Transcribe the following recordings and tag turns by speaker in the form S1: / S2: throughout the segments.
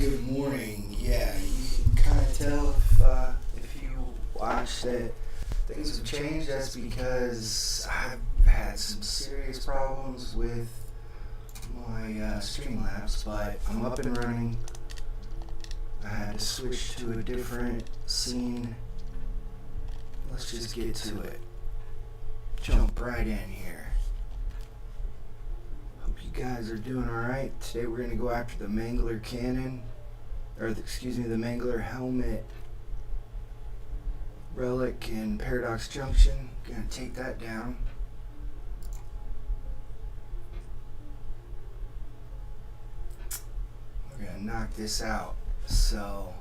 S1: good morning. Yeah, you can kind of tell if you watch that things have changed. That's because I've had some serious problems with my Streamlabs, but I'm up and running. I had to switch to a different scene. Let's just get to it. Jump right in here. Hope you guys are doing alright. Today we're going to go after the Mangler cannon, or the Mangler helmet relic in Paradox Junction. Gonna take that down. We're gonna knock this out. So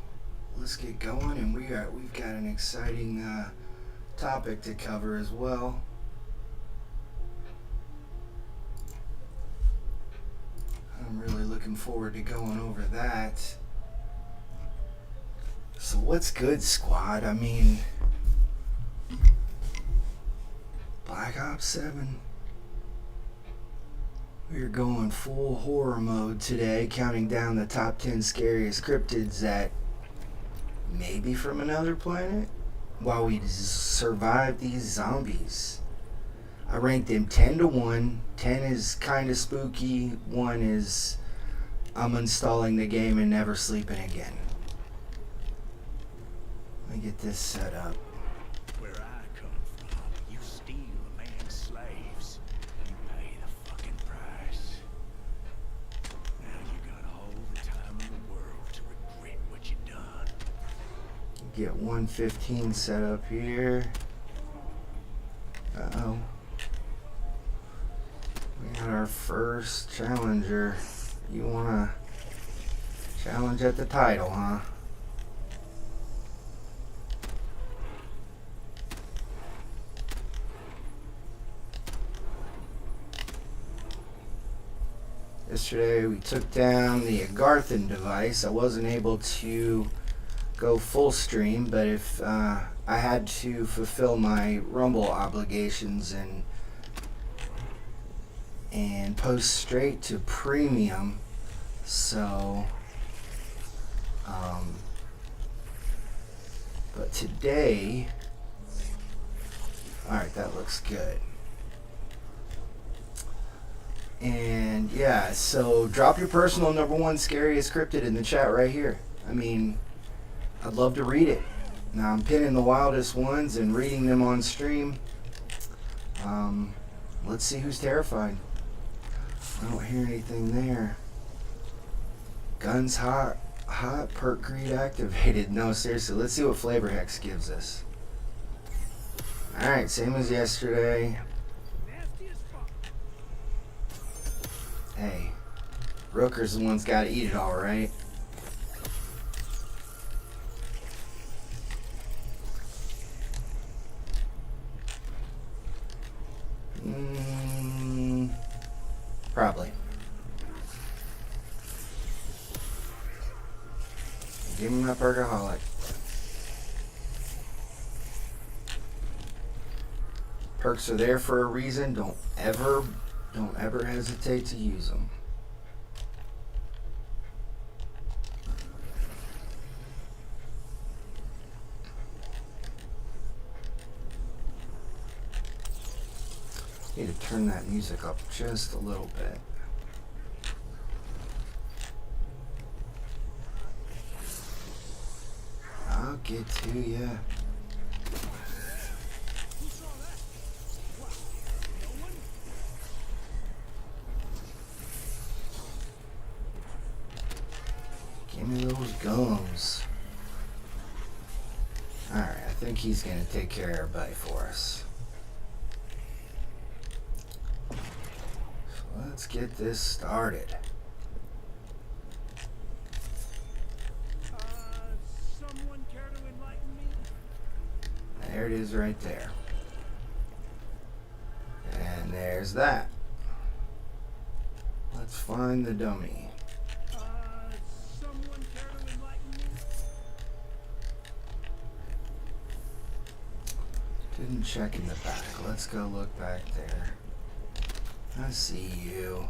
S1: let's get going, and we've got an exciting topic to cover as well. I'm really looking forward to going over that. So what's good, squad? I mean, Black Ops 7. We're going full horror mode today, counting down the top 10 scariest cryptids that may be from another planet while we survive these zombies. I ranked them 10 to 1. 10 is kind of spooky. 1 is I'm installing the game and never sleeping again. Let me get this set up.
S2: Where I come from, you steal a man's slaves, you pay the fucking price. Now you got all the time in the world to regret what you done.
S1: Get 115 set up here. Uh-oh. We got our first challenger. You wanna challenge at the title, huh? Yesterday we took down the Agarthan device. I wasn't able to go full stream, but if I had to fulfill my Rumble obligations and post straight to premium, so but today, alright, that looks good. And yeah, so drop your personal number one scariest cryptid in the chat right here. I mean, I'd love to read it. Now I'm pinning the wildest ones and reading them on stream. Let's see who's terrified. I don't hear anything there. Guns hot, perk greed activated. No, seriously, let's see what Flavor Hex gives us. Alright, same as yesterday. Hey, Rooker's the one's gotta eat it all, right? Probably. Give him that perkaholic. Perks are there for a reason. Don't ever hesitate to use them. Need to turn that music up just a little bit. I'll get to ya. Give me those gums. Alright, I think he's gonna take care of everybody for us. Let's get this started.
S2: Someone care to enlighten me?
S1: There it is right there. And there's that. Let's find the dummy.
S2: Someone care to enlighten me?
S1: Didn't check in the back. Let's go look back there. I see you.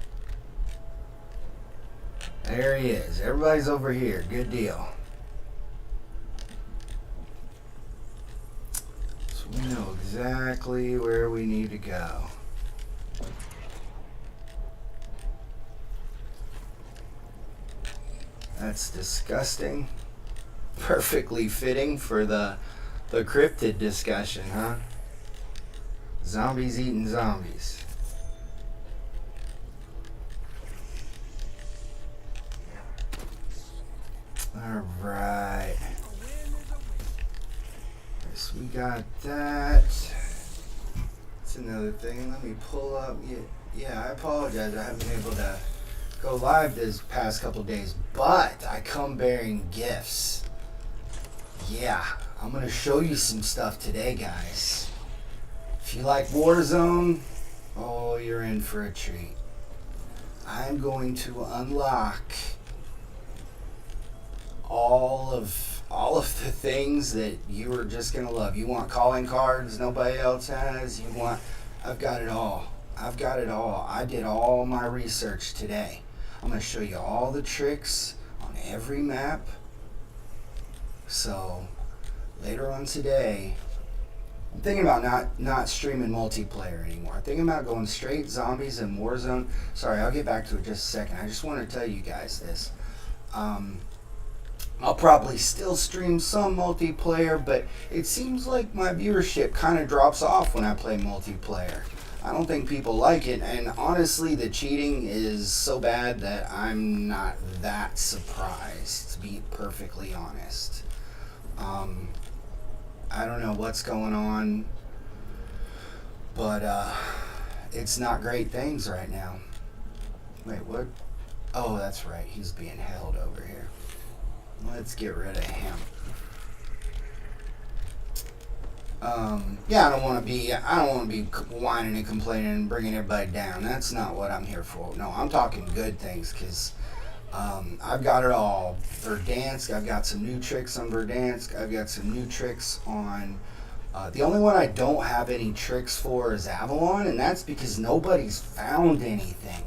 S1: There he is. Everybody's over here. Good deal. So we know exactly where we need to go. That's disgusting. Perfectly fitting for the cryptid discussion, huh? Zombies eating zombies. Alright. So we got that. That's another thing. Let me pull up. Yeah, I apologize. I haven't been able to go live this past couple days, but I come bearing gifts. Yeah, I'm going to show you some stuff today, guys. If you like Warzone, oh, you're in for a treat. I'm going to unlock all of the things that you are just gonna love. You want calling cards nobody else has. I've got it all. I did all my research today. I'm gonna show you all the tricks on every map. So later on today, I'm thinking about not streaming multiplayer anymore. I'm thinking about going straight zombies and Warzone. Sorry, I'll get back to it in just a second. I just want to tell you guys this. I'll probably still stream some multiplayer, but it seems like my viewership kind of drops off when I play multiplayer. I don't think people like it, and honestly, the cheating is so bad that I'm not that surprised, to be perfectly honest. I don't know what's going on, but it's not great things right now. Wait, what? Oh, that's right. He's being held over here. Let's get rid of him. Yeah, I don't want to be whining and complaining and bringing everybody down. That's not what I'm here for. No, I'm talking good things, because I've got it all. Verdansk, I've got some new tricks on Verdansk. I've got some new tricks on... the only one I don't have any tricks for is Avalon, and that's because nobody's found anything.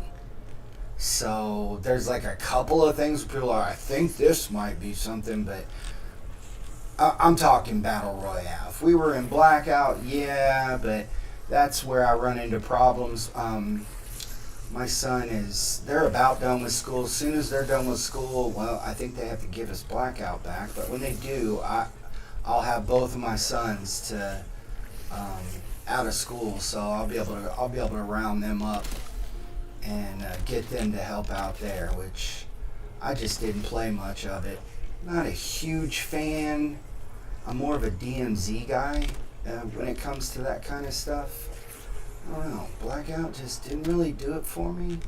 S1: So there's like a couple of things where people are, I think this might be something, but I'm talking Battle Royale. If we were in Blackout, yeah, but that's where I run into problems. My son they're about done with school. As soon as they're done with school, well, I think they have to give us Blackout back, but when they do, I'll have both of my sons to out of school, so I'll be able to round them up and get them to help out there, which I just didn't play much of it. Not a huge fan. I'm more of a DMZ guy when it comes to that kind of stuff. I don't know. Blackout just didn't really do it for me.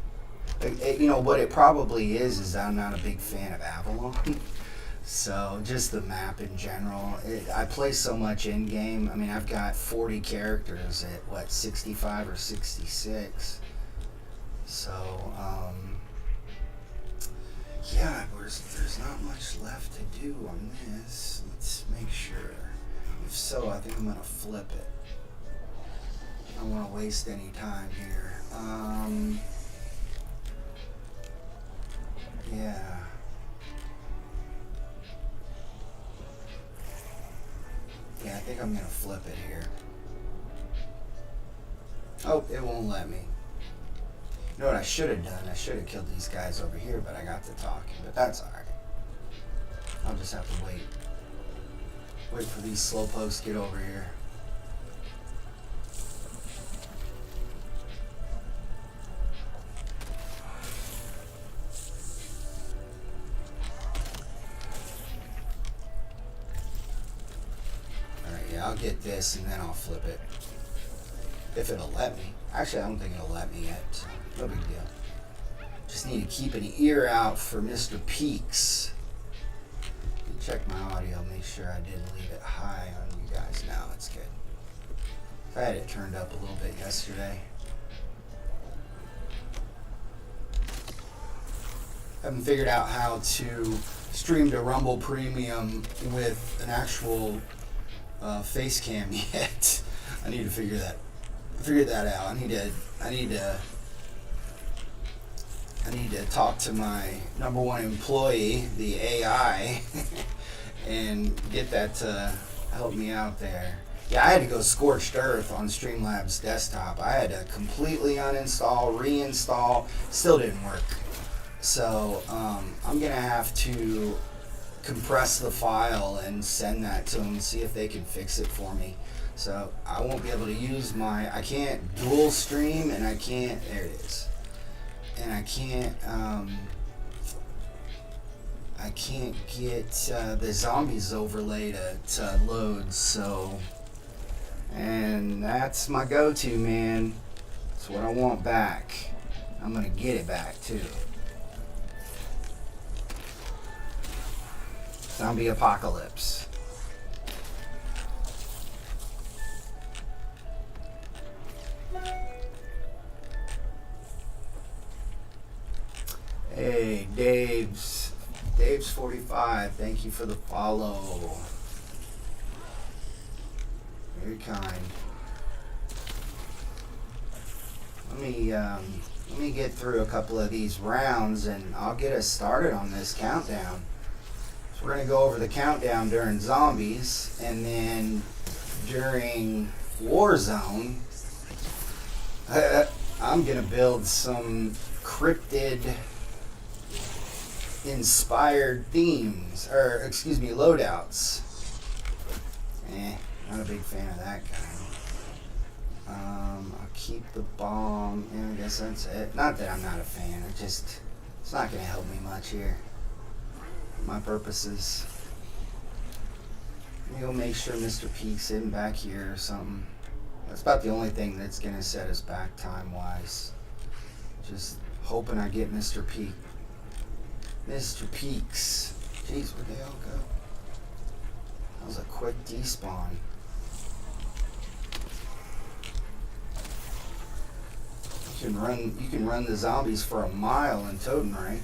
S1: What it probably is I'm not a big fan of Avalon. So just the map in general. I play so much in-game. I mean, I've got 40 characters at, 65 or 66. So, yeah, there's not much left to do on this. Let's make sure. If so, I think I'm going to flip it. I don't want to waste any time here. Yeah. Yeah, I think I'm going to flip it here. Oh, it won't let me. You know what I should have done? I should have killed these guys over here, but I got to talking. But that's alright. I'll just have to wait. Wait for these slowpokes to get over here. Alright, yeah, I'll get this and then I'll flip it. If it'll let me. Actually, I don't think it'll let me yet. No big deal. Just need to keep an ear out for Mr. Peaks. Check my audio, make sure I didn't leave it high on you guys. Now it's good. I had it turned up a little bit yesterday. Haven't figured out how to stream to Rumble Premium with an actual face cam yet. I need to figure that out. I need to I need to talk to my number one employee, the AI, and get that to help me out there. Yeah, I had to go scorched earth on Streamlabs desktop. I had to completely uninstall, reinstall. Still didn't work. So I'm going to have to compress the file and send that to them, see if they can fix it for me. So I won't be able to use I can't dual stream, and I can't, there it is. And I can't get the zombies overlay to load, so, and that's my go-to, man. That's what I want back. I'm gonna get it back too. Zombie apocalypse. Hey, Dave's 45. Thank you for the follow. Very kind. Let me get through a couple of these rounds, and I'll get us started on this countdown. So we're gonna go over the countdown during zombies, and then during Warzone, I'm gonna build some cryptid inspired themes, or excuse me, loadouts. Not a big fan of that guy. I'll keep the bomb. Yeah, I guess that's it. Not that I'm not a fan. It's not gonna help me much here. My purposes. Let me go make sure Mr. Peak's in back here or something. That's about the only thing that's gonna set us back time wise. Just hoping I get Mr. Peak. Mr. Peaks. Jeez, where'd they all go? That was a quick despawn. You can run the zombies for a mile in Totem rank.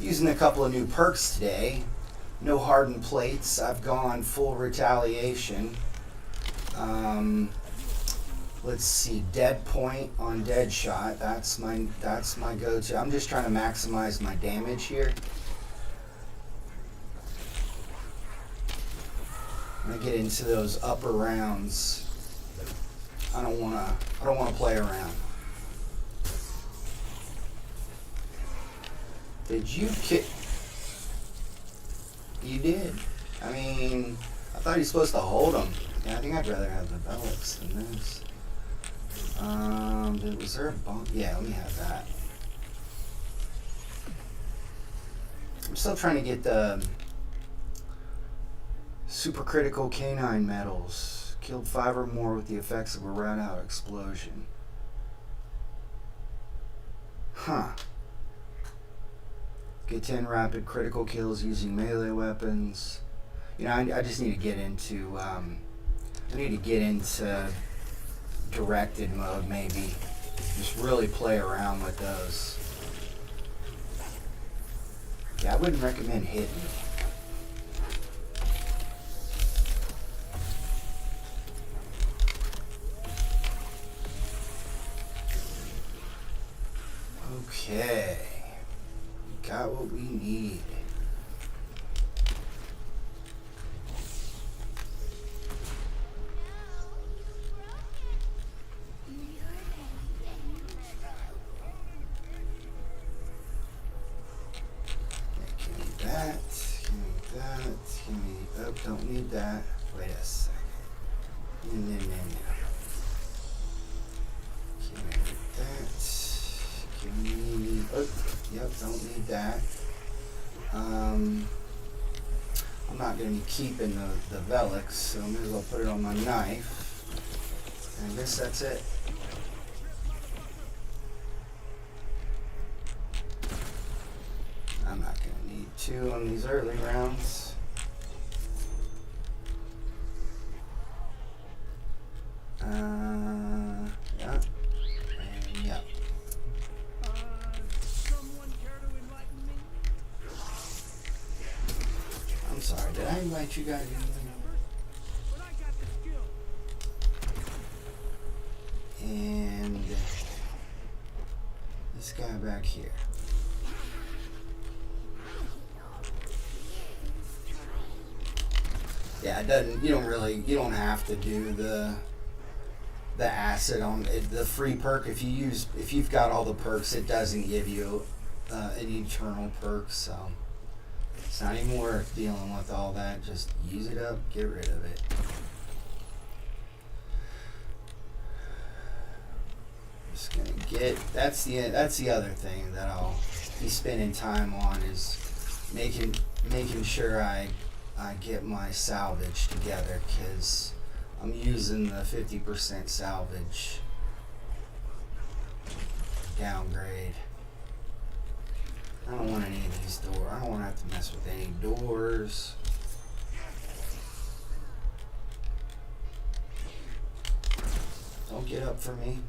S1: Using a couple of new perks today. No hardened plates. I've gone full retaliation. Let's see, dead point on dead shot. That's my go-to. I'm just trying to maximize my damage here. When I get into those upper rounds, I don't wanna play around. Did you kick? You did. I mean, I thought you're supposed to hold them. Yeah, I think I'd rather have the Belix than this. Was there a bomb? Yeah, let me have that. I'm still trying to get the supercritical canine medals. Killed 5 or more with the effects of a rat-out explosion. Huh. Get 10 rapid critical kills using melee weapons. You know, I just need to get into directed mode, maybe. Just really play around with those. Yeah, I wouldn't recommend hitting. Okay. We got what we need. Don't need that. Wait a second. No. Give me that. Give me. Oh, yep. Don't need that. I'm not going to be keeping the Velix, so I may as well put it on my knife. And I guess that's it. I'm not going to need 2 on these early rounds. Yeah. And yeah.
S2: Someone care to enlighten me?
S1: I'm sorry, did I invite you guys in?
S2: But I got the skill.
S1: This guy back here. Yeah, it doesn't. You don't have to do the acid on it, the free perk. If you've got all the perks, it doesn't give you an eternal perk. So it's not even worth dealing with all that. Just use it up, get rid of it. Just gonna get. That's the other thing that I'll be spending time on is making sure I get my salvage together, because I'm using the 50% salvage downgrade. I don't want any of these doors. I don't want to have to mess with any doors. Don't get up for me.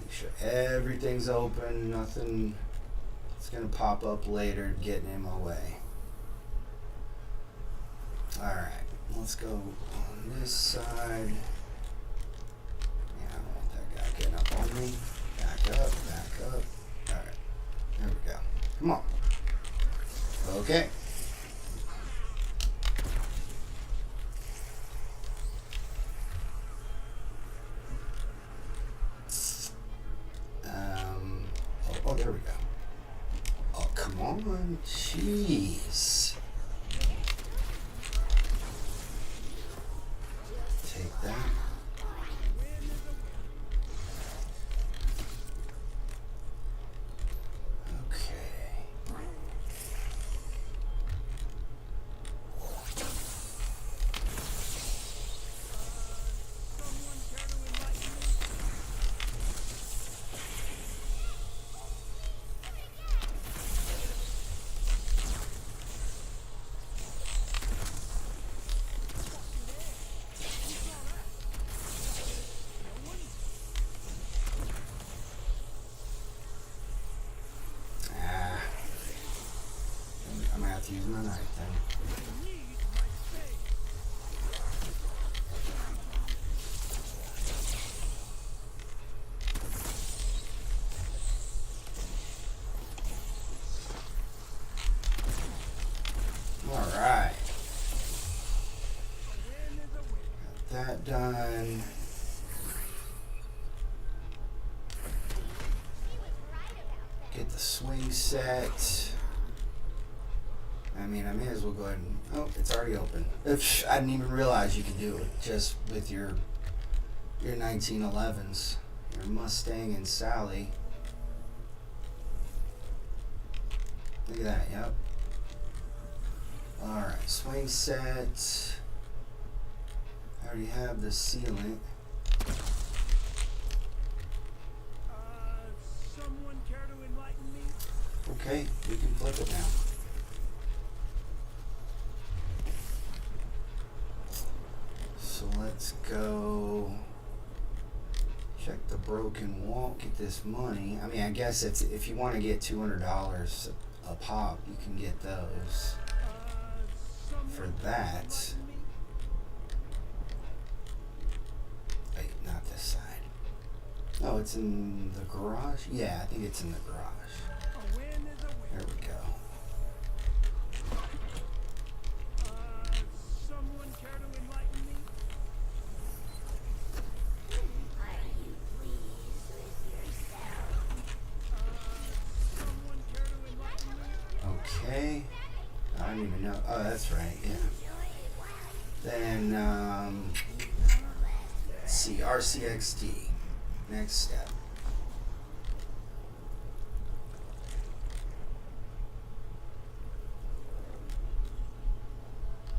S1: Make sure everything's open. Nothing is going to pop up later getting in my way. Alright, let's go on this side. Getting up on me. Back up, back up. Alright. There we go. Come on. Okay. Oh, there we go. Oh, come on. Jeez. Take that. Use my knife then. Alright. Got that done. Get the swing set. I mean, I may as well go ahead and... Oh, it's already open. I didn't even realize you could do it just with your 1911s. Your Mustang and Sally. Look at that, yep. Alright, swing set. I already have the sealant.
S2: Someone care to enlighten me?
S1: Okay, we can flip it now. So let's go check the broken wall, get this money. I mean, I guess it's, if you want to get $200 a pop, you can get those for that. Wait, not this side. Oh, it's in the garage? Yeah, I think it's in the garage. There we go. Okay. I don't even know. Oh, that's right, yeah. Then, let's see, RCXD. Next step.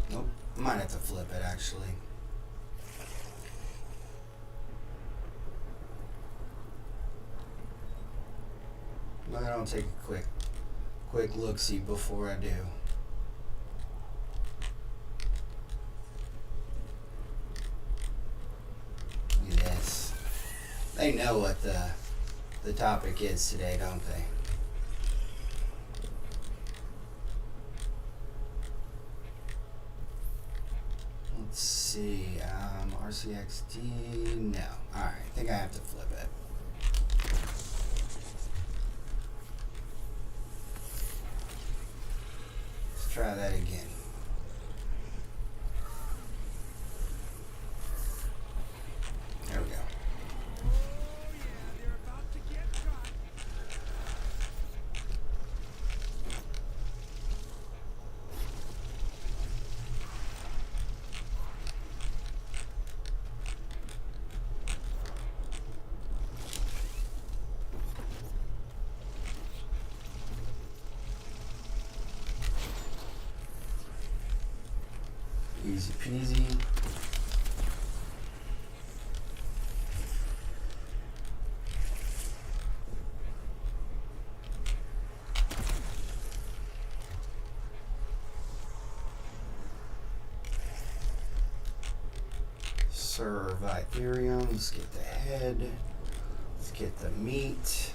S1: Nope. Might have to flip it, actually. But I'll take a quick look-see before I do. Look at this. They know what the topic is today, don't they? Let's see. RCXD, no. Alright, I think I have to flip it. Let's try that again. There we go. Easy peasy. Serve Ethereum. Let's get the head. Let's get the meat.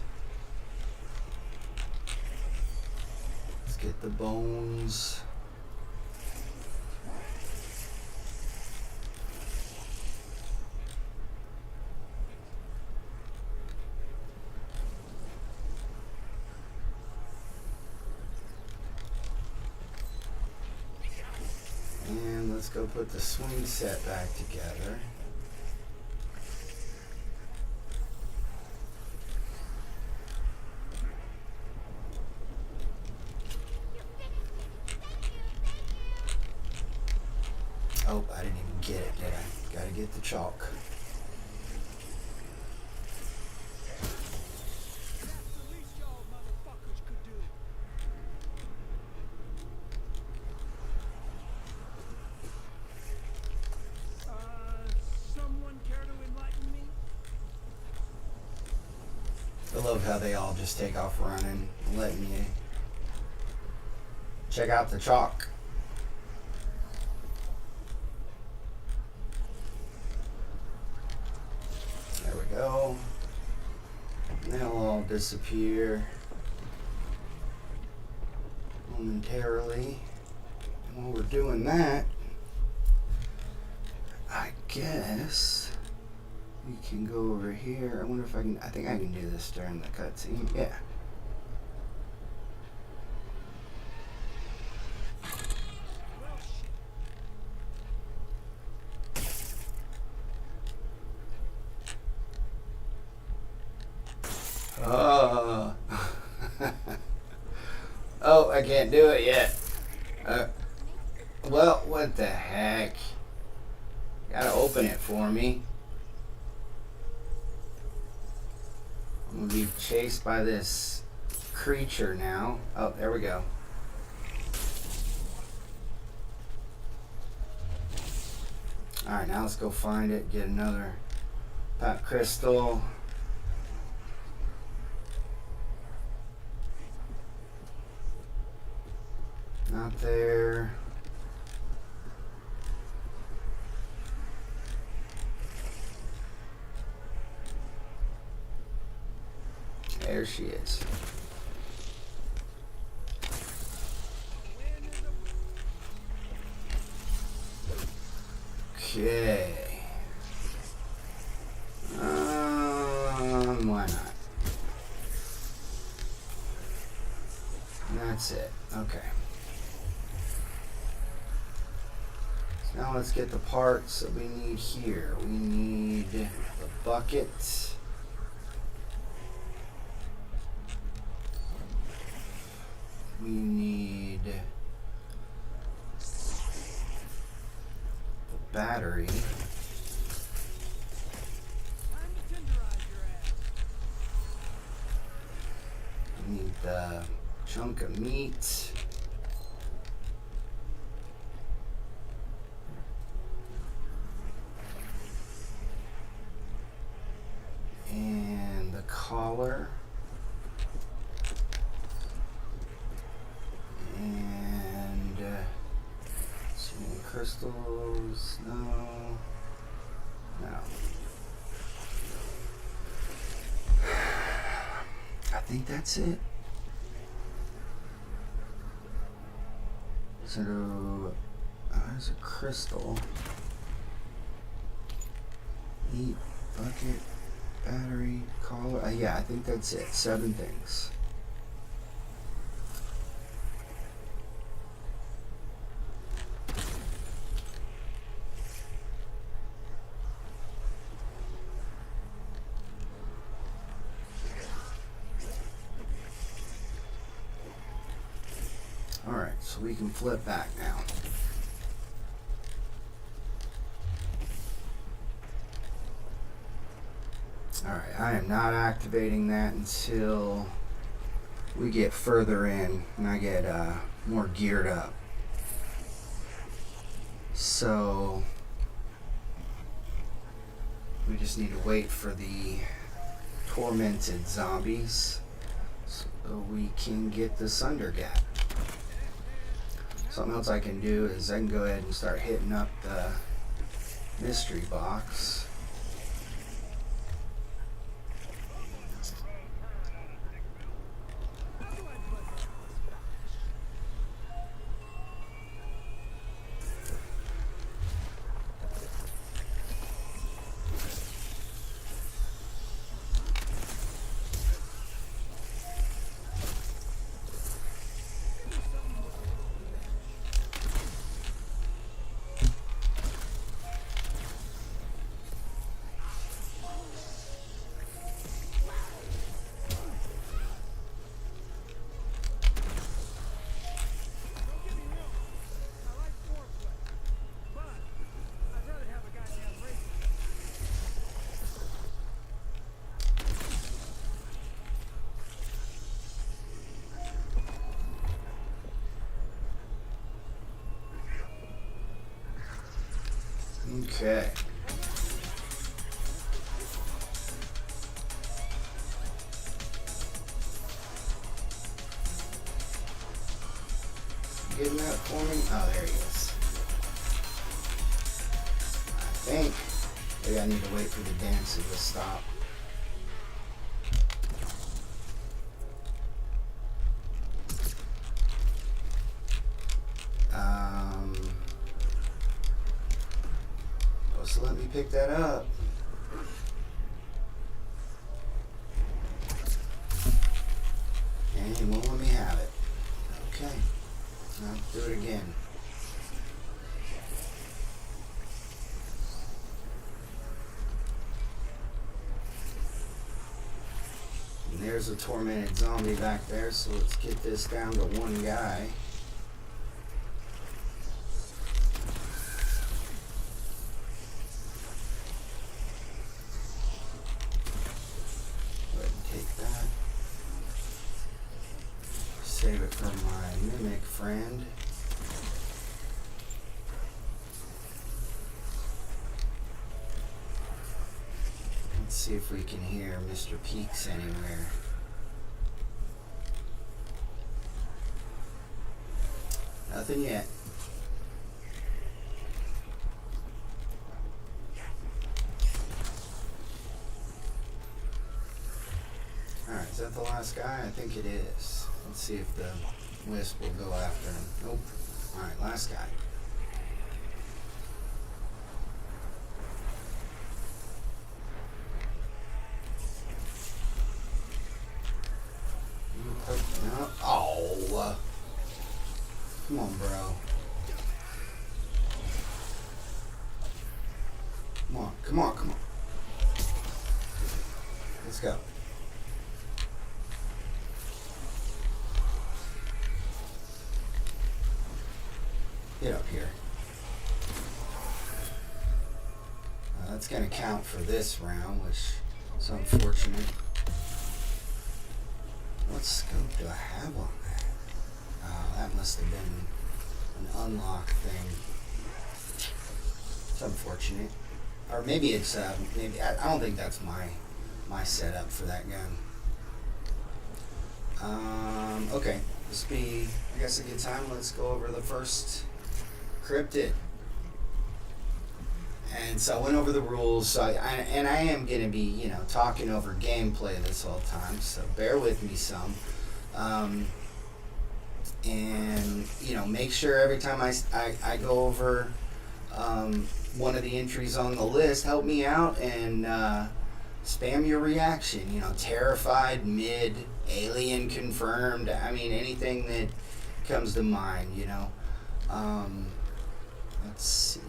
S1: Let's get the bones. And let's go put the swing set back together. Oh, I didn't even get it, did I? Gotta get the chalk. I love how they all just take off running, letting you check out the chalk. There we go. They'll all disappear momentarily. And while we're doing that, I guess we can go over here. I wonder if I can. I think I can do this during the cutscene. Yeah. Oh. Oh, I can't do it yet. Well, what the heck? Gotta open it for me. I'm gonna be chased by this creature now. Oh, there we go. Alright, now let's go find it, get another pop crystal. Not there. There she is. Okay. Why not? That's it. Okay. So now let's get the parts that we need here. We need the bucket. We need the battery. We need the chunk of meat. And the collar. And some crystals. No. I think that's it. So there's a crystal. Meat, bucket, battery, collar. Yeah, I think that's it. 7 things. Alright, so we can flip back now. Alright, I am not activating that until we get further in and I get more geared up. So we just need to wait for the tormented zombies so we can get the Sunder Gap. Something else I can do is I can go ahead and start hitting up the mystery box. Okay. Getting that for me? Oh, there he is. I think maybe I need to wait for the dances to stop. So let me pick that up. And he won't let me have it. Okay. I'll do it again. And there's a tormented zombie back there, so let's get this down to one guy. Save it for my mimic friend. Let's see if we can hear Mr. Peaks anywhere. Nothing yet. Alright, is that the last guy? I think it is. Let's see if the wisp will go after him. Nope. Alright, last guy. No. Oh. Come on, bro. Come on, come on, come on. Let's go. Get up here. That's going to count for this round, which is unfortunate. What scope do I have on that? Oh, that must have been an unlock thing. It's unfortunate. Or maybe it's, maybe, I don't think that's my setup for that gun. Okay. This be, I guess, a good time. Let's go over the first Cryptid. And so I went over the rules. So I am going to be, you know, talking over gameplay this whole time. So bear with me some. And, you know, make sure every time I go over one of the entries on the list, help me out and spam your reaction. You know, terrified, mid, alien confirmed. I mean, anything that comes to mind, you know. Let's see.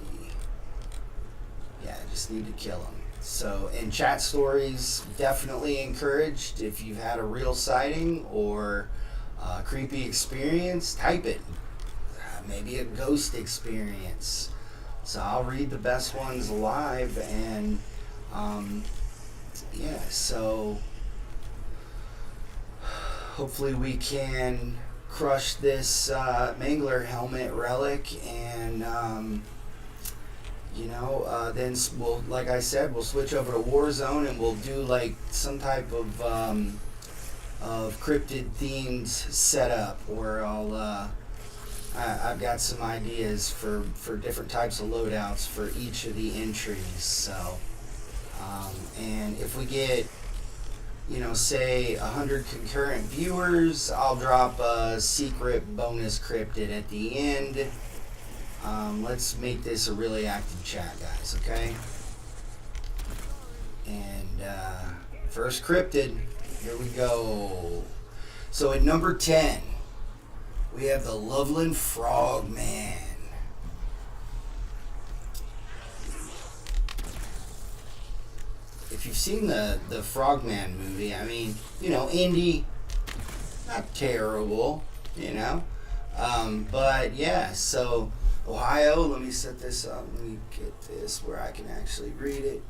S1: Yeah, I just need to kill him. So, and chat stories definitely encouraged. If you've had a real sighting or a creepy experience, type it. Maybe a ghost experience. So I'll read the best ones live, and yeah, so hopefully we can crush this Mangler helmet relic, and then we'll, like I said, we'll switch over to Warzone, and we'll do like some type of cryptid themed setup where I've got some ideas for different types of loadouts for each of the entries. So, and if we get, say 100 concurrent viewers, I'll drop a secret bonus cryptid at the end. Let's make this a really active chat, guys, okay? And first cryptid, here we go. So at number 10, we have the Loveland Frogman. If you've seen the Frogman movie, I mean, indie, not terrible, but yeah, so Ohio, let me set this up, let me get this where I can actually read it.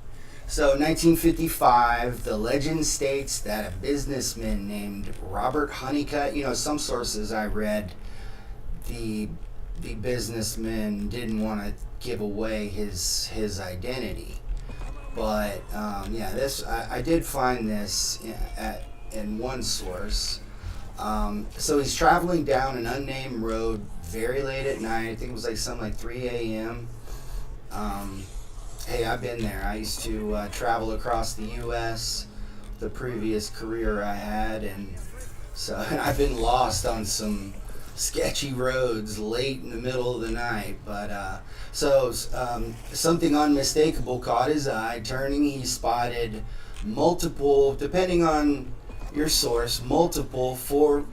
S1: So 1955, the legend states that a businessman named Robert Honeycutt, some sources I read, the businessman didn't want to give away his identity. But this I did find this in one source. So he's traveling down an unnamed road very late at night. I think it was like something like 3 a.m. Hey, I've been there. I used to travel across the U.S. the previous career I had, and so I've been lost on some sketchy roads late in the middle of the night. But something unmistakable caught his eye. Turning, he spotted multiple, depending on your source, multiple 4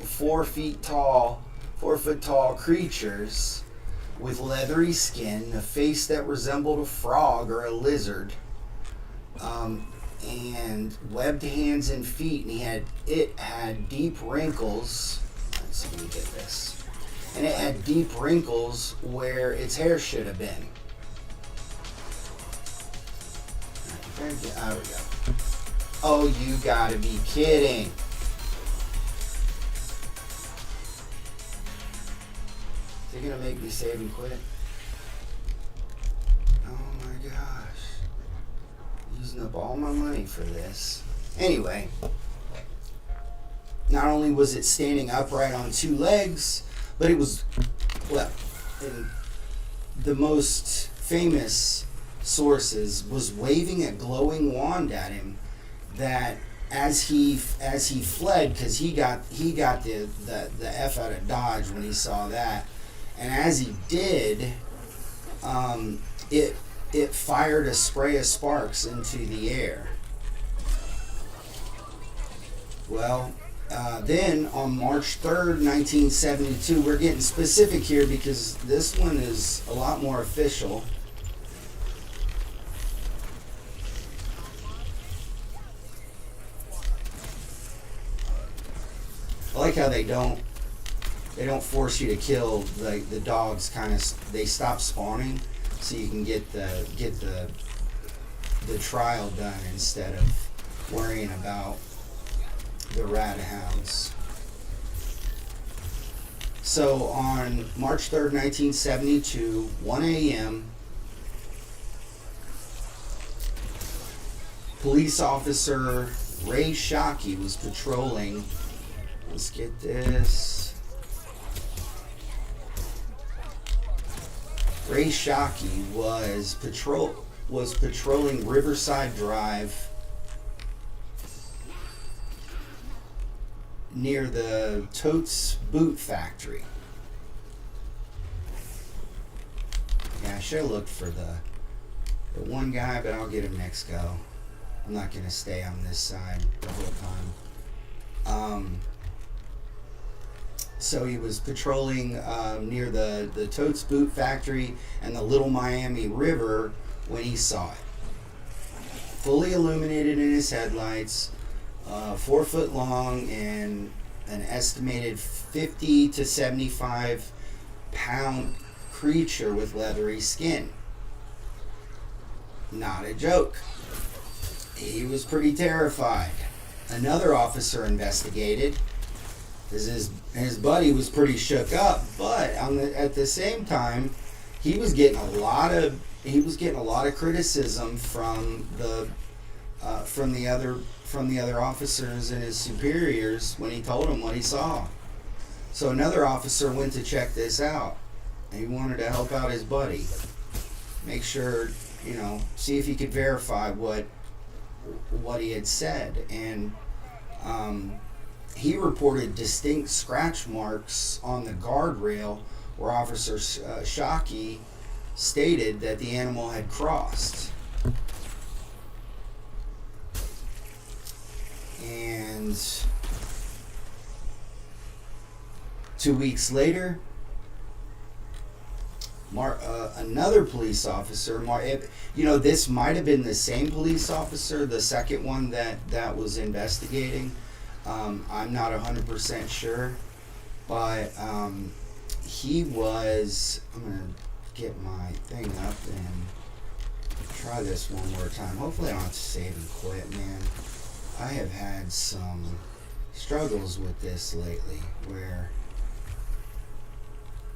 S1: foot tall creatures with leathery skin, a face that resembled a frog or a lizard, and webbed hands and feet, and it had deep wrinkles. Let's see if we get this. And it had deep wrinkles where its hair should have been. There we go. Oh, you gotta be kidding. Is he gonna make me save and quit? Oh my gosh. Using up all my money for this. Anyway. Not only was it standing upright on 2 legs, but it was, in the most famous sources, was waving a glowing wand at him that as he fled, because he got the F out of Dodge when he saw that, and as he did, it fired a spray of sparks into the air. Well, then on March 3rd, 1972, we're getting specific here because this one is a lot more official. I like how they don't force you to kill the dogs. They stop spawning, so you can get the trial done instead of worrying about the rat hounds. So on March 3rd, 1972, 1 a.m., police officer Ray Shockey was patrolling. Let's get this. Ray Shockey was patrolling Riverside Drive near the Totes Boot Factory. Yeah, I should have looked for the one guy, but I'll get him next go. I'm not going to stay on this side the whole time. So he was patrolling near the Totes Boot Factory and the Little Miami River when he saw it. Fully illuminated in his headlights, 4 foot long, and an estimated 50 to 75 pound creature with leathery skin. Not a joke. He was pretty terrified. Another officer investigated, because his buddy was pretty shook up, but at the same time, he was getting a lot of criticism from the other officers and his superiors when he told them what he saw. So another officer went to check this out. He wanted to help out his buddy, make sure, see if he could verify what he had said, and he reported distinct scratch marks on the guardrail where Officer Shockey stated that the animal had crossed. And 2 weeks later, another police officer, this might have been the same police officer, the second one that was investigating. I'm not 100% sure, but he was, I'm going to get my thing up and try this one more time. Hopefully I don't have to save and quit, man. I have had some struggles with this lately where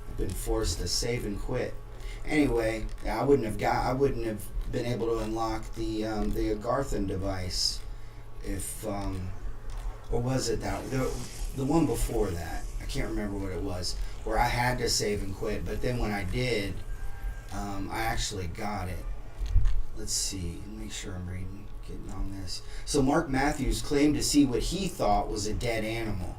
S1: I've been forced to save and quit. Anyway, I wouldn't have been able to unlock the Agarthan device if or was it that the one before that? I can't remember what it was, where I had to save and quit, but then when I did, I actually got it. Let's see, make sure I'm getting on this. So Mark Matthews claimed to see what he thought was a dead animal,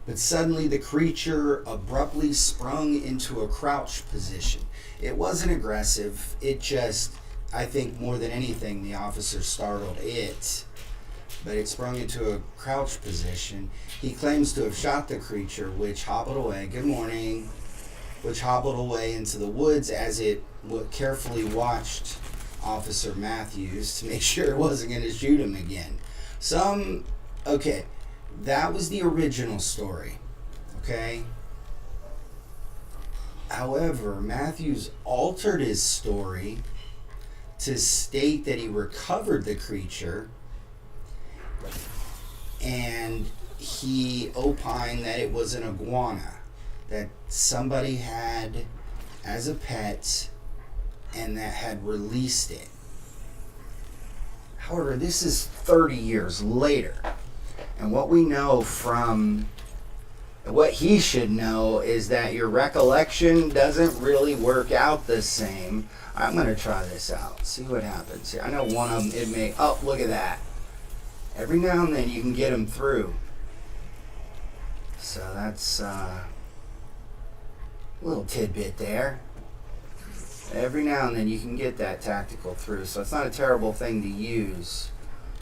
S1: but suddenly the creature abruptly sprung into a crouch position. It wasn't aggressive, it just, I think more than anything, the officer startled it, but it sprung into a crouch position. He claims to have shot the creature, which hobbled away. Good morning. Which hobbled away into the woods as it carefully watched Officer Matthews to make sure it wasn't going to shoot him again. Okay, that was the original story. Okay. However, Matthews altered his story to state that he recovered the creature, and he opined that it was an iguana that somebody had as a pet and that had released it. However, this is 30 years later, and what we know from what he should know is that your recollection doesn't really work out the same. I'm going to try this out, see what happens here. I know one of them, it may, oh, look at that. Every now and then you can get them through. So that's a little tidbit there. Every now and then you can get that tactical through. So it's not a terrible thing to use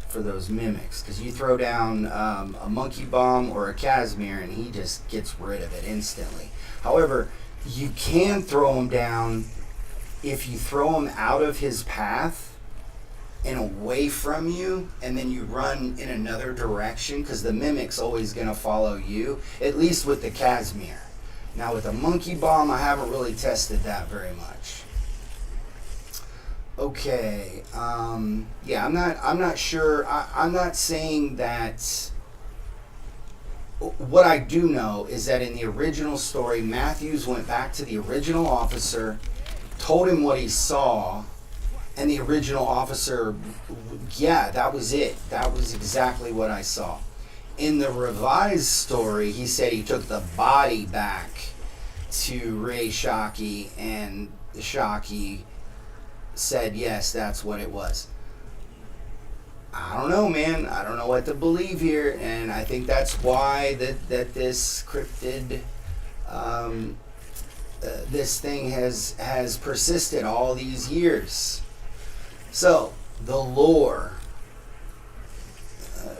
S1: for those mimics, because you throw down a monkey bomb or a Casimir and he just gets rid of it instantly. However, you can throw him down if you throw him out of his path and away from you, and then you run in another direction, because the mimic's always going to follow you, at least with the Casimir. Now with a monkey bomb, I haven't really tested that very much. Okay, yeah, I'm not sure. I'm not saying that. What I do know is that in the original story, Matthews went back to the original officer, told him what he saw, and the original officer, yeah, that was it. That was exactly what I saw. In the revised story, he said he took the body back to Ray Shockey, and Shockey said, yes, that's what it was. I don't know, man. I don't know what to believe here, and I think that's why that this cryptid, this thing has persisted all these years. So, the lore,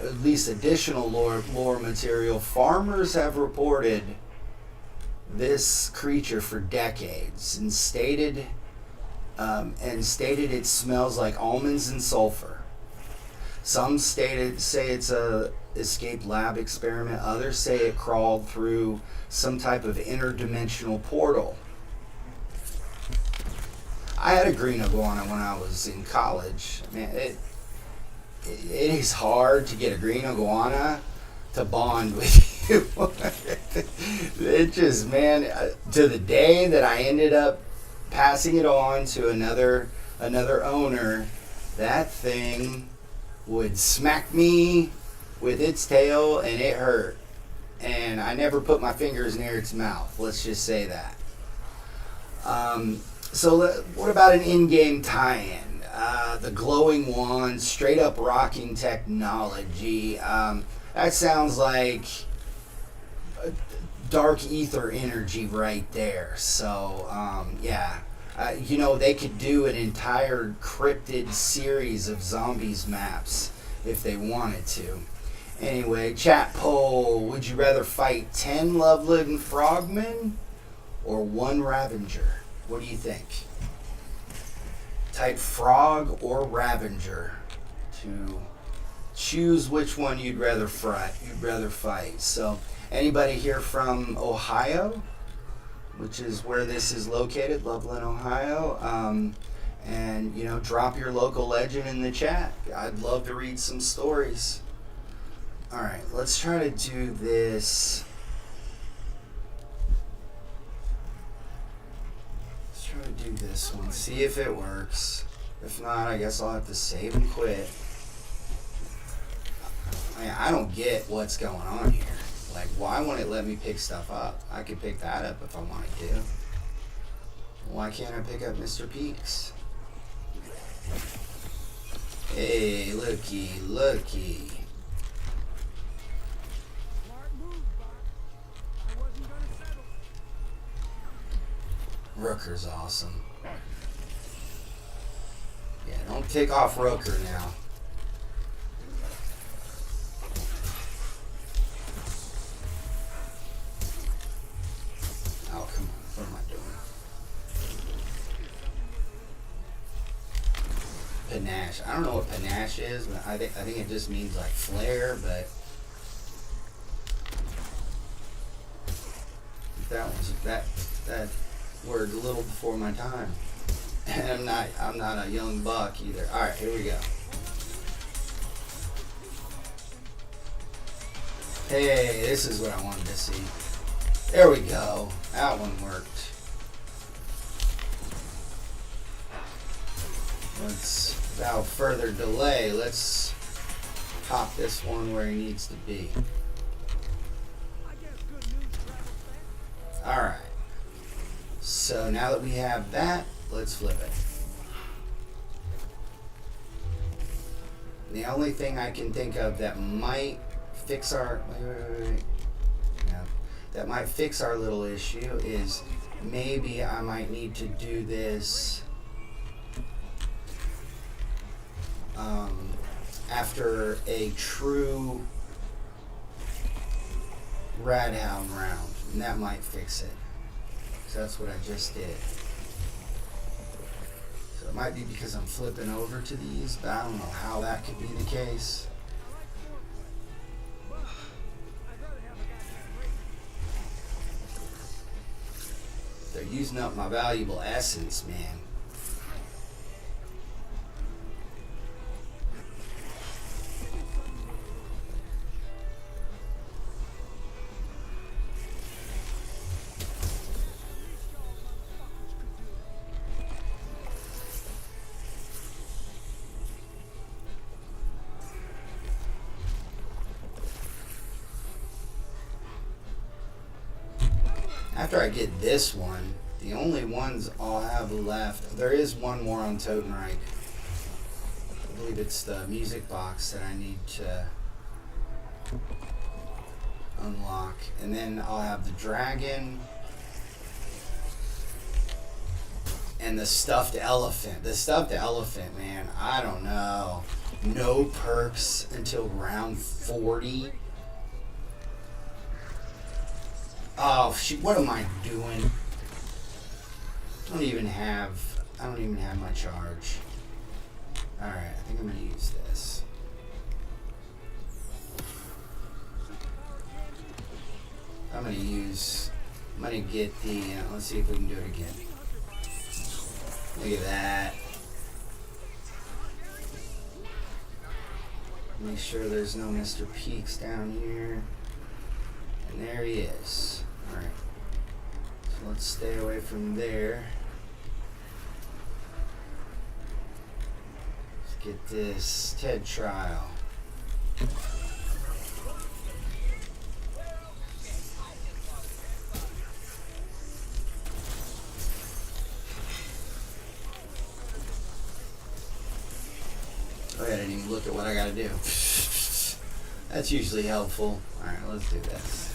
S1: at least additional lore material, farmers have reported this creature for decades and stated it smells like almonds and sulfur. Some say it's a escaped lab experiment. Others say it crawled through some type of interdimensional portal. I had a green iguana when I was in college. Man, it is hard to get a green iguana to bond with you. It just, man, to the day that I ended up passing it on to another owner, that thing would smack me with its tail and it hurt. And I never put my fingers near its mouth. Let's just say that. So what about an in-game tie-in? The glowing wand, straight up rocking technology. That sounds like dark ether energy right there. So, yeah. They could do an entire cryptid series of zombies maps if they wanted to. Anyway, chat poll. Would you rather fight 10 love-living frogmen or 1 Ravenger? What do you think? Type frog or Ravenger to choose which one you'd rather fight. So, anybody here from Ohio, which is where this is located, Loveland, Ohio? And drop your local legend in the chat. I'd love to read some stories. All right, let's try to do this. Try to do this one, see if it works. If not, I guess I'll have to save and quit. I don't get what's going on here. Like, why won't it let me pick stuff up? I could pick that up if I wanted to. Why can't I pick up Mr. Peaks? Hey, looky. Rooker's awesome. Yeah, don't kick off Rooker now. Oh, come on. What am I doing? Panache. I don't know what panache is, but I think it just means like flair, but that word a little before my time. And I'm not a young buck either. Alright, here we go. Hey, this is what I wanted to see. There we go. That one worked. Without further delay, let's pop this one where he needs to be. Alright. So now that we have that, let's flip it. The only thing I can think of that might fix our... Wait. No. That might fix our little issue is maybe I might need to do this after a true Radhound round. And that might fix it. So that's what I just did. So it might be because I'm flipping over to these, but I don't know how that could be the case. They're using up my valuable essence, man. After I get this one, the only ones I'll have left, there is one more on Totenreich. I believe it's the music box that I need to unlock. And then I'll have the dragon
S3: And the stuffed elephant. The stuffed elephant, man, I don't know. No perks until round 40. Oh, shit, what am I doing? I don't even have my charge. Alright, I think I'm gonna use this. I'm gonna get the, let's see if we can do it again. Look at that. Make sure there's no Mr. Peaks down here. And there he is. Alright. So let's stay away from there. Let's get this TED trial. Oh, I didn't even look at what I gotta do. That's usually helpful. Alright, let's do this.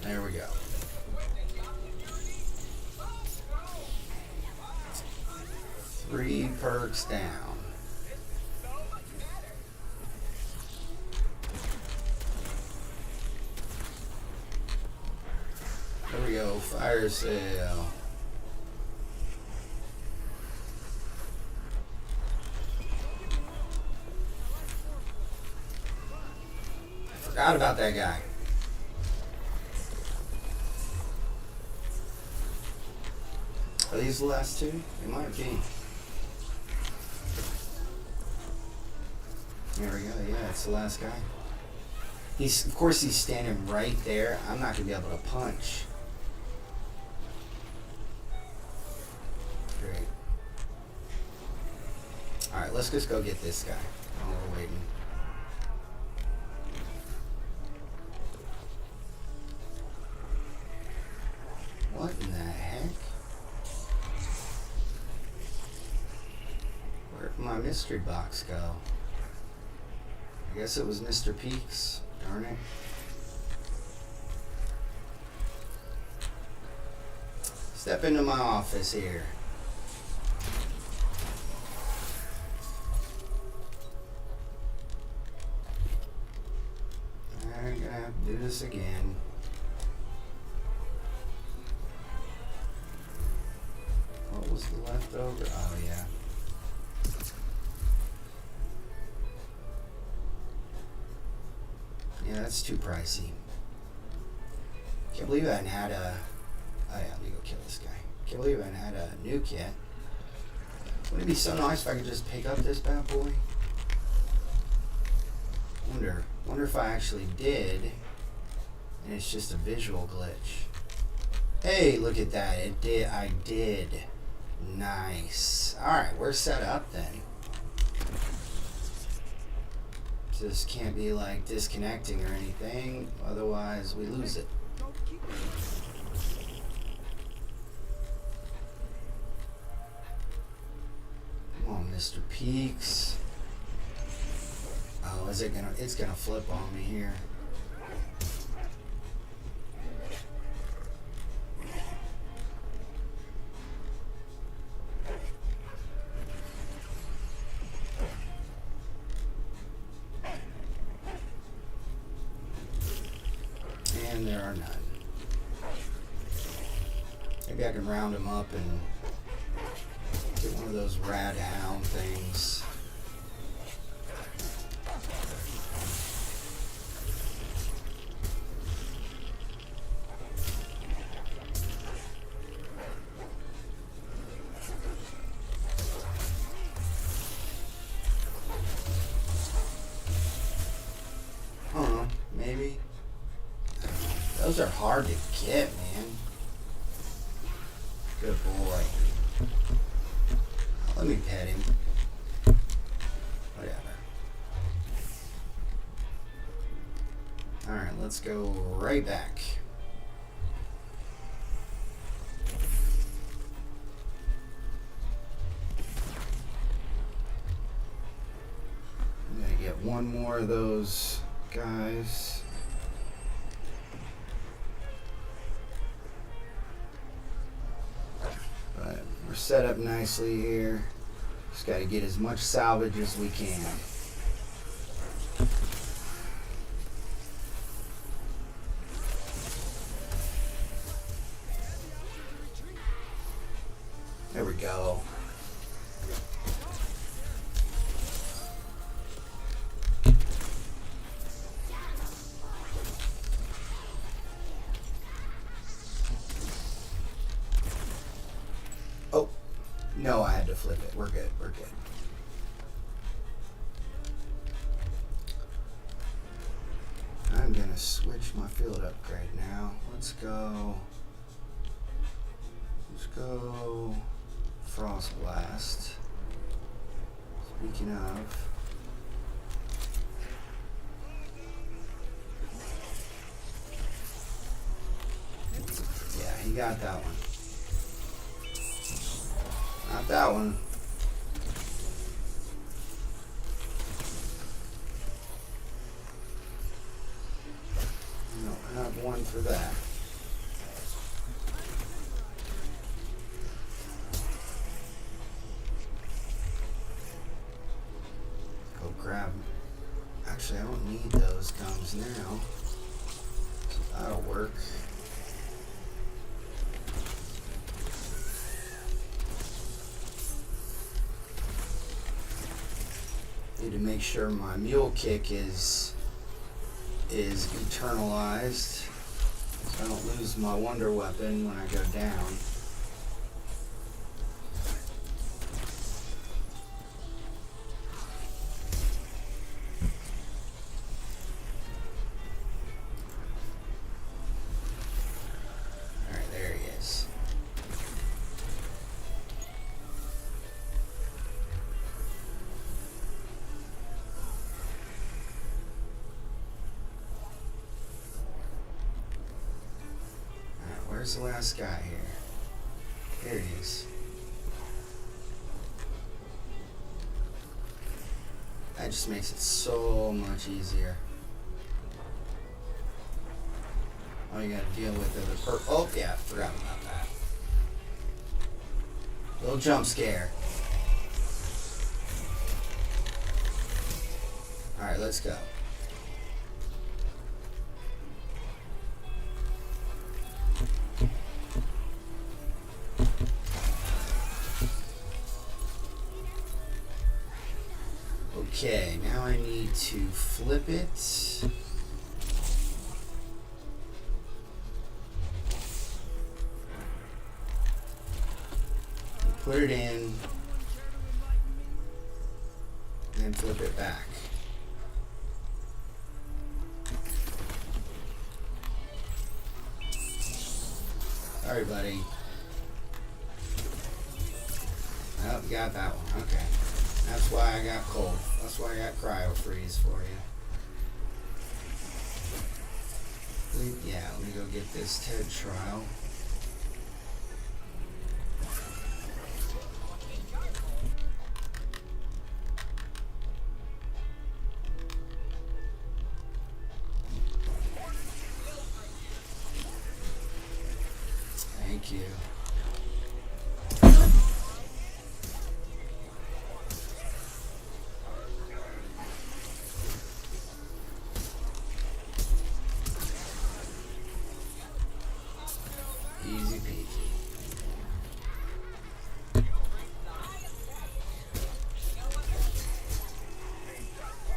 S3: There we go. Three perks down. There we go, fire sale. I forgot about that guy. Are these the last two? They might be. There we go, yeah, it's the last guy. Of course he's standing right there. I'm not gonna be able to punch. Great. Alright, let's just go get this guy while we're waiting. What in the heck? Where'd my mystery box go? I guess it was Mr. Peaks. Darn it. Step into my office here. I'm gonna have to do this again. What was the leftover? Oh, yeah. Yeah, that's too pricey. Can't believe I hadn't had a... Oh yeah, let me go kill this guy. Can't believe I hadn't had a nuke yet. Wouldn't it be so nice if I could just pick up this bad boy? Wonder if I actually did, and it's just a visual glitch. Hey, look at that. It did. I did. Nice. Alright, we're set up then. Just can't be like disconnecting or anything, otherwise we lose it. Come on, Mr. Peaks. Oh, it's gonna flip on me here. And there are none. Maybe I can round them up and get one of those rad hound things. I don't know, maybe. Those are hard to get, man. Good boy. Let me pet him. Whatever. Alright, let's go right back. one more of those guys. But we're set up nicely here. Just got to get as much salvage as we can. There we go. Oh, no, I had to flip it. We're good. We're good. I'm going to switch my field upgrade now. Let's go. Let's go Frost Blast. Speaking of, yeah, he got that one. Not that one. No, I have one for that. Go grab. Actually, I don't need those gums now. So that'll work. Need to make sure my mule kick is eternalized, so I don't lose my wonder weapon when I go down. Alright, there he is. Where's the last guy here? Here he is. That just makes it so much easier. All you gotta deal with is the oh yeah, forgot about that. Little jump scare. Alright, let's go. Okay, now I need to flip it. Put it in. And then flip it back. Sorry, buddy. Oh, you got that one. Okay. That's why I got cold. That's why I got cryo freeze for you. Yeah, let me go get this TED trial. Thank you. Easy peasy.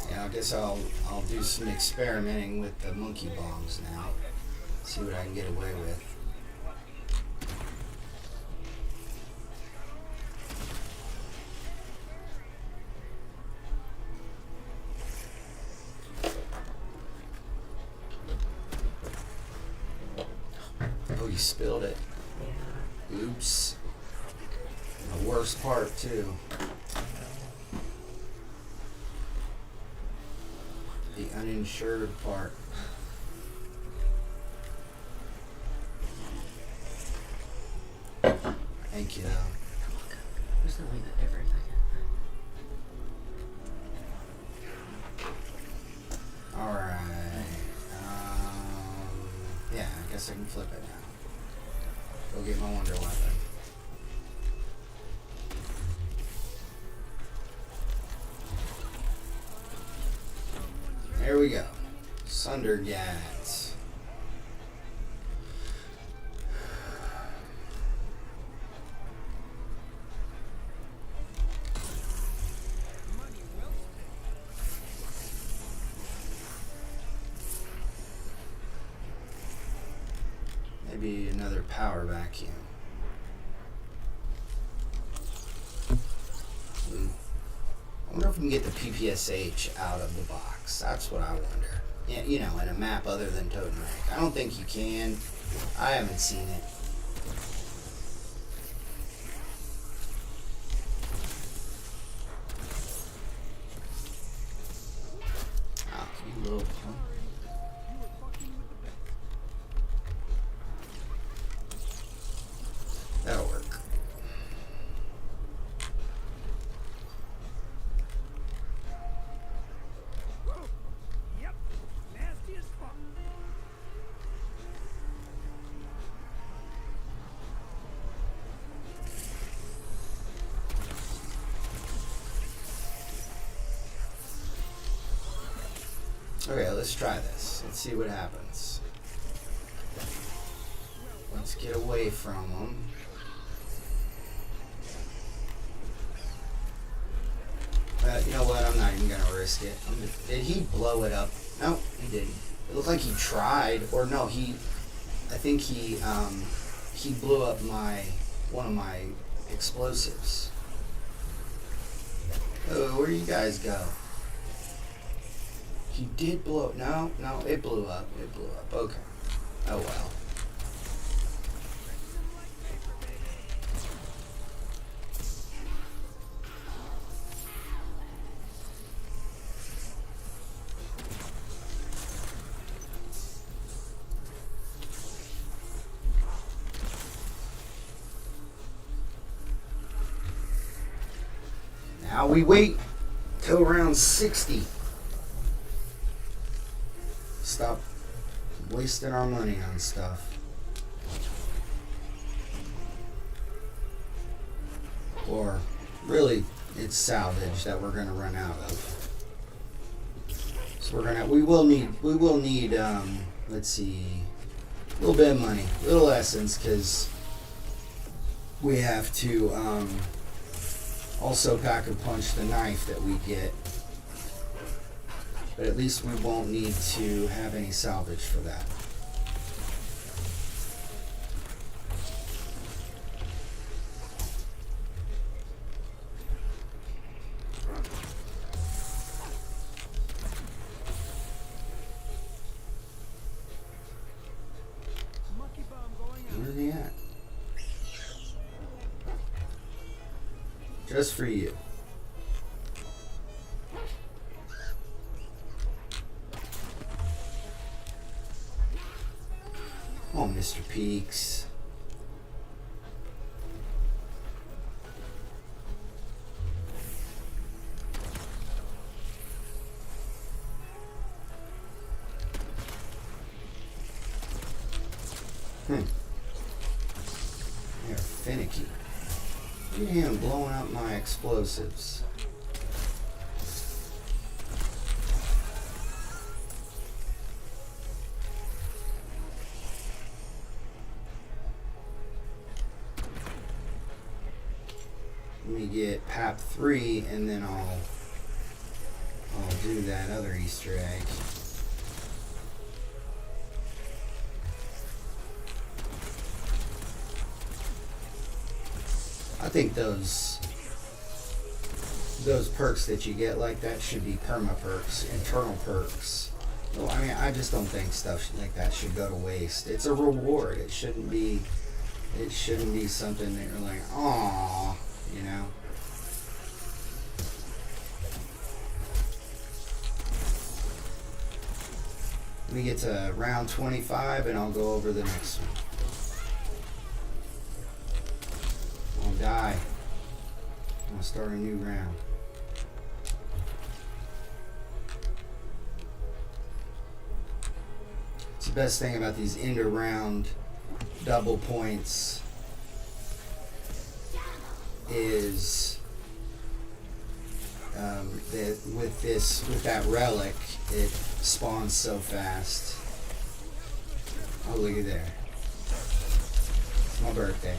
S3: Yeah, I guess I'll do some experimenting with the monkey bombs now. See what I can get away with. Oh, you spilled it. Oops. The worst part, too. The uninsured part. Thank you, though.
S4: There's no way that ever.
S3: guess I can flip it now. Go get my wonder weapon. There we go. Sundergat. Maybe another power vacuum. I wonder if we can get the PPSH out of the box. That's what I wonder. Yeah, you know, in a map other than Totenreich. I don't think you can. I haven't seen it. Oh, you little punk. That'll work.
S2: Yep, nasty as fuck.
S3: Okay, let's try this. Let's see what happens. Let's get away from them. You know what? I'm not even gonna risk it. Did he blow it up? No, he didn't. It looked like he tried, or no, I think he blew up one of my explosives. Oh, where do you guys go? He did blow up. No, it blew up. It blew up. Okay. Oh well. Now we wait till round 60. Stop wasting our money on stuff. Or really, it's salvage that we're gonna run out of. So we will need let's see, a little bit of money, a little essence, because we have to also pack a punch the knife that we get. But at least we won't need to have any salvage for that. Where's he at? Just for you. Oh, Mr. Peaks. They're finicky. Look at him blowing up my explosives. Let me get PAP 3 and then I'll do that other Easter egg. I think those perks that you get like that should be perma perks, internal perks. Well, I mean, I just don't think stuff like that should go to waste. It's a reward. It shouldn't be something that you're like, aww, you know. Let me get to round 25 and I'll go over the next one. I'll die. I'll start a new round. the best thing about these end around double points is that with that relic, it spawns so fast. Oh, look at there. It's my birthday.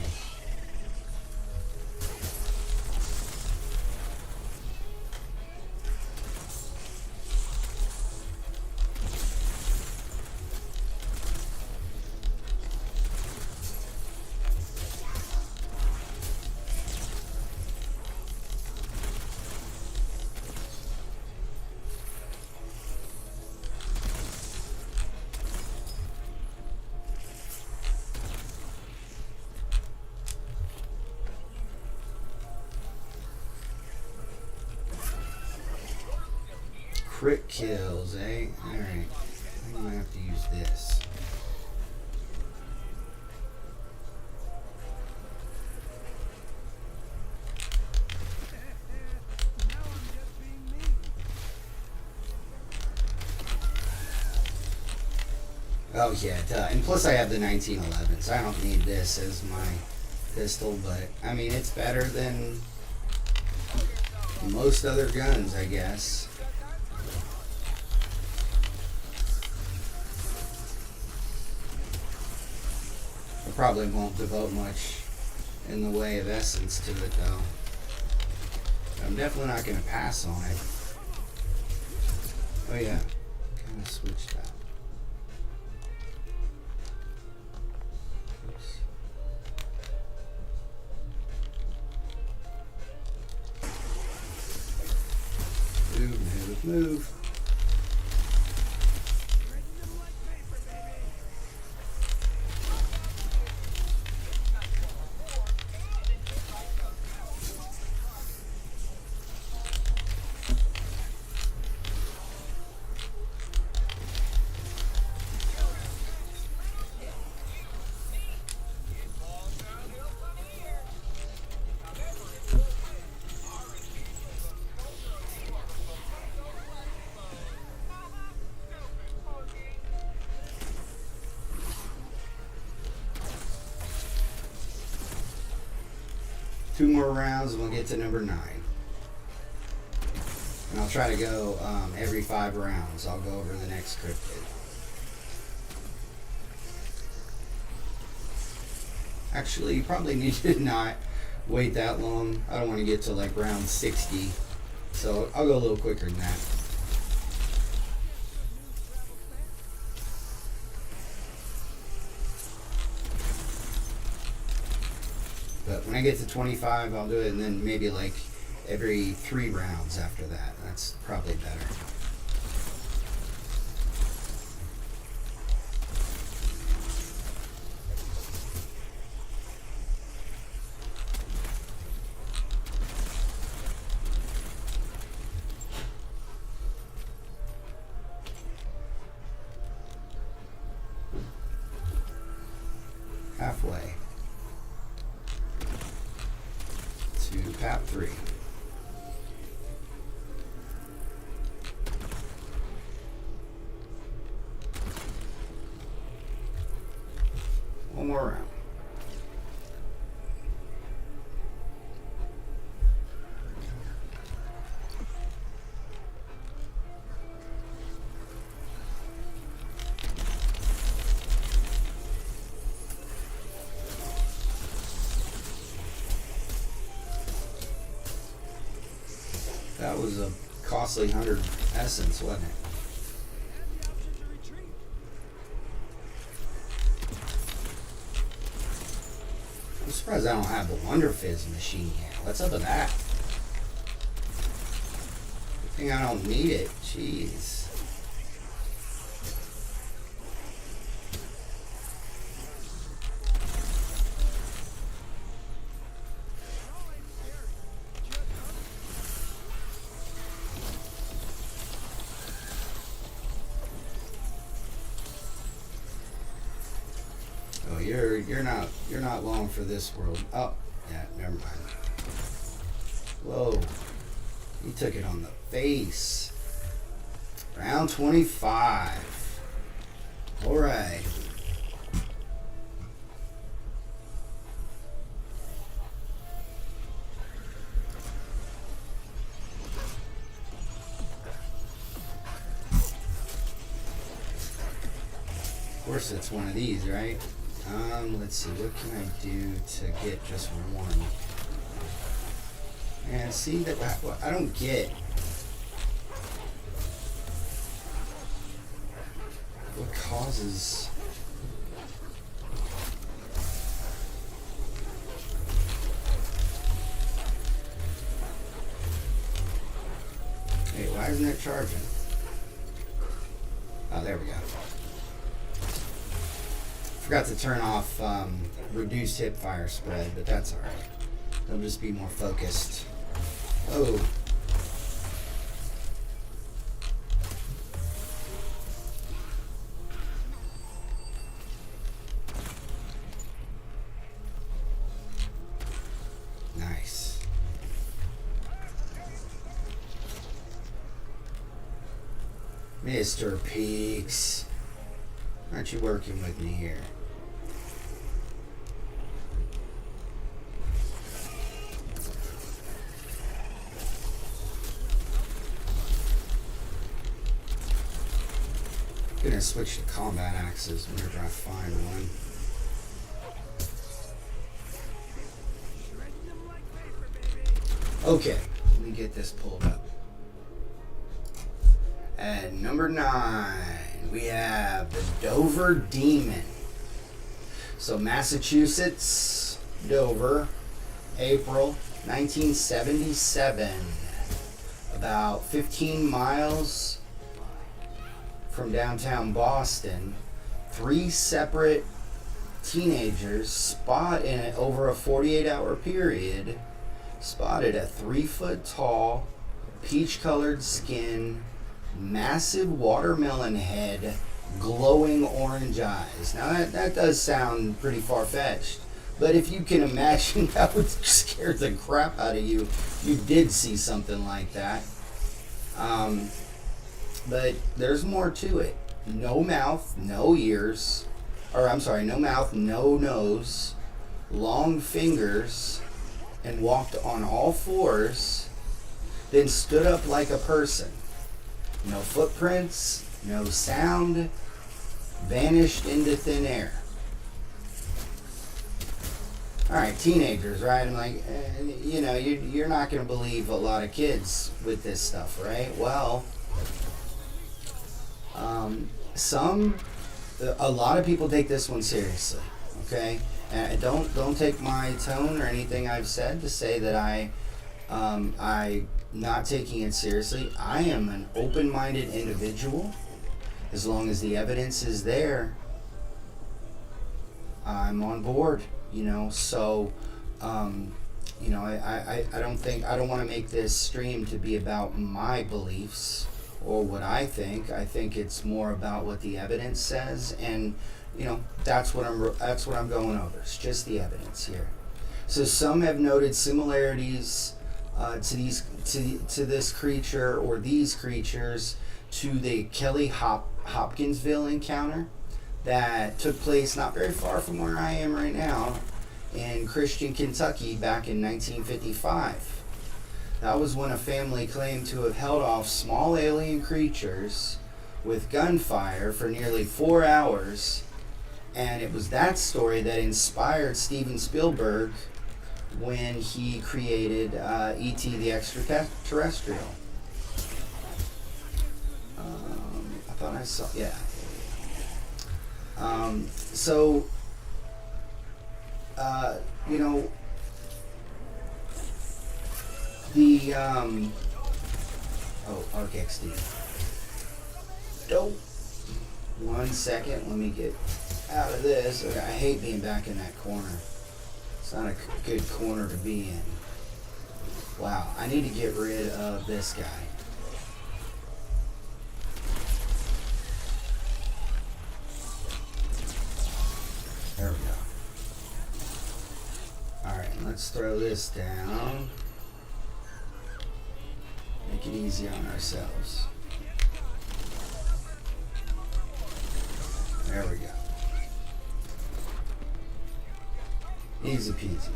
S3: Crit kills, eh? Alright. I'm gonna have to use this. Oh yeah, duh. And plus I have the 1911, so I don't need this as my pistol, but I mean it's better than most other guns, I guess. I probably won't devote much in the way of essence to it though. I'm definitely not going to pass on it. Oh yeah, kind of switched out. Oops. Move. 2 more rounds and we'll get to number 9. And I'll try to go every 5 rounds. I'll go over the next cryptid. Actually, you probably need to not wait that long. I don't want to get to like round 60. So I'll go a little quicker than that. But when I get to 25, I'll do it, and then maybe like every 3 rounds after that. That's probably better. Halfway to path 3. One more round. That was a costly 100 essence, wasn't it? I'm surprised I don't have the Wonder Fizz machine yet. What's up with that? Good thing I don't need it. Jeez. Oh, you're not long for this world. Oh, yeah, never mind. Whoa. He took it on the face. Round 25. Alright. Of course it's one of these, right? Let's see, what can I do to get just one? And see that I don't get what causes Hey, why isn't it charging? Oh, there we go. Forgot to turn off reduced hip fire spread, but that's alright. It'll just be more focused. Oh. Nice. Mr. Peaks. Aren't you working with me here? I'm gonna switch to combat axes whenever I find one. Okay, let me get this pulled up. At number 9, we have the Dover Demon. So Massachusetts, Dover, April 1977. About 15 miles from downtown Boston. 3 separate teenagers over a 48-hour period spotted a 3-foot tall, peach-colored skin, massive watermelon head, glowing orange eyes. Now that does sound pretty far-fetched, but if you can imagine that would scare the crap out of you, you did see something like that. But there's more to it. No mouth, no ears, no mouth, no nose, long fingers, and walked on all fours, then stood up like a person. No footprints, no sound, vanished into thin air. Alright, teenagers, right? I'm like, you're not going to believe a lot of kids with this stuff, right? Well, a lot of people take this one seriously, okay? And don't take my tone or anything I've said to say that I not taking it seriously. I am an open-minded individual. As long as the evidence is there, I'm on board, so I don't want to make this stream to be about my beliefs or what I think. I think it's more about what the evidence says, and that's what I'm going over. It's just the evidence here. So some have noted similarities to this creature or these creatures to the Kelly Hopkinsville encounter that took place not very far from where I am right now in Christian, Kentucky back in 1955. That was when a family claimed to have held off small alien creatures with gunfire for nearly 4 hours, and it was that story that inspired Steven Spielberg when he created E.T. the Extraterrestrial. I thought I saw, yeah. RKXD. Dope. 1 second, let me get out of this. I hate being back in that corner. It's not a good corner to be in. Wow, I need to get rid of this guy. There we go. Alright, let's throw this down. Make it easy on ourselves. There we go. Easy peasy.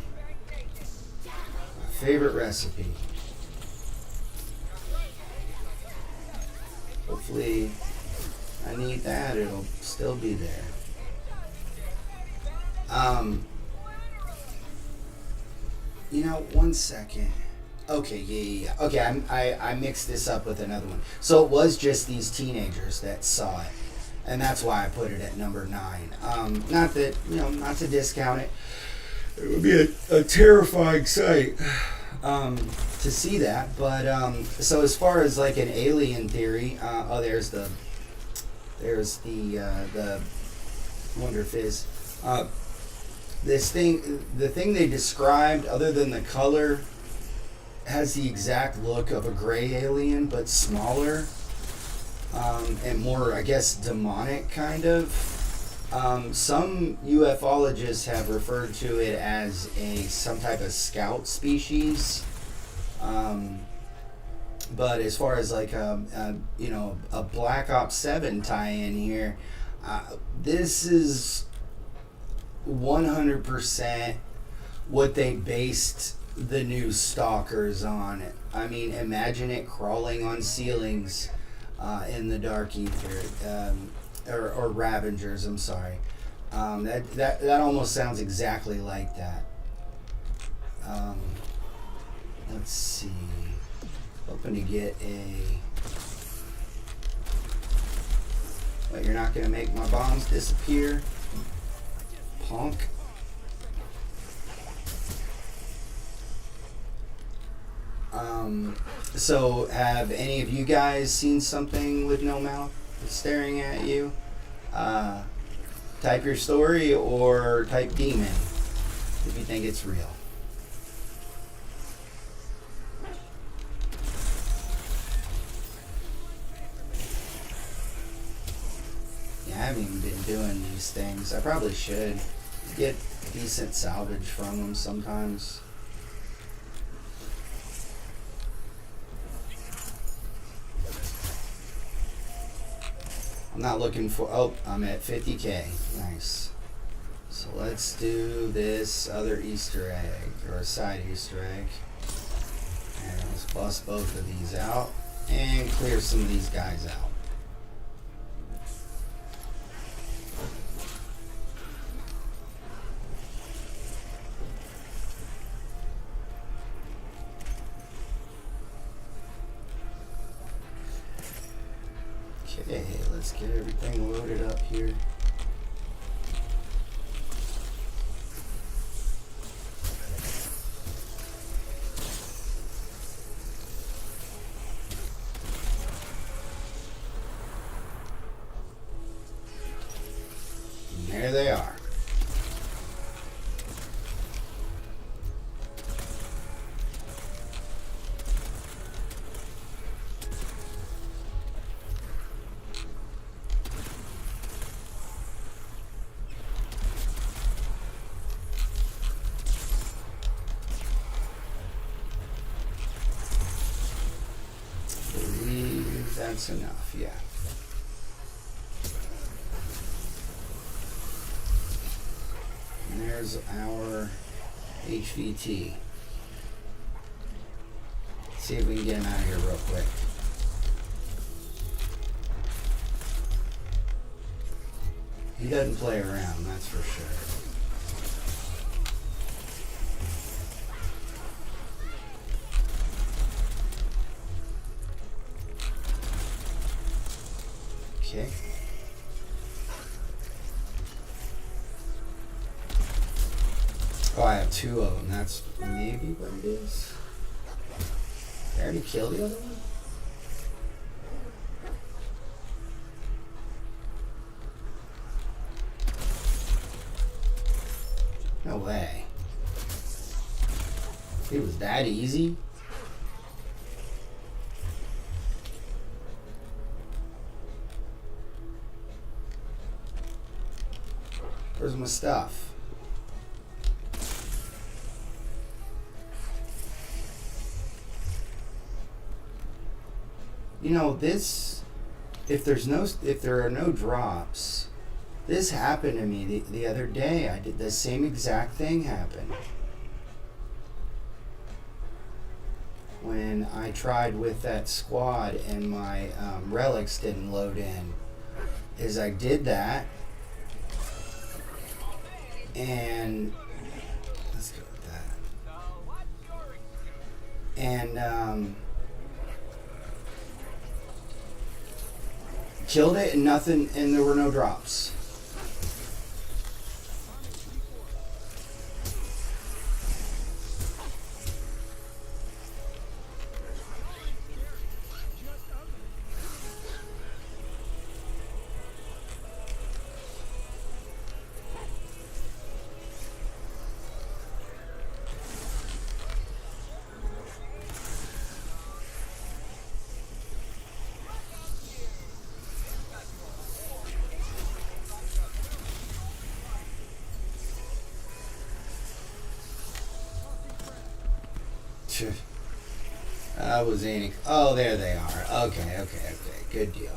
S3: My favorite recipe. Hopefully, I need that. It'll still be there. You know, 1 second. Okay, yeah. Okay, I mixed this up with another one. So it was just these teenagers that saw it, and that's why I put it at number 9. Not that, not to discount it. It would be a terrifying sight to see that. But so as far as like an alien theory, there's the Wonder Fizz. The thing they described, other than the color, has the exact look of a gray alien, but smaller and more, I guess, demonic kind of. Some ufologists have referred to it as some type of scout species. But as far as like a Black Ops 7 tie-in here, this is 100% what they based the new Stalkers on. I mean, imagine it crawling on ceilings in the Dark Ether, or Ravengers. I'm sorry. That almost sounds exactly like that. Let's see. Hoping to get a. Wait, you're not gonna make my bombs disappear, punk. So have any of you guys seen something with no mouth staring at you? Type your story or type demon if you think it's real. Yeah, I haven't even been doing these things. I probably should get decent salvage from them sometimes. I'm not looking for. Oh, I'm at 50k. Nice. So let's do this other Easter egg, or a side Easter egg. And let's bust both of these out and clear some of these guys out. Okay, let's get everything loaded up here. And there they are. That's enough, yeah. And there's our HVT. Let's see if we can get him out of here real quick. He doesn't play around, that's for sure. Okay. Oh, I have 2 of them. That's maybe what it is. Did I already kill the other one? No way. It was that easy? Where's my stuff? You know, this, if there are no drops, This happened to me the other day. I did the same exact thing happen. When I tried with that squad and my relics didn't load in. Is I did that. And let's go with that. And killed it and nothing, and there were no drops. I was aiming. Oh, there they are. Okay. Good deal.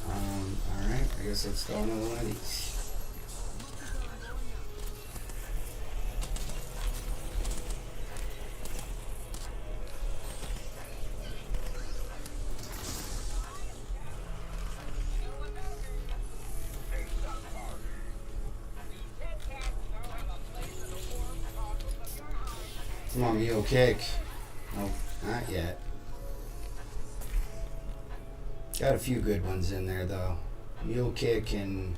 S3: Alright, I guess let's go another one of these. Come on, mule kick. Nope, not yet. Got a few good ones in there though. Mule kick and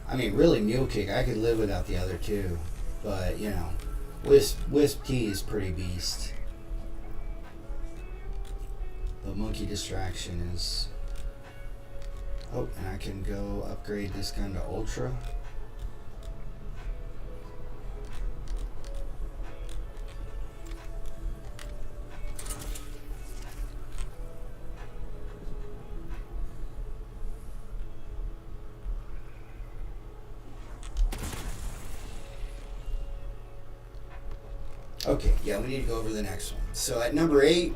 S3: I mean really mule kick. I could live without the other two, but you know, wisp key is pretty beast. The monkey distraction is. Oh, and I can go upgrade this gun to ultra. Okay, yeah, we need to go over the next one. So at number 8,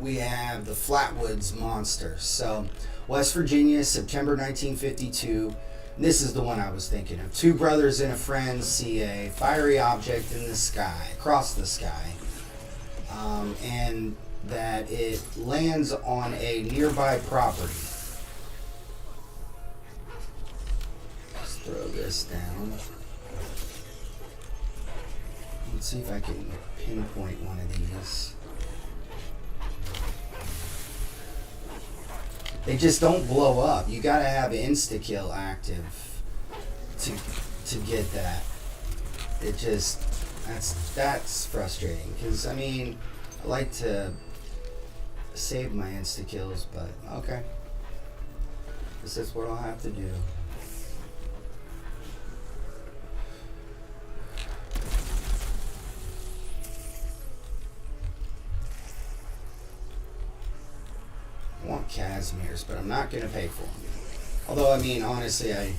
S3: we have the Flatwoods Monster. So West Virginia, September 1952. This is the one I was thinking of. Two brothers and a friend see a fiery object in the sky, across the sky, and that it lands on a nearby property. Let's throw this down. Let's see if I can pinpoint one of these. They just don't blow up. You gotta have insta-kill active to get that. It just that's frustrating because I mean I like to save my insta-kills, but okay. This is what I'll have to do. I want Casimir's, but I'm not going to pay for them. Although, I mean, honestly,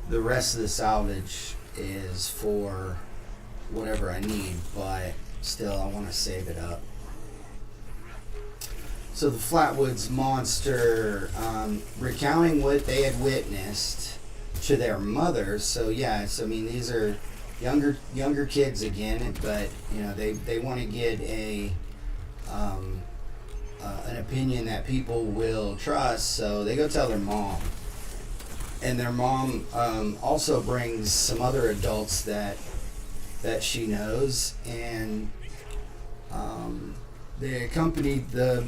S3: the rest of the salvage is for whatever I need, but still, I want to save it up. So the Flatwoods Monster, recounting what they had witnessed to their mother. So yeah, so I mean, these are younger kids again, but you know, they want to get an opinion that people will trust, so they go tell their mom. And their mom also brings some other adults that she knows, and they accompanied the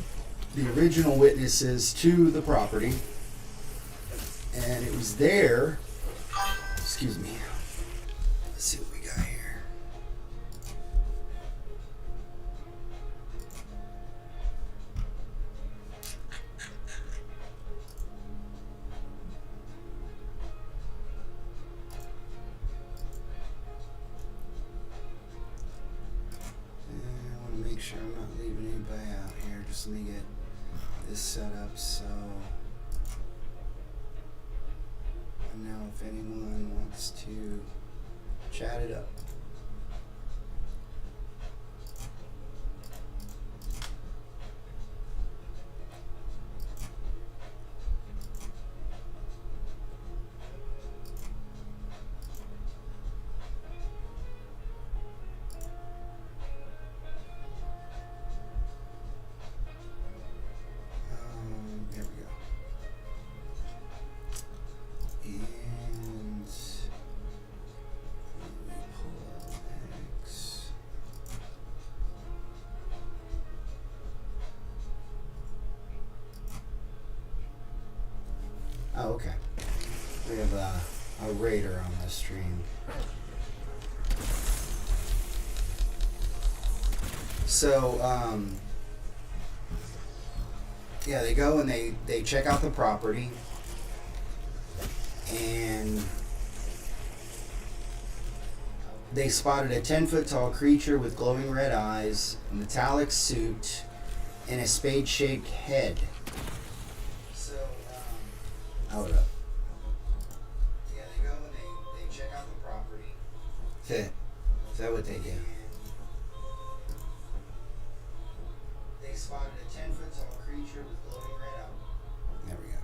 S3: original witnesses to the property. And it was there, excuse me, let's see what we got here. Make sure I'm not leaving anybody out here. Just let me get this set up so I know if anyone wants to chat it up. okay. We have a raider on the stream. So, yeah, they go and they check out the property, and they spotted a 10-foot tall creature with glowing red eyes, a metallic suit, and a spade-shaped head. So, hold up. Yeah, they go and they check out the property. Is that what they do? They spotted a 10-foot tall creature with glowing red eyes. There we go.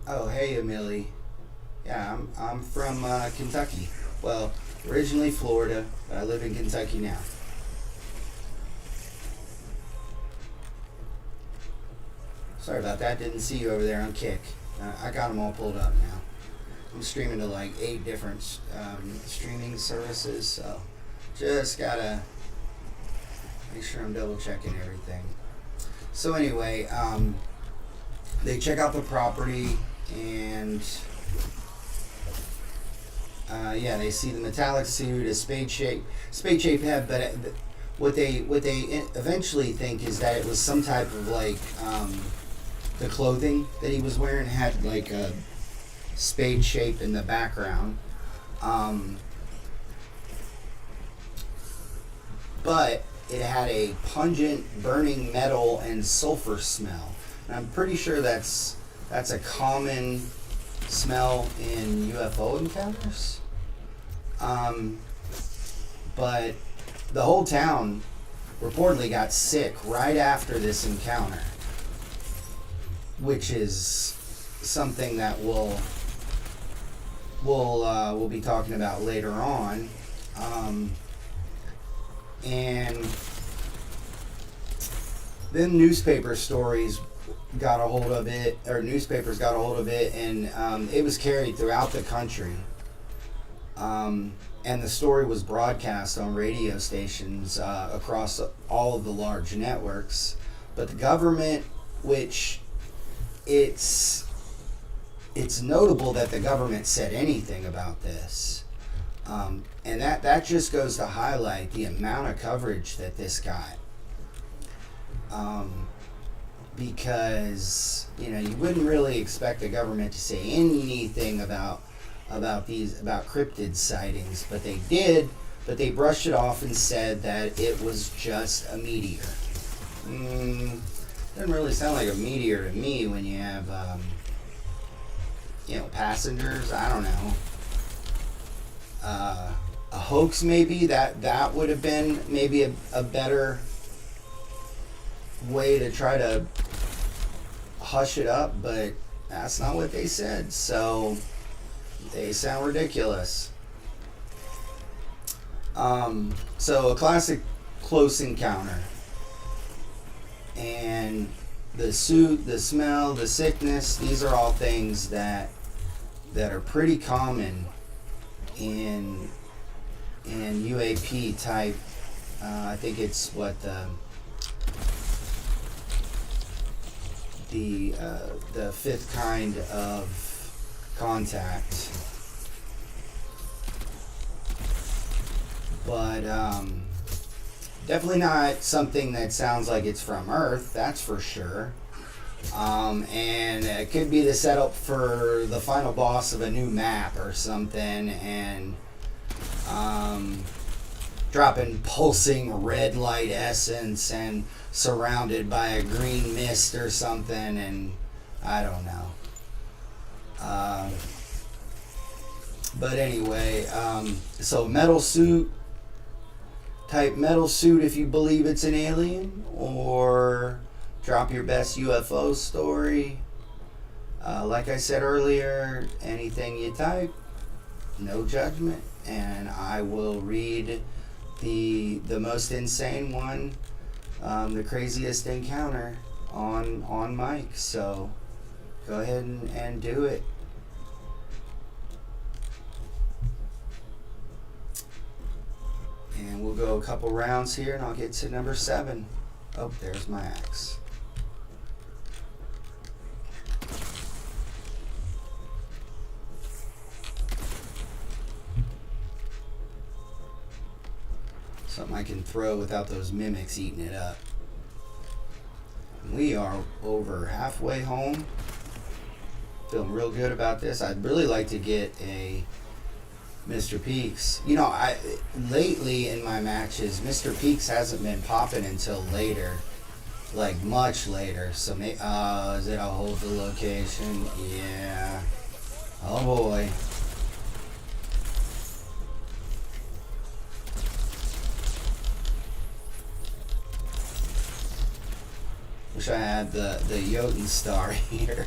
S3: Oh, hey, Emily. Yeah, I'm from Kentucky. Well, originally Florida, but I live in Kentucky now. Sorry about that. Didn't see you over there on Kick. I got them all pulled up now. I'm streaming to like 8 different streaming services, so just gotta make sure I'm double checking everything. So anyway, they check out the property, and yeah, they see the metallic suit, a spade-shaped head, but what they eventually think is that it was some type of like the clothing that he was wearing had like a spade shape in the background, but it had a pungent burning metal and sulfur smell. And I'm pretty sure that's a common smell in UFO encounters. But the whole town reportedly got sick right after this encounter, which is something that we'll be talking about later on. And then newspaper stories got a hold of it, or newspapers got a hold of it, and it was carried throughout the country. And the story was broadcast on radio stations across all of the large networks. But the government, which it's notable that the government said anything about this. And that just goes to highlight the amount of coverage that this got. Because, you wouldn't really expect the government to say anything about cryptid sightings, but they did, but they brushed it off and said that it was just a meteor. Doesn't really sound like a meteor to me when you have, passengers. I don't know. A hoax, maybe that would have been maybe a better way to try to hush it up, but that's not what they said, so they sound ridiculous. So a classic close encounter, and the suit, the smell, the sickness, these are all things that are pretty common in UAP type. I think it's what the fifth kind of contact. But definitely not something that sounds like it's from Earth, that's for sure. And it could be the setup for the final boss of a new map or something, and dropping pulsing red light essence and surrounded by a green mist or something, and I don't know. But anyway, so metal suit if you believe it's an alien, or drop your best UFO story. Like I said earlier, anything you type, no judgment, and I will read the most insane one, the craziest encounter on mic. So go ahead and do it. And we'll go a couple rounds here, and I'll get to number 7. Oh, there's my axe. Something I can throw without those mimics eating it up. We are over halfway home. Feeling real good about this. I'd really like to get a Mr. Peaks. You know, lately in my matches, Mr. Peaks hasn't been popping until later, like much later. So, is it a hold the location? Yeah. Oh boy. Wish I had the Jotun star here.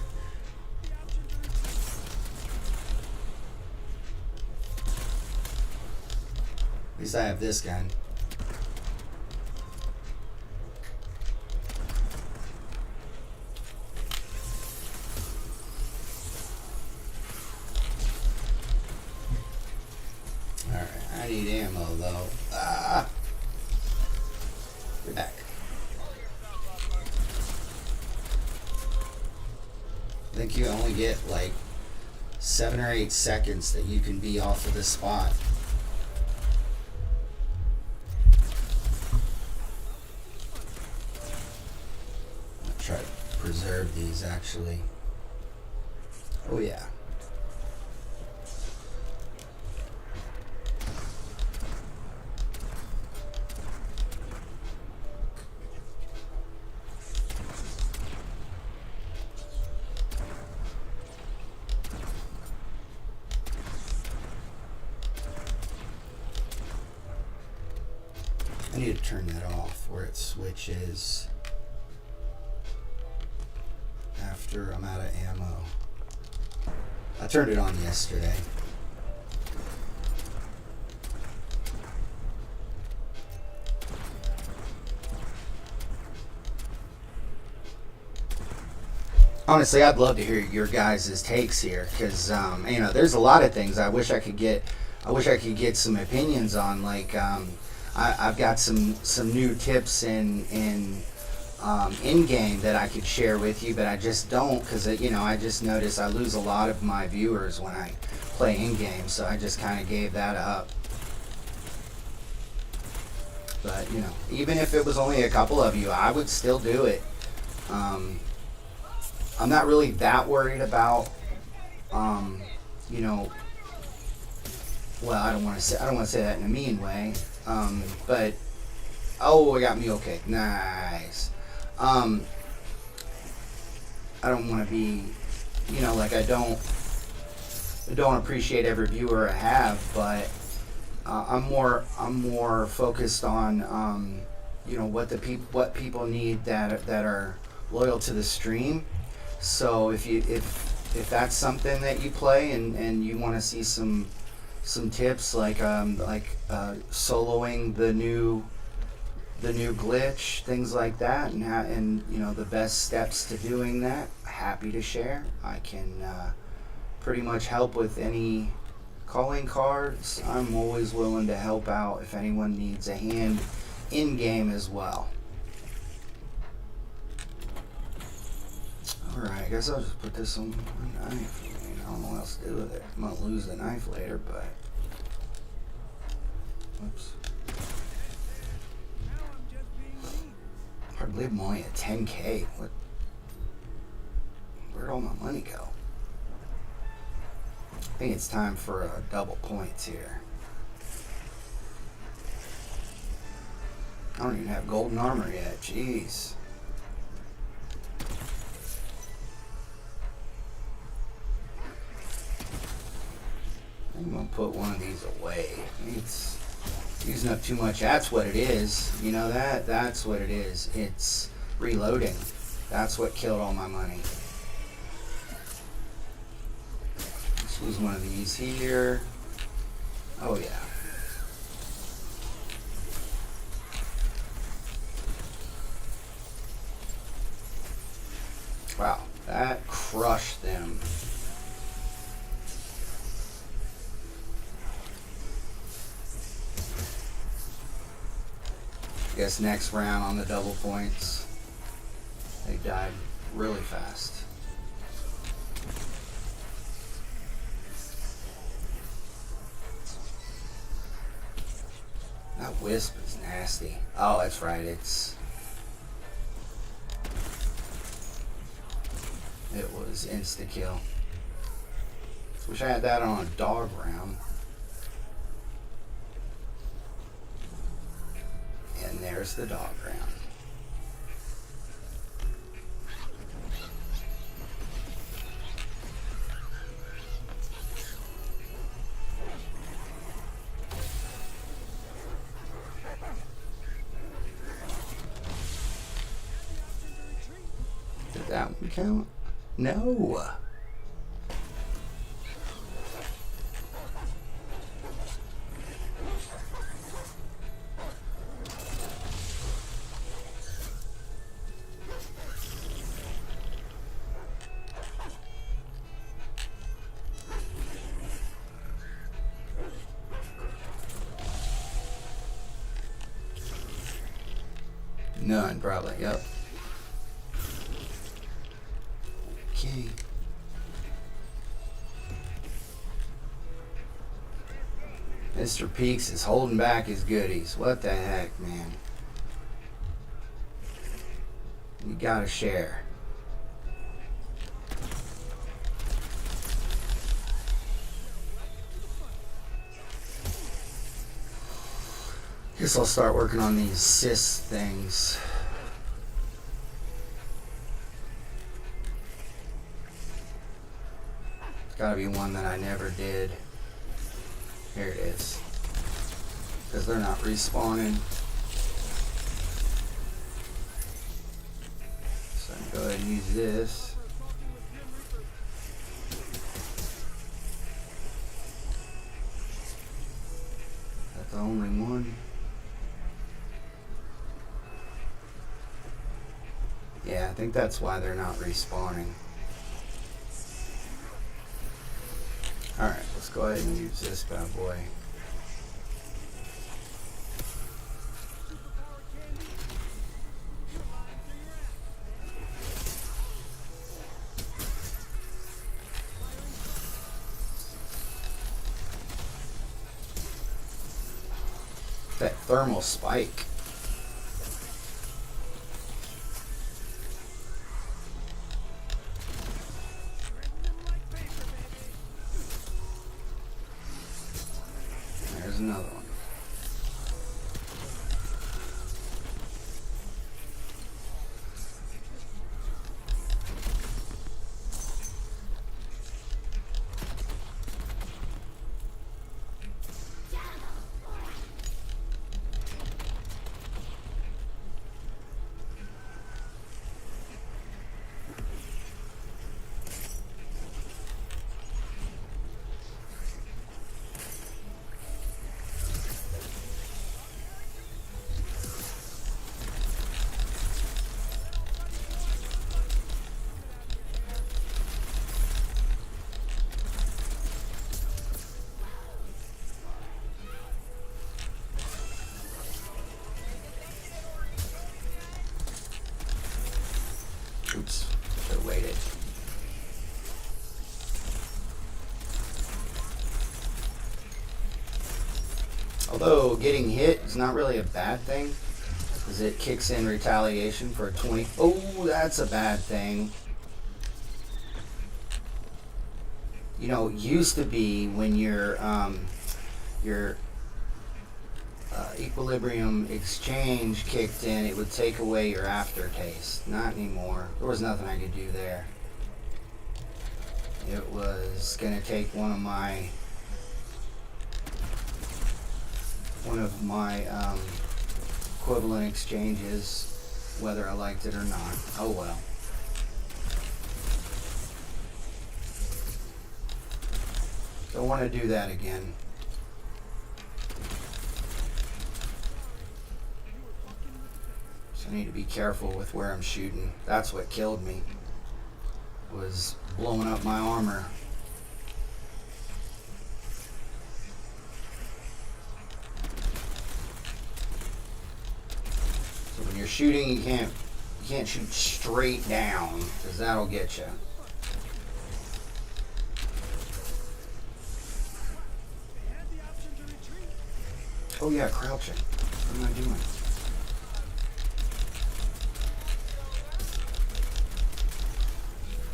S3: At least I have this gun. Alright, I need ammo though. Ah! Get back. I think you only get like 7 or 8 seconds that you can be off of this spot. I'll try to preserve these actually. Oh yeah. I need to turn that off where it switches after I'm out of ammo. I turned it on yesterday. Honestly, I'd love to hear your guys' takes here, because you know, there's a lot of things I wish I could get some opinions on. Like I've got some new tips in game that I could share with you, but I just don't, because you know, I just notice I lose a lot of my viewers when I play in game, so I just kind of gave that up. But you know, even if it was only a couple of you, I would still do it. I'm not really that worried about, you know. Well, I don't want to say that in a mean way. But oh, I got mule cake. Nice. I don't want to be, you know, like I don't appreciate every viewer I have, but I'm more focused on, you know, what people need that are loyal to the stream. So if that's something that you play and you want to see some tips like soloing the new glitch, things like that, and you know, the best steps to doing that, happy to share. I can pretty much help with any calling cards. I'm always willing to help out if anyone needs a hand in game as well. Alright, I guess I'll just put this on my knife. I mean, I don't know what else to do with it. I might lose the knife later, but whoops. Hard to believe I'm only at 10K. Where'd all my money go? I think it's time for a double points here. I don't even have golden armor yet. Jeez. I'm gonna put one of these away. It's using up too much. That's what it is. You know that? That's what it is. It's reloading. That's what killed all my money. Let's lose one of these here. Oh yeah. Wow, that crush them. Guess next round on the double points, they died really fast. That wisp is nasty. Oh, that's right. It was insta kill. Wish I had that on a dog round. And there's the dog round. Did that one count? No. None, probably. Yep. Okay. Mr. Peaks is holding back his goodies. What the heck, man? You gotta share. Guess I'll start working on these cyst things. It's gotta be one that I never did. Here it is. Because they're not respawning. So I can go ahead and use this. That's the only one. Yeah, I think that's why they're not respawning. Alright, let's go ahead and use this bad boy. That thermal spike. There's another one. Oops, should have waited. Although getting hit is not really a bad thing, because it kicks in retaliation for a 20. Oh, that's a bad thing. You know, it used to be when your equilibrium exchange kicked in, it would take away your aftertaste. Not anymore. There was nothing I could do there. It was gonna take one of my equivalent exchanges, whether I liked it or not. Oh well. Don't want to do that again. I need to be careful with where I'm shooting. That's what killed me. was blowing up my armor. So when you're shooting, you can't shoot straight down, because that'll get you. Oh yeah, crouching. What am I doing?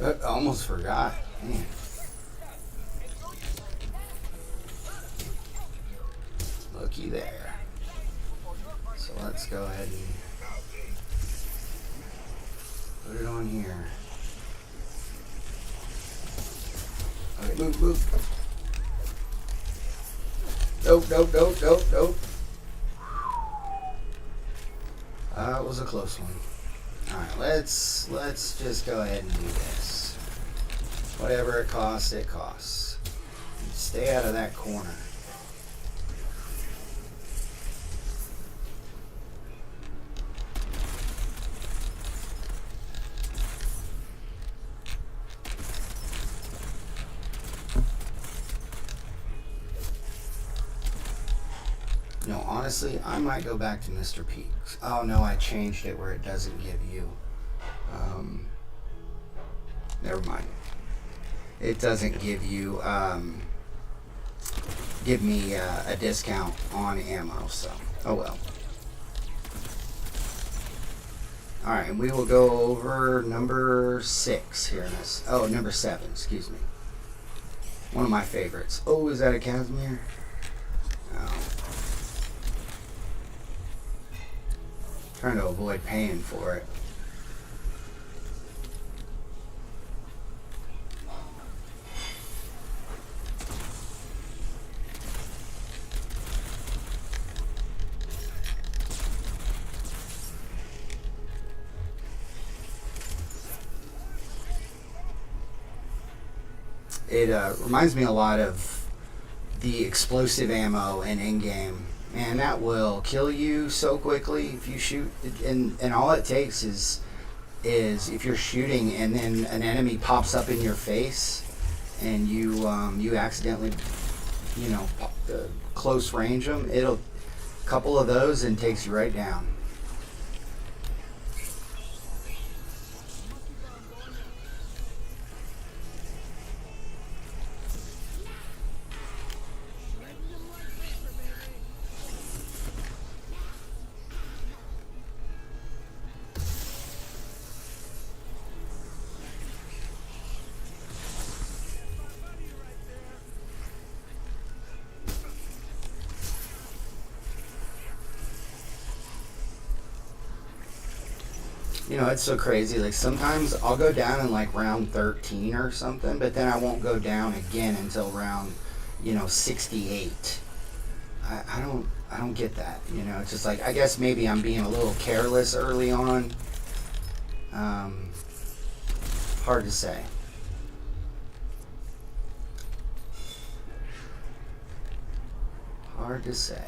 S3: I almost forgot. Man. Looky there. So let's go ahead and put it on here. Okay, move. Nope. That was a close one. Alright, let's just go ahead and do this. Whatever it costs, it costs. Stay out of that corner. No, honestly, I might go back to Mr. Peaks. Oh no, I changed it where it doesn't give you. Never mind. It doesn't give you, give me a discount on ammo, so, oh well. Alright, and we will go over number 6 here in this. Oh, number 7, excuse me. One of my favorites. Oh, is that a Casimir? Oh. Trying to avoid paying for it. It reminds me a lot of the explosive ammo in in-game. Man, that will kill you so quickly if you shoot. And all it takes is if you're shooting and then an enemy pops up in your face and you accidentally, close range them. It'll a couple of those and takes you right down. It's so crazy. Like sometimes I'll go down in like round 13 or something, but then I won't go down again until round, 68. I don't get that. It's just like, I guess maybe I'm being a little careless early on. Hard to say. Hard to say.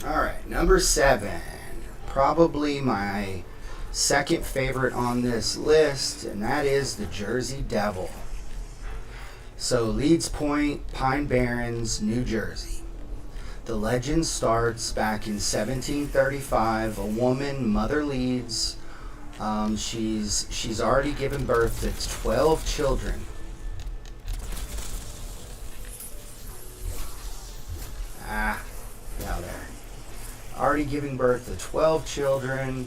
S3: Alright, number 7. Probably my second favorite on this list, and that is the Jersey Devil. So, Leeds Point, Pine Barrens, New Jersey. The legend starts back in 1735. A woman, Mother Leeds, she's already given birth to 12 children. Already giving birth to 12 children.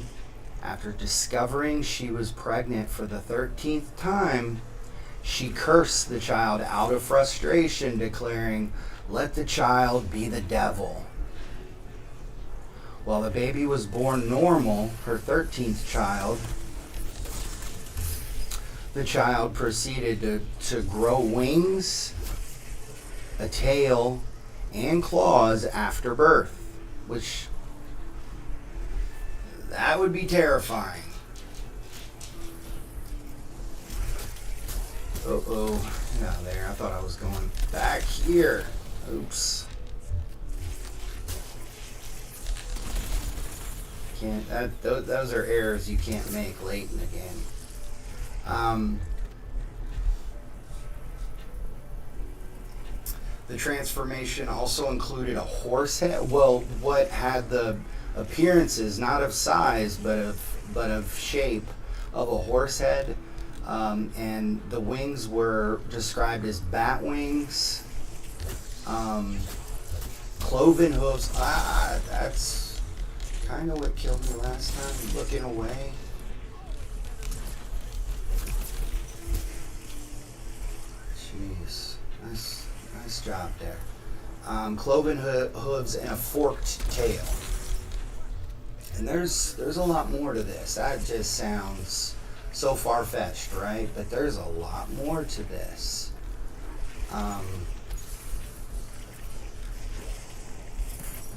S3: After discovering she was pregnant for the 13th time, she cursed the child out of frustration, declaring, "Let the child be the devil." While the baby was born normal, her 13th child, the child proceeded to grow wings a tail and claws after birth, which that would be terrifying. Uh-oh. Not there. I thought I was going back here. Oops. Can't. Those are errors you can't make late in the game. The transformation also included a horse head. Well, what had the appearances not of size but of shape of a horse head, and the wings were described as bat wings. Cloven hooves. That's kind of what killed me last time. Looking away. Jeez, nice job there. Cloven hooves and a forked tail. And there's a lot more to this. That just sounds so far-fetched, right? But there's a lot more to this.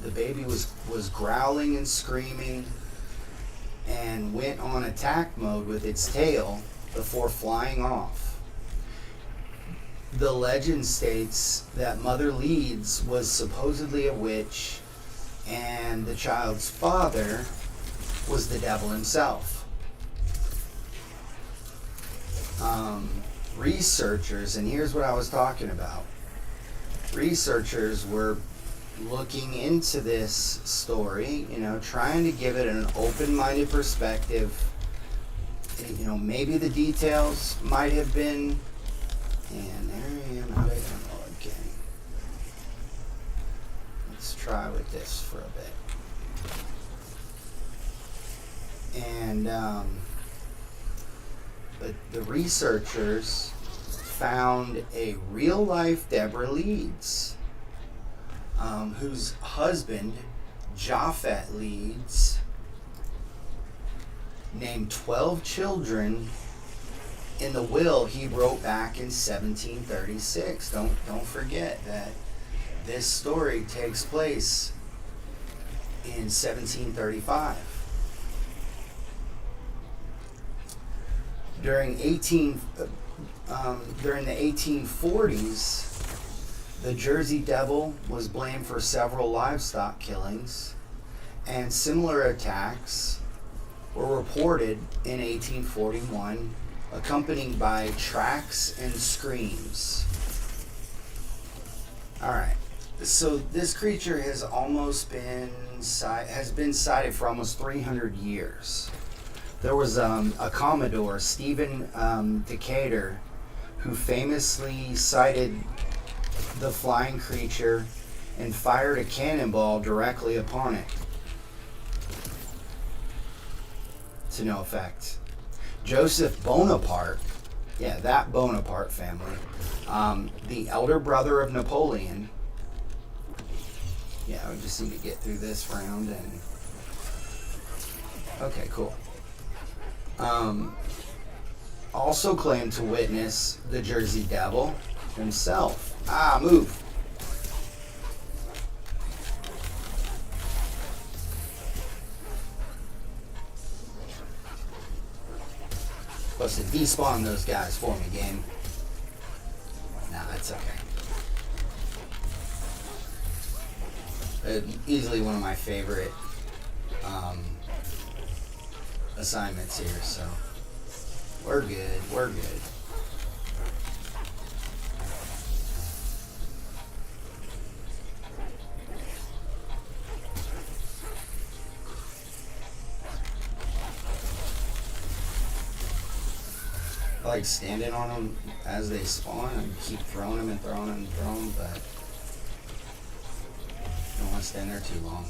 S3: The baby was growling and screaming and went on attack mode with its tail before flying off. The legend states that Mother Leeds was supposedly a witch and the child's father was the devil himself. Researchers, and here's what I was talking about. Researchers were looking into this story, trying to give it an open-minded perspective. Maybe the details might have been, and there I am out of ammo again. Let's try with this for a bit. And, but the researchers found a real-life Deborah Leeds, whose husband, Japhet Leeds, named 12 children in the will he wrote back in 1736. Don't forget that this story takes place in 1735. During the 1840s, the Jersey Devil was blamed for several livestock killings, and similar attacks were reported in 1841, accompanied by tracks and screams. Alright, so this creature has been cited for almost 300 years. There was a Commodore, Stephen Decatur, who famously sighted the flying creature and fired a cannonball directly upon it, to no effect. Joseph Bonaparte, yeah, that Bonaparte family, the elder brother of Napoleon. Yeah, we just need to get through this round and... Okay, cool. Also claimed to witness the Jersey Devil himself. Move. Supposed to despawn those guys for me, game. Nah, that's okay. Easily one of my favorite assignments here, so we're good. I like standing on them as they spawn and keep throwing them and throwing them and throwing them, but I don't want to stand there too long.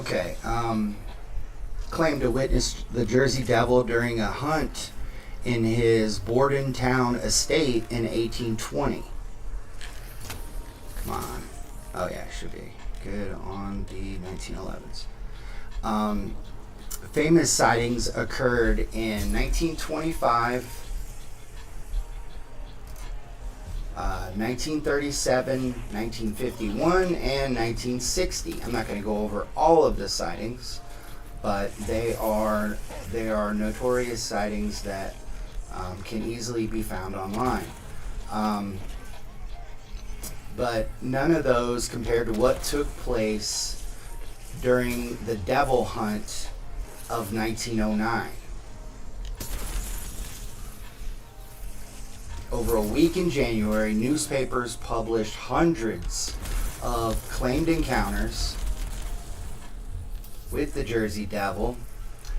S3: Okay. Claimed to witness the Jersey Devil during a hunt in his Bordentown estate in 1820. Come on. Oh yeah, should be good on the 1911s. Famous sightings occurred in 1925, 1937, 1951, and 1960. I'm not going to go over all of the sightings, but they are notorious sightings that can easily be found online. But none of those compared to what took place during the devil hunt of 1909. Over a week in January, newspapers published hundreds of claimed encounters with the Jersey Devil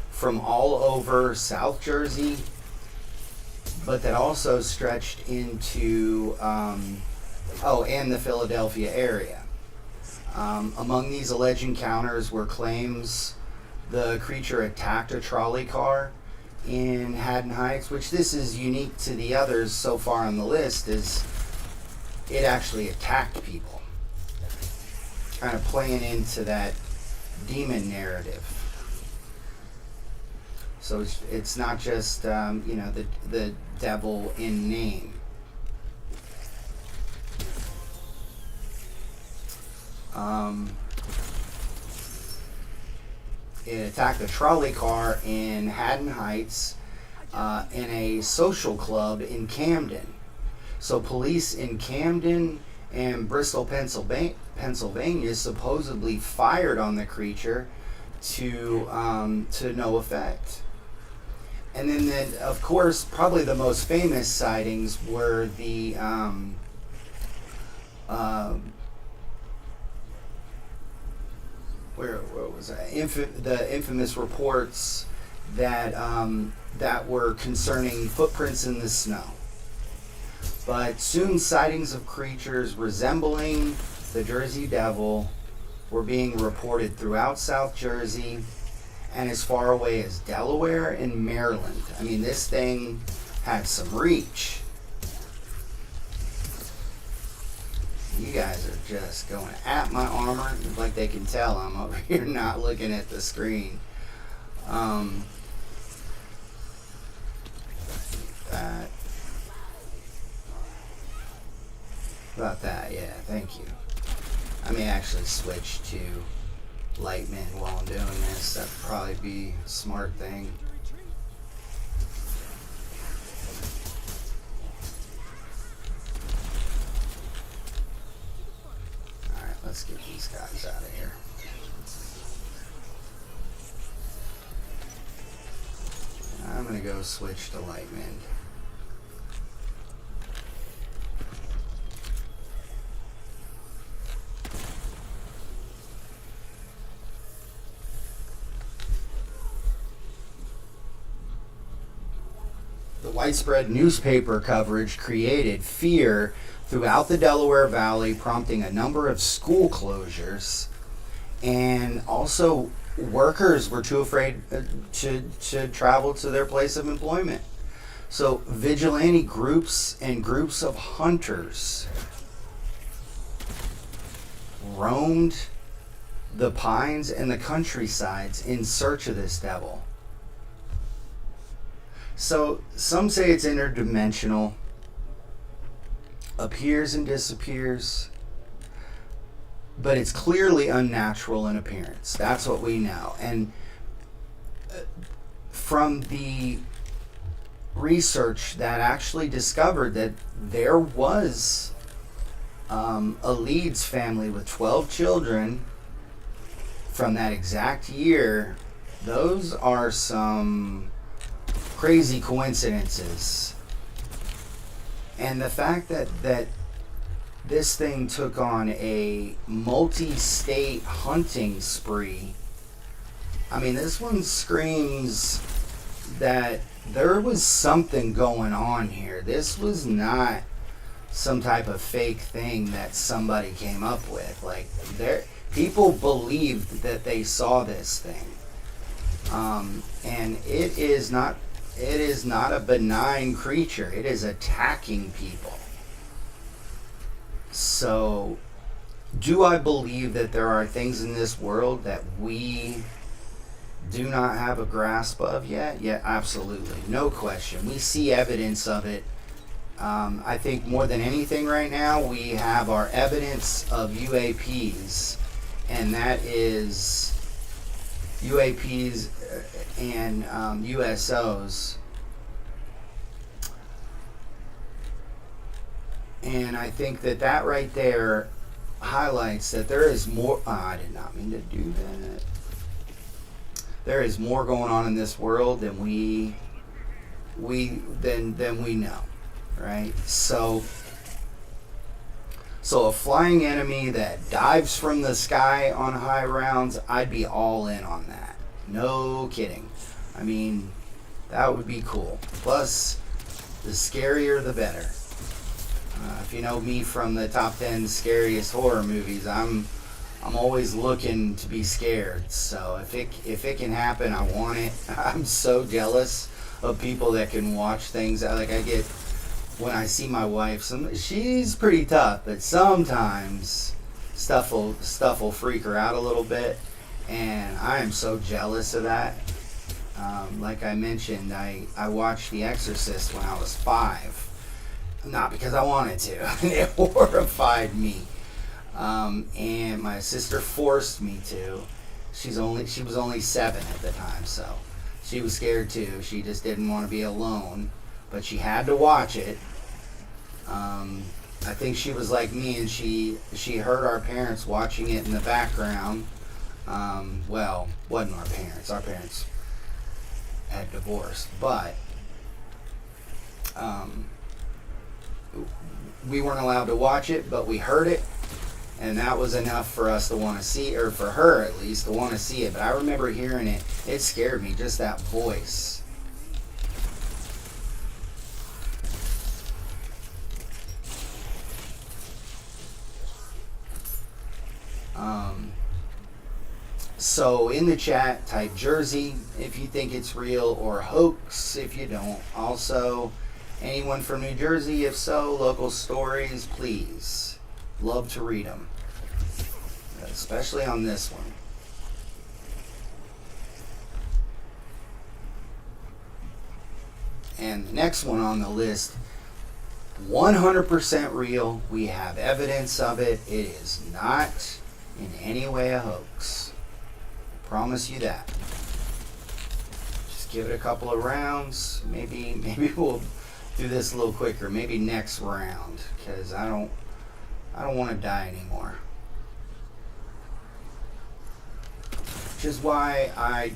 S3: from all over South Jersey, but that also stretched into and the Philadelphia area. Among these alleged encounters were claims the creature attacked a trolley car in Haddon Heights, which this is unique to the others so far on the list, is it actually attacked people. Kind of playing into that demon narrative. So it's not just, the devil in name. It attacked a trolley car in Haddon Heights in a social club in Camden. So police in Camden and Bristol, Pennsylvania supposedly fired on the creature to no effect. And then, of course, probably the most famous sightings were the where was that? The infamous reports that that were concerning footprints in the snow. But soon sightings of creatures resembling the Jersey Devil were being reported throughout South Jersey and as far away as Delaware and Maryland. I mean, this thing had some reach. You guys are just going at my armor. Like they can tell I'm over here not looking at the screen. About that, yeah, thank you. I may actually switch to Lightman while I'm doing this. That'd probably be a smart thing. Alright, let's get these guys out of here. I'm gonna go switch to Lightman. Widespread newspaper coverage created fear throughout the Delaware Valley, prompting a number of school closures, and also workers were too afraid to travel to their place of employment. So vigilante groups and groups of hunters roamed the pines and the countrysides in search of this devil. So some say it's interdimensional, appears and disappears, but it's clearly unnatural in appearance. That's what we know. And from the research that actually discovered that there was a Leeds family with 12 children from that exact year, those are some crazy coincidences. And the fact that this thing took on a multi-state hunting spree, I mean, this one screams that there was something going on here. This was not some type of fake thing that somebody came up with. Like, People believed that they saw this thing, and it is not a benign creature. It is attacking people. So, do I believe that there are things in this world that we do not have a grasp of yet? Yeah, absolutely. No question. We see evidence of it. I think more than anything right now, we have our evidence of UAPs, and that is UAPs and USOs. And I think that right there highlights that there is more. I did not mean to do that. There is more going on in this world than we know, right? So a flying enemy that dives from the sky on high rounds, I'd be all in on that. No kidding. I mean, that would be cool. Plus, the scarier the better. If you know me from the top 10 scariest horror movies, I'm always looking to be scared. So if it can happen, I want it. I'm so jealous of people that can watch things. I get when I see my wife. She's pretty tough, but sometimes stuff will freak her out a little bit, and I am so jealous of that. Like I mentioned, I watched The Exorcist when I was 5. Not because I wanted to. It horrified me. And my sister forced me to. She was only 7 at the time, so she was scared too. She just didn't want to be alone, but she had to watch it. I think she was like me, and she heard our parents watching it in the background. Well, wasn't our parents. Our parents had divorced, but we weren't allowed to watch it, but we heard it, and that was enough for us to want to see, or for her at least, to want to see it. But I remember hearing it. It scared me, just that voice. So in the chat, type Jersey if you think it's real, or hoax if you don't. Also, anyone from New Jersey, if so, local stories, please. Love to read them, especially on this one. And the next one on the list, 100% real. We have evidence of it. It is not in any way a hoax. Promise you that. Just give it a couple of rounds. Maybe we'll do this a little quicker. Maybe next round, because I don't want to die anymore. Which is why I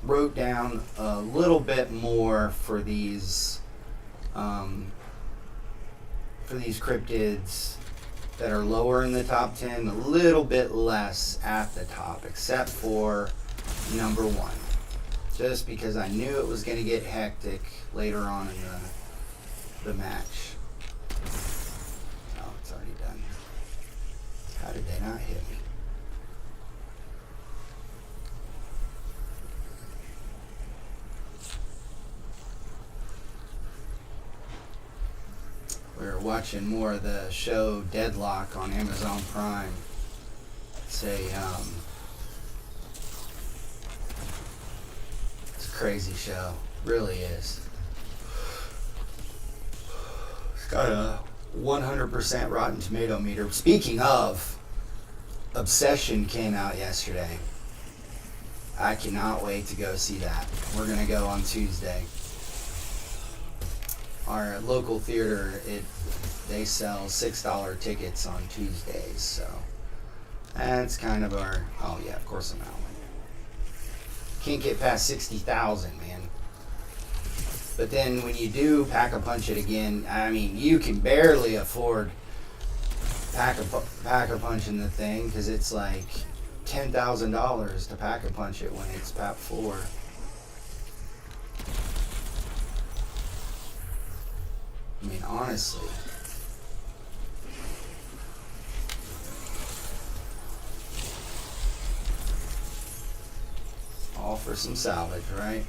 S3: wrote down a little bit more for these cryptids that are lower in the top 10, a little bit less at the top, except for number 1. Just because I knew it was going to get hectic later on in the match. Oh, it's already done. How did they not hit me? We're watching more of the show Deadlock on Amazon Prime. It's a crazy show. Really is. It's got a 100% Rotten Tomato meter. Speaking of, Obsession came out yesterday. I cannot wait to go see that. We're going to go on Tuesday. Our local theater, they sell $6 tickets on Tuesdays, so that's kind of our. Oh yeah, of course I'm out. Can't get past 60,000, man. But then when you do Pack-a-Punch it again, I mean, you can barely afford Pack-a-Punching the thing, because it's like $10,000 to Pack-a-Punch it when it's PAP 4. I mean, honestly. for some salvage, right?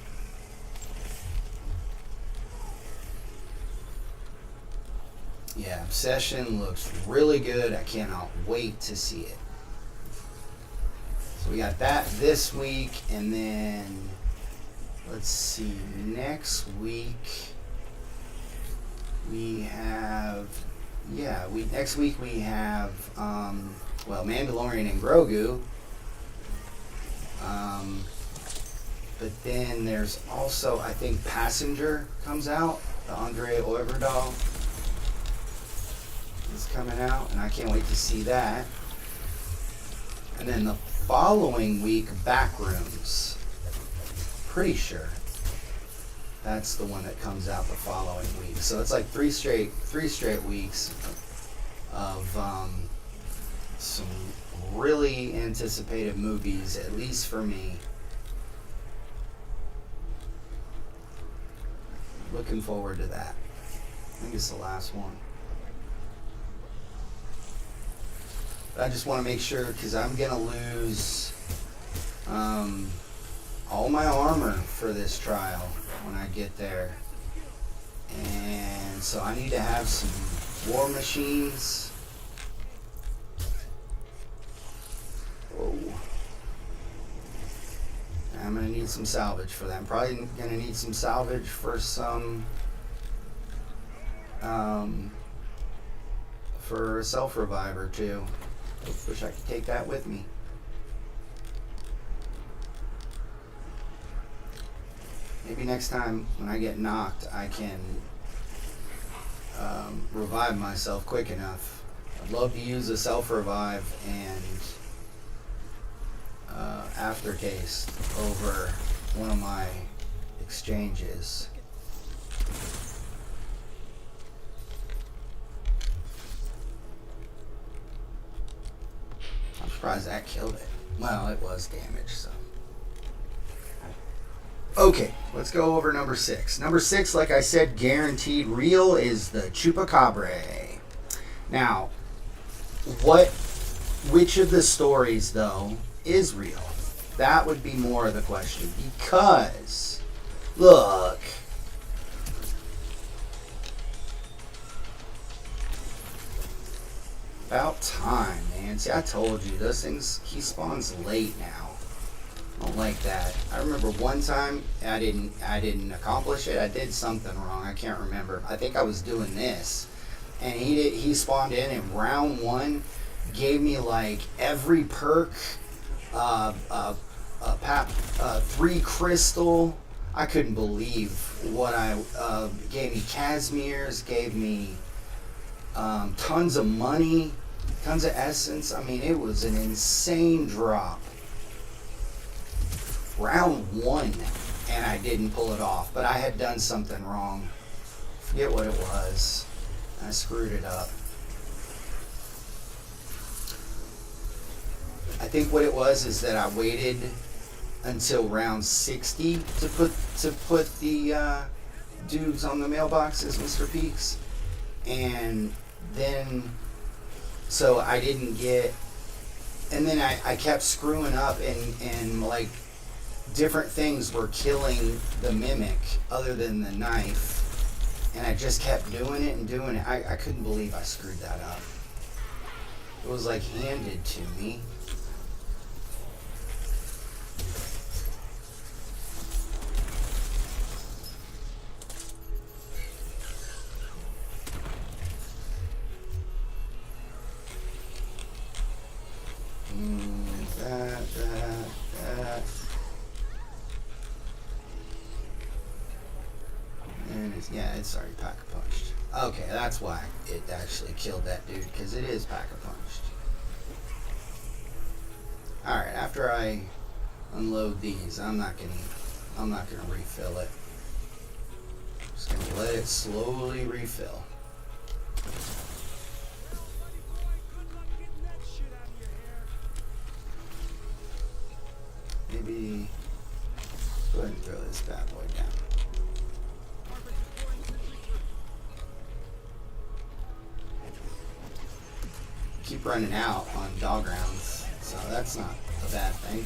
S3: Yeah, Obsession looks really good. I cannot wait to see it. So we got that this week, and then let's see, next week we have, next week we have, Mandalorian and Grogu. But then there's also, I think, Passenger comes out. The Andre Øvredal is coming out, and I can't wait to see that. And then the following week, Backrooms. Pretty sure that's the one that comes out the following week. So it's like three straight weeks of some really anticipated movies, at least for me. Looking forward to that. I think it's the last one. But I just want to make sure, because I'm going to lose all my armor for this trial when I get there. And so I need to have some war machines. Oh. I'm going to need some salvage for that. I'm probably going to need some salvage for some for a self-reviver too. I wish I could take that with me. Maybe next time when I get knocked, I can revive myself quick enough. I'd love to use a self-revive and aftertaste over one of my exchanges. I'm surprised that killed it. Well, it was damaged, so. Okay, let's go over number 6. Number 6, like I said, guaranteed real is the Chupacabra. Now, which of the stories, though, is real? That would be more of the question. Because, look, about time, man. See, I told you, those things, he spawns late now. I don't like that. I remember one time I didn't accomplish it. I did something wrong. I can't remember. I think I was doing this, and he spawned in round 1, gave me like every perk, 3 crystal. I couldn't believe what gave me. Casimir's, gave me tons of money, tons of essence. I mean, it was an insane drop. Round 1, and I didn't pull it off, but I had done something wrong. Forget what it was. I screwed it up. I think what it was is that I waited until round 60 to put the dudes on the mailboxes, Mr. Peaks, and then so I didn't get, and then I kept screwing up, and like different things were killing the mimic other than the knife, and I just kept doing it and doing it. I couldn't believe I screwed that up. It was like handed to me. That. And it's already pack-a-punched. Okay, that's why it actually killed that dude, because it is pack-a-punched. Alright, after I unload these, I'm not gonna refill it. Just gonna let it slowly refill. Maybe go ahead and throw this bad boy down. Keep running out on dog rounds, so that's not a bad thing.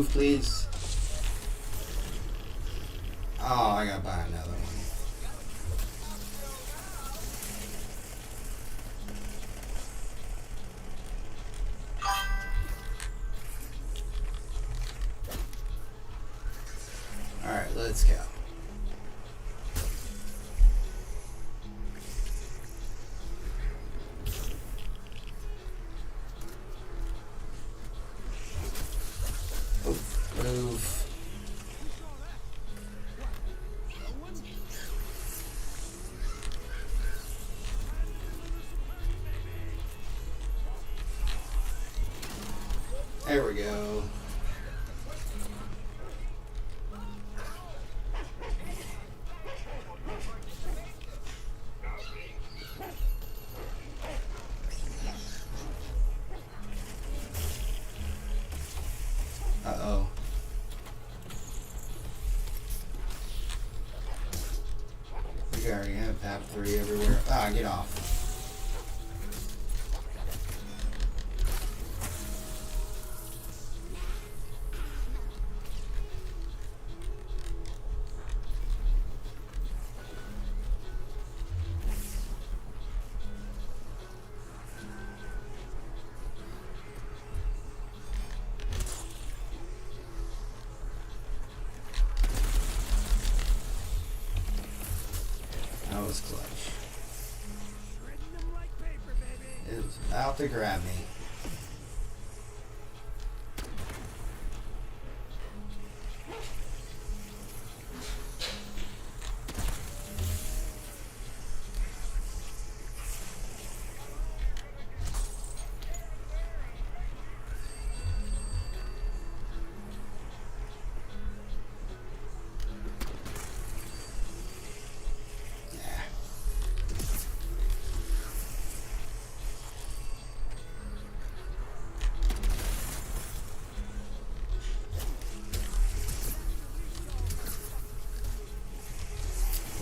S3: move, please. Oh, I gotta buy another one. Alright, let's go. Move. There we go. Uh-oh. We already have PAP 3 everywhere. Ah, get off. That was clutch. It was about to grab me.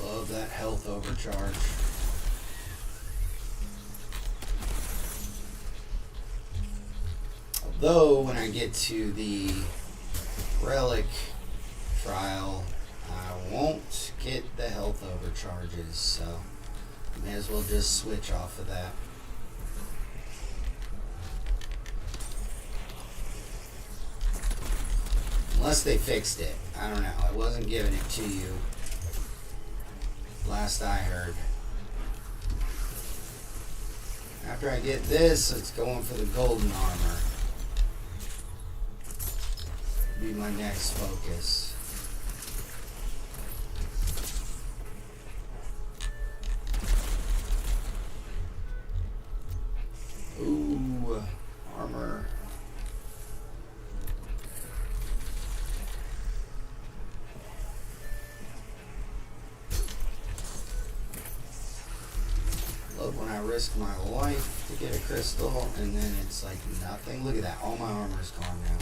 S3: Love that health overcharge. Although, when I get to the relic trial, I won't get the health overcharges, so may as well just switch off of that. Unless they fixed it. I don't know. I wasn't giving it to you. Last I heard. After I get this, it's going for the golden armor. Be my next focus. Ooh, armor. Love when I risk my life to get a crystal and then it's like nothing. Look at that, all my armor's gone now.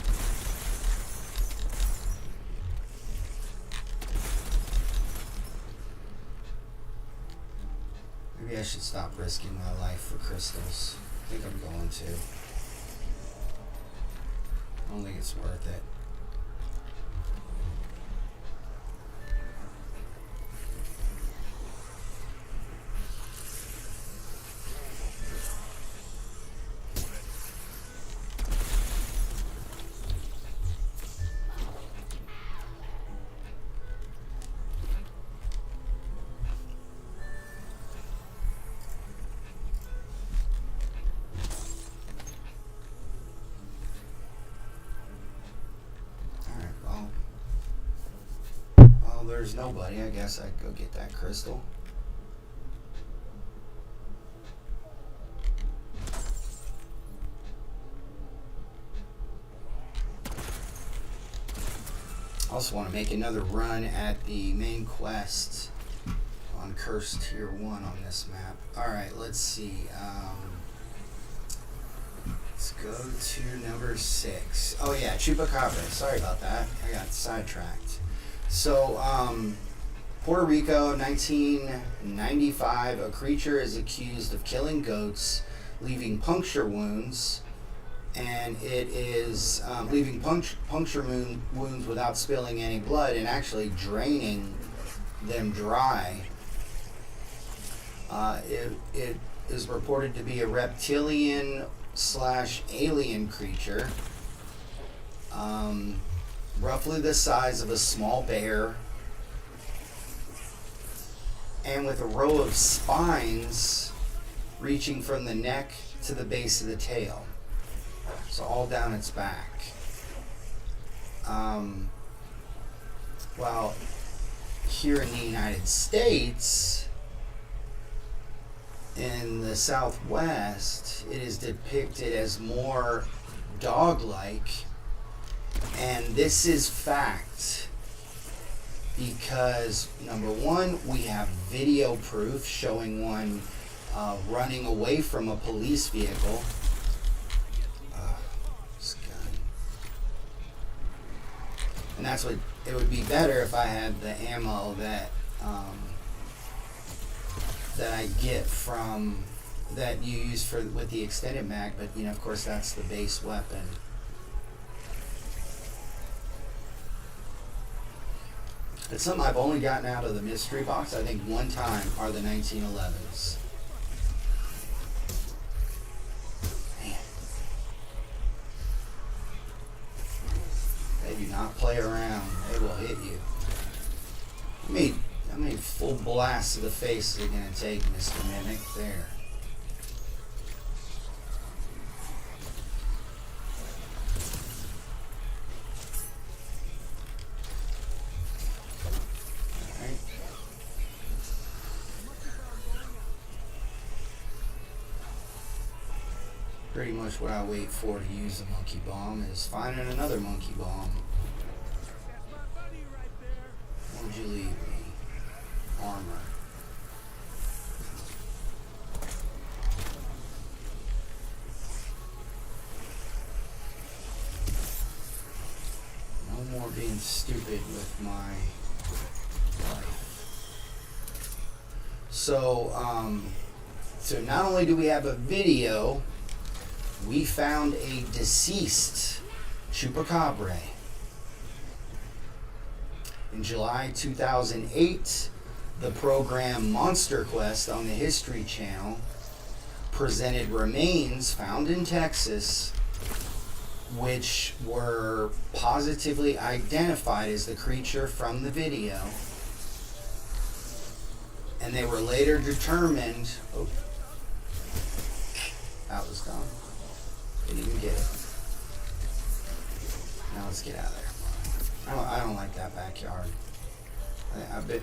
S3: Maybe I should stop risking my life for crystals. I think I'm going to. I don't think it's worth it. There's nobody. I guess I'd go get that crystal. I also want to make another run at the main quest on Cursed Tier 1 on this map. Alright, let's see. Let's go to number 6. Oh yeah, Chupacabra. Sorry about that. I got sidetracked. So, Puerto Rico, 1995, a creature is accused of killing goats, leaving puncture wounds and it is leaving puncture wounds without spilling any blood and actually draining them dry. It is reported to be a reptilian / alien creature, roughly the size of a small bear, and with a row of spines reaching from the neck to the base of the tail. So all down its back. While here in the United States, in the Southwest, it is depicted as more dog-like, and this is fact because, number one, we have video proof showing one running away from a police vehicle. And that's what it would be better if I had the ammo that that I get from that you use for with the extended mag, but you know, of course, that's the base weapon. It's something I've only gotten out of the mystery box, I think, one time, are the 1911s. Man. They do not play around. They will hit you. How many full blasts to the face is it going to take, Mr. Mimic? There. Alright. Pretty much what I wait for to use the monkey bomb is finding another monkey bomb. Where'd you leave me? Armor. No more being stupid with my life. So not only do we have a video, we found a deceased chupacabra. In July 2008, the program Monster Quest on the History Channel presented remains found in Texas, which were positively identified as the creature from the video. And they were later determined... Oh, that was gone. Didn't even get it. Now let's get out of there. I don't like that backyard.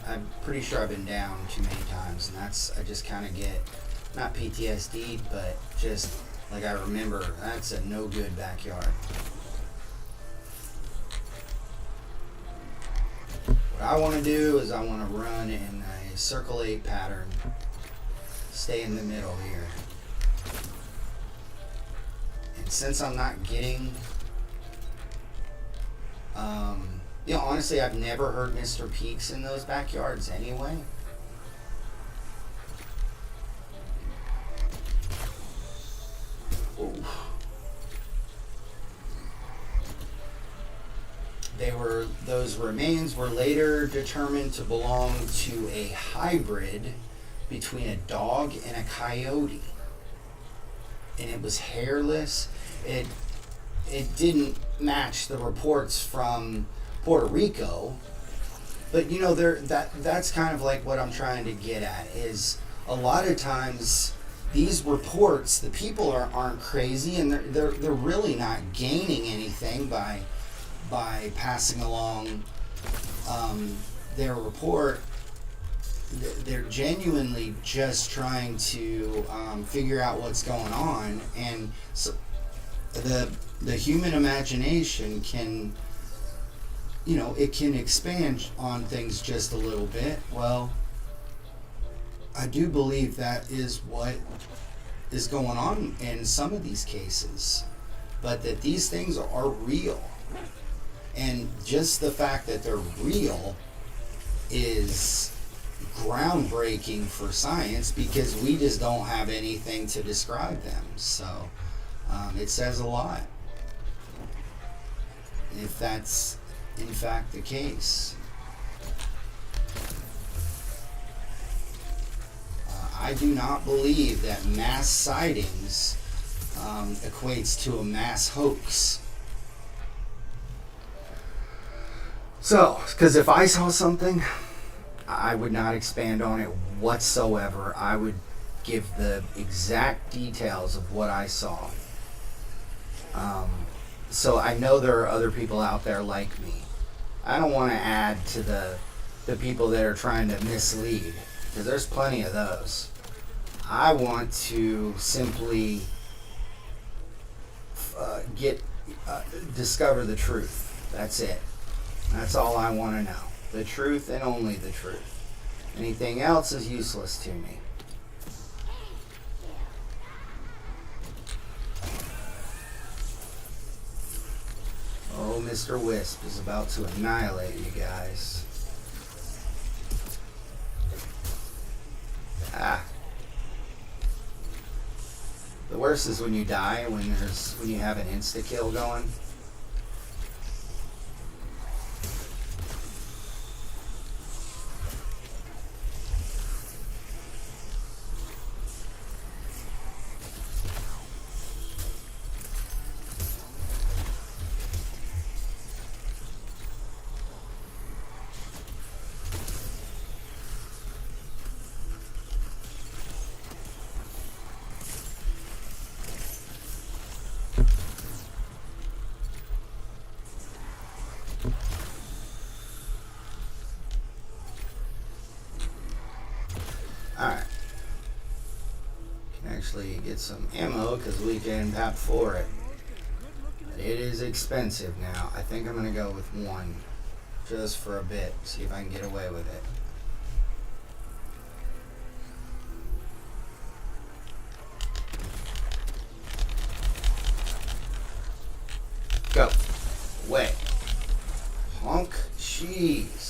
S3: I'm pretty sure I've been down too many times, and I just kind of get, not PTSD, but just like I remember, that's a no good backyard. What I want to do is I want to run in a circle 8 pattern, stay in the middle here. And since I'm not getting, you know, honestly, I've never heard Mr. Peaks in those backyards anyway. Ooh. Those remains were later determined to belong to a hybrid between a dog and a coyote. And it was hairless. It didn't match the reports from Puerto Rico, but you know, that's kind of like what I'm trying to get at, is a lot of times these reports, the people aren't crazy, and they're really not gaining anything by passing along their report. They're genuinely just trying to figure out what's going on, and so the human imagination can, you know, it can expand on things just a little bit. Well, I do believe that is what is going on in some of these cases, but that these things are real. And just the fact that they're real is groundbreaking for science, because we just don't have anything to describe them. So it says a lot. if that's in fact the case. I do not believe that mass sightings equates to a mass hoax. So, because if I saw something, I would not expand on it whatsoever. I would give the exact details of what I saw. So I know there are other people out there like me. I don't want to add to the people that are trying to mislead, because there's plenty of those. I want to simply discover the truth. That's it. That's all I want to know. The truth and only the truth. Anything else is useless to me. Oh, Mr. Wisp is about to annihilate you guys. Ah. The worst is when you die, when you have an insta-kill going. Alright. Can actually get some ammo because we can tap for it. It is expensive now. I think I'm going to go with one. Just for a bit. See if I can get away with it. Go. Away. Honk cheese.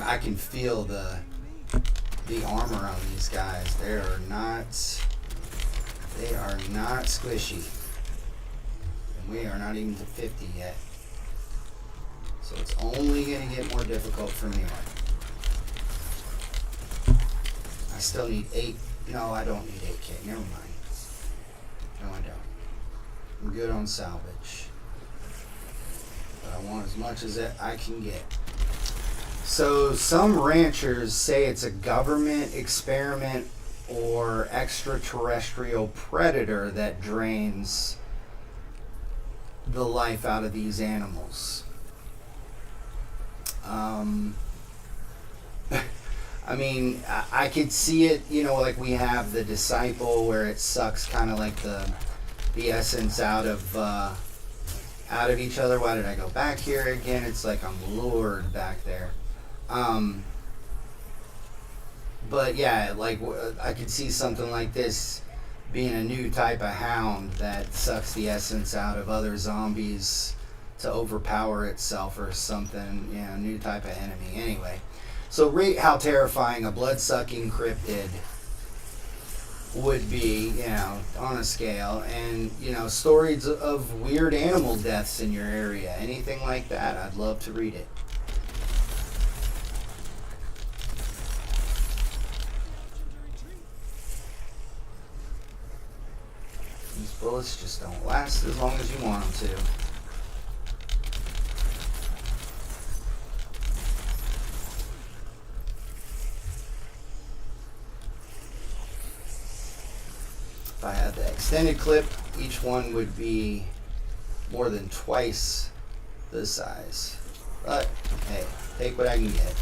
S3: I can feel the armor on these guys. They are not squishy. And we are not even to 50 yet. So it's only going to get more difficult from here. I still need 8. No, I don't need 8K. Never mind. No, I don't. I'm good on salvage. But I want as much as I can get. So some ranchers say it's a government experiment or extraterrestrial predator that drains the life out of these animals. I mean, I could see it, like we have the disciple where it sucks kind of like the essence out of each other. Why did I go back here again? It's like I'm lured back there. But yeah, like I could see something like this being a new type of hound that sucks the essence out of other zombies to overpower itself or something, new type of enemy. Anyway, so rate how terrifying a blood-sucking cryptid would be, on a scale, and, stories of weird animal deaths in your area, anything like that, I'd love to read it. These bullets just don't last as long as you want them to. If I had the extended clip, each one would be more than twice the size. But, hey, take what I can get.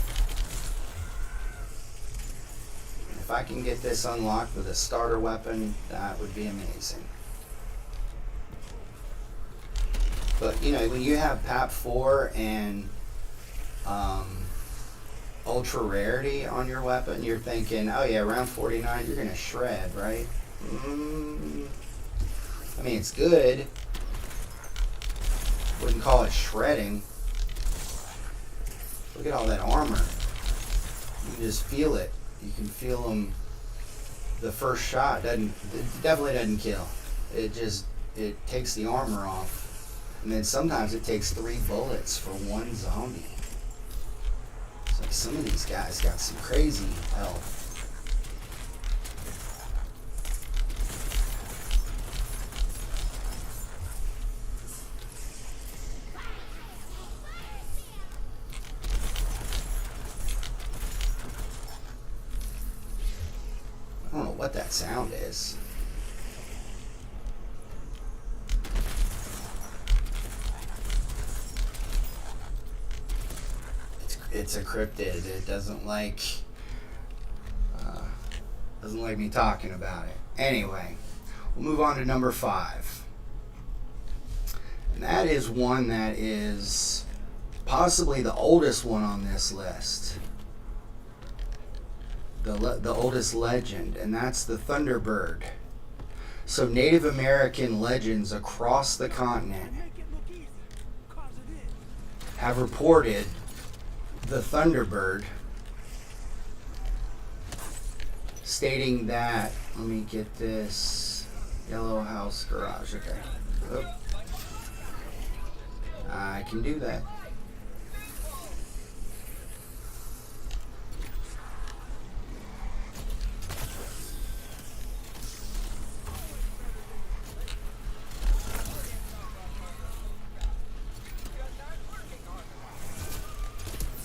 S3: If I can get this unlocked with a starter weapon, that would be amazing. But, when you have PAP 4 and ultra rarity on your weapon, you're thinking, oh yeah, around 49, you're going to shred, right? I mean, it's good. Wouldn't call it shredding. Look at all that armor. You can just feel it. You can feel them the first shot definitely doesn't kill. It takes the armor off, and then sometimes it takes 3 bullets for one zombie. It's like some of these guys got some crazy health. I don't know what that sound is. It's a cryptid. It doesn't like me talking about it. Anyway, we'll move on to number 5, and that is one that is possibly the oldest one on this list. The oldest legend, and that's the Thunderbird. So Native American legends across the continent have reported the Thunderbird, stating that, let me get this, yellow house garage, okay. Oop. I can do that.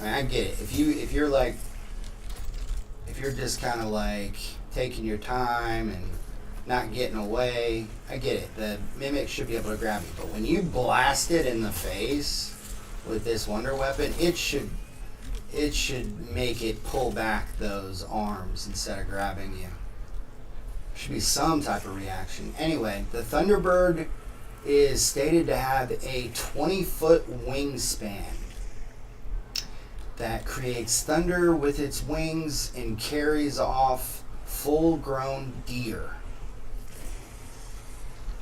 S3: I get it. If you're just kind of like taking your time and not getting away, I get it. The mimic should be able to grab you, but when you blast it in the face with this wonder weapon, it should make it pull back those arms instead of grabbing you. There should be some type of reaction. Anyway, the Thunderbird is stated to have a 20-foot wingspan that creates thunder with its wings and carries off full-grown deer.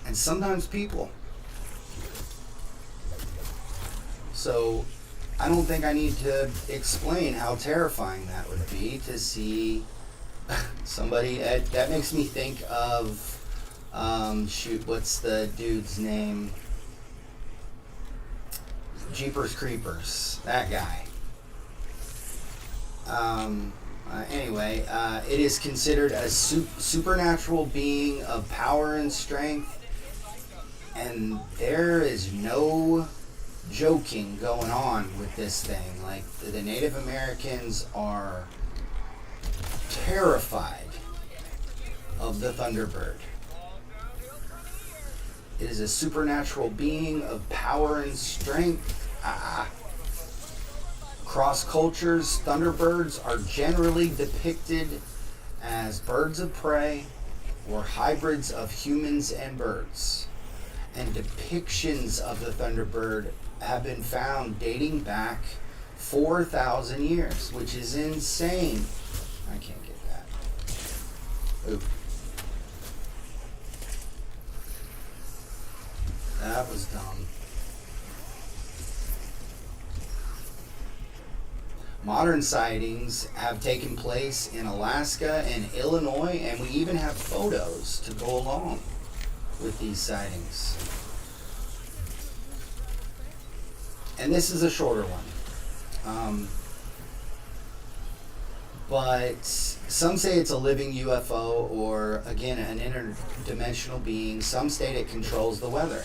S3: And sometimes people. So I don't think I need to explain how terrifying that would be to see somebody. That makes me think of, what's the dude's name? Jeepers Creepers. That guy. Anyway, it is considered a supernatural being of power and strength, and there is no joking going on with this thing. Like, the Native Americans are terrified of the Thunderbird. It is a supernatural being of power and strength. Across cultures, Thunderbirds are generally depicted as birds of prey or hybrids of humans and birds. And depictions of the Thunderbird have been found dating back 4,000 years, which is insane. I can't get that. Ooh. That was dumb. Modern sightings have taken place in Alaska and Illinois, and we even have photos to go along with these sightings. And this is a shorter one. But some say it's a living UFO or, again, an interdimensional being. Some state it controls the weather.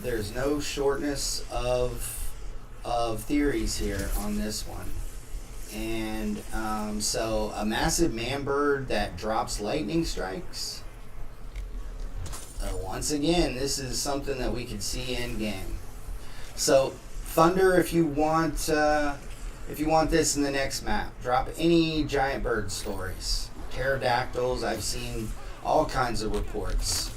S3: There's no shortness of theories here on this one. And so a massive man bird that drops lightning strikes. Once again, this is something that we could see in game. So thunder, if you want this in the next map, drop any giant bird stories. Pterodactyls, I've seen all kinds of reports.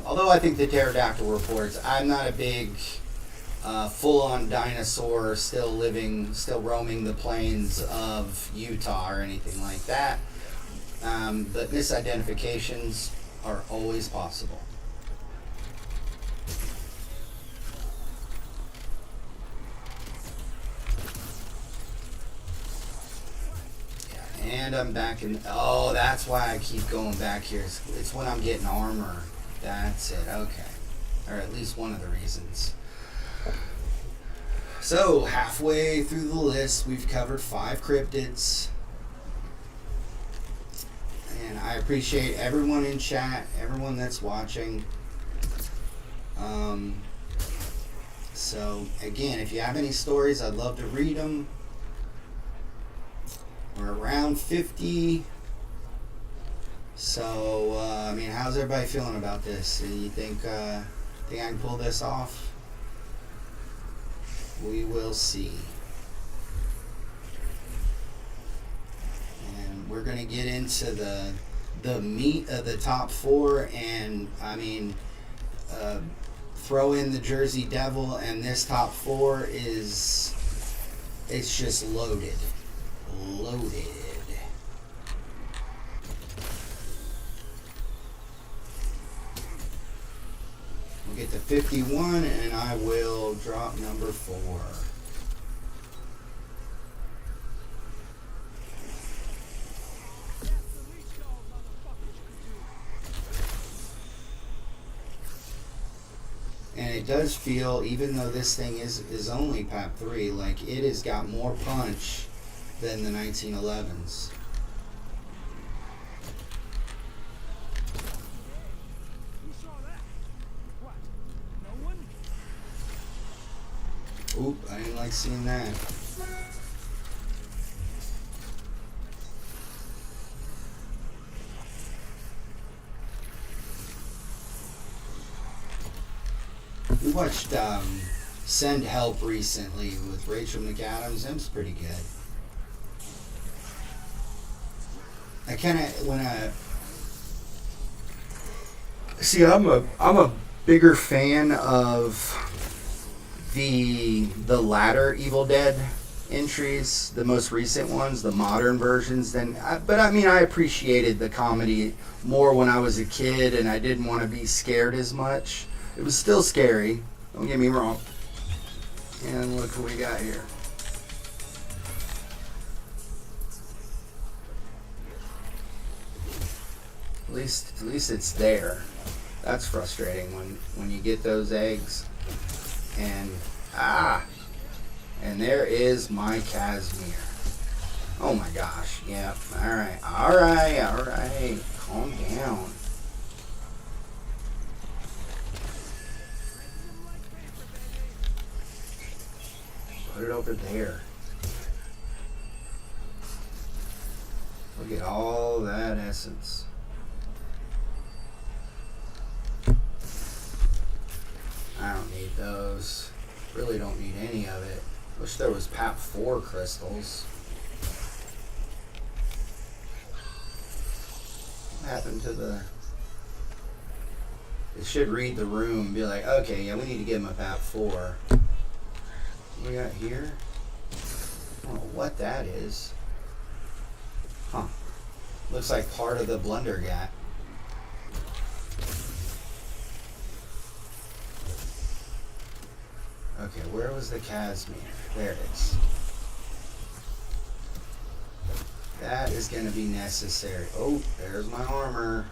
S3: Although I think the pterodactyl reports, I'm not a big full-on dinosaur still roaming the plains of Utah or anything like that. But misidentifications are always possible. And I'm back in. Oh, that's why I keep going back here. It's when I'm getting armor. That's it. Okay. Or at least one of the reasons. So, halfway through the list, we've covered 5 cryptids. And I appreciate everyone in chat, everyone that's watching. So, again, if you have any stories, I'd love to read them. We're around 50. So, I mean, how's everybody feeling about this? Do you think I can pull this off? We will see. And we're going to get into the meat of the top 4. And, I mean, throw in the Jersey Devil, and this top 4 it's just loaded. Loaded. We'll get to 51 and I will drop number 4. And it does feel, even though this thing is only PAP 3, like it has got more punch than the 1911s. Oop, I didn't like seeing that. We watched Send Help recently with Rachel McAdams. That was pretty good. I kind of see. I'm a bigger fan of the latter Evil Dead entries, the most recent ones, the modern versions. But I mean, I appreciated the comedy more when I was a kid, and I didn't want to be scared as much. It was still scary. Don't get me wrong. And look what we got here. At least it's there. That's frustrating when you get those eggs. And and there is my Casimir. Oh my gosh. Yeah. Alright. Calm down. Put it over there. Look at all that essence. I don't need those. Really don't need any of it. Wish there was PAP 4 crystals. What happened to the... It should read the room and be like, okay, yeah, we need to give him a PAP 4. What we got here? I don't know what that is. Huh. Looks like part of the Blundergat. Okay, where was the Casimir? There it is. That is going to be necessary. Oh, there's my armor.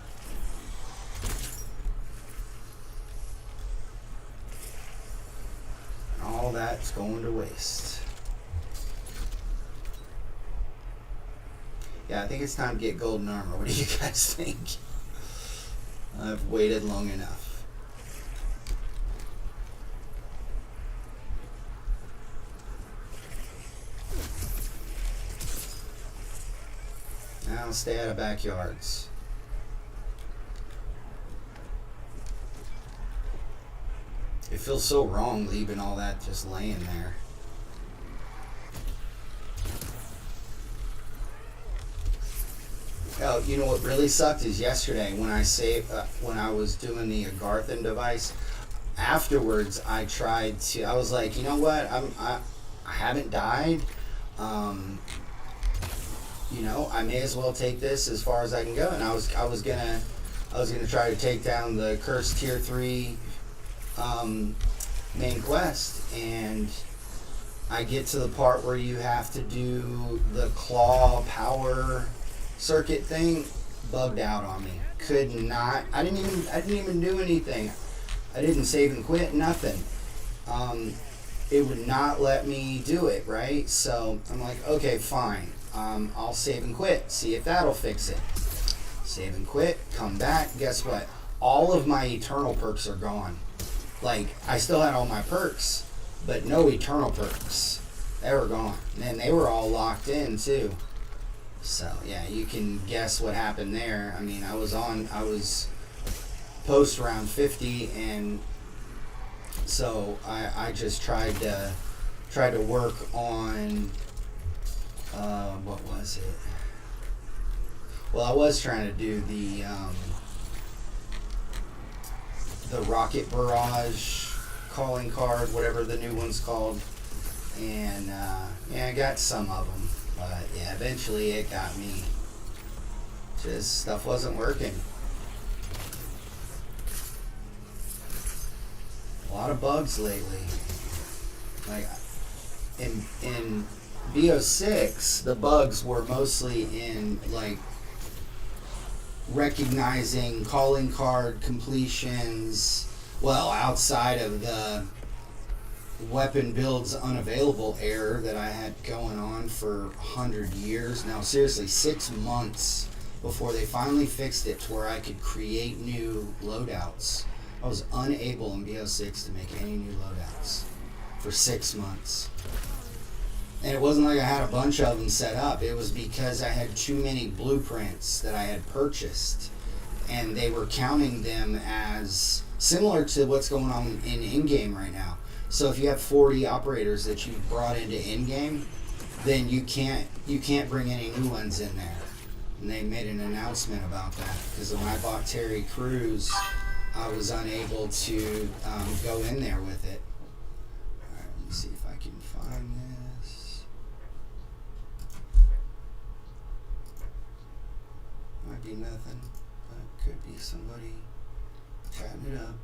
S3: And all that's going to waste. Yeah, I think it's time to get golden armor. What do you guys think? I've waited long enough. Now stay out of backyards. It feels so wrong leaving all that just laying there. Oh, you know what really sucked is yesterday when I was doing the Agarthan device. Afterwards, I was like, you know what? I haven't died. You know, I may as well take this as far as I can go. And I was gonna try to take down the cursed tier 3 main quest, and I get to the part where you have to do the claw power circuit thing bugged out on me. Could not. I didn't even do anything. I didn't save and quit. Nothing. It would not let me do it. Right. So I'm like, okay, fine. I'll save and quit. See if that'll fix it. Save and quit. Come back. Guess what? All of my eternal perks are gone. Like, I still had all my perks, but no eternal perks. They were gone. And they were all locked in too. So yeah, you can guess what happened there. I mean, I was post around 50, and so I just tried to work on what was it? Well, I was trying to do the Rocket Barrage calling card, whatever the new one's called, and yeah, I got some of them, but yeah, eventually it got me. Just stuff wasn't working. A lot of bugs lately. Like in BO6, the bugs were mostly in like recognizing calling card completions, well, outside of the weapon builds unavailable error that I had going on for 100 years. Now, seriously, 6 months before they finally fixed it to where I could create new loadouts. I was unable in BO6 to make any new loadouts for 6 months. And it wasn't like I had a bunch of them set up. It was because I had too many blueprints that I had purchased, and they were counting them as similar to what's going on in-game right now. So if you have 40 operators that you've brought into in-game, then you can't bring any new ones in there. And they made an announcement about that, because when I bought Terry Crews, I was unable to go in there with it. All right, let me see if I can find this. Might be nothing, but it could be somebody chatting it up.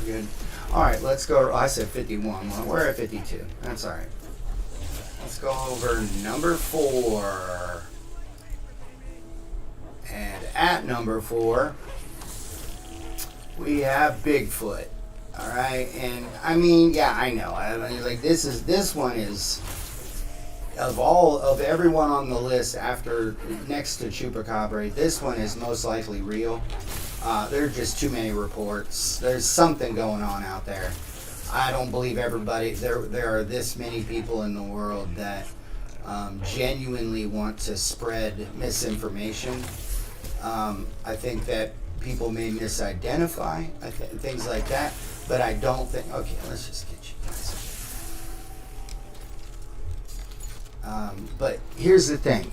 S3: Good. All right, let's go. I said 51. Well, we're at 52. That's all right. Let's go over number 4. And at number 4, we have Bigfoot. All right, and I mean, yeah, I know. I mean, like this one is of everyone on the list after next to Chupacabra. This one is most likely real. There are just too many reports. There's something going on out there. I don't believe everybody. There are this many people in the world that genuinely want to spread misinformation. I think that people may misidentify things like that, but I don't think. Okay, let's just get you guys. But here's the thing.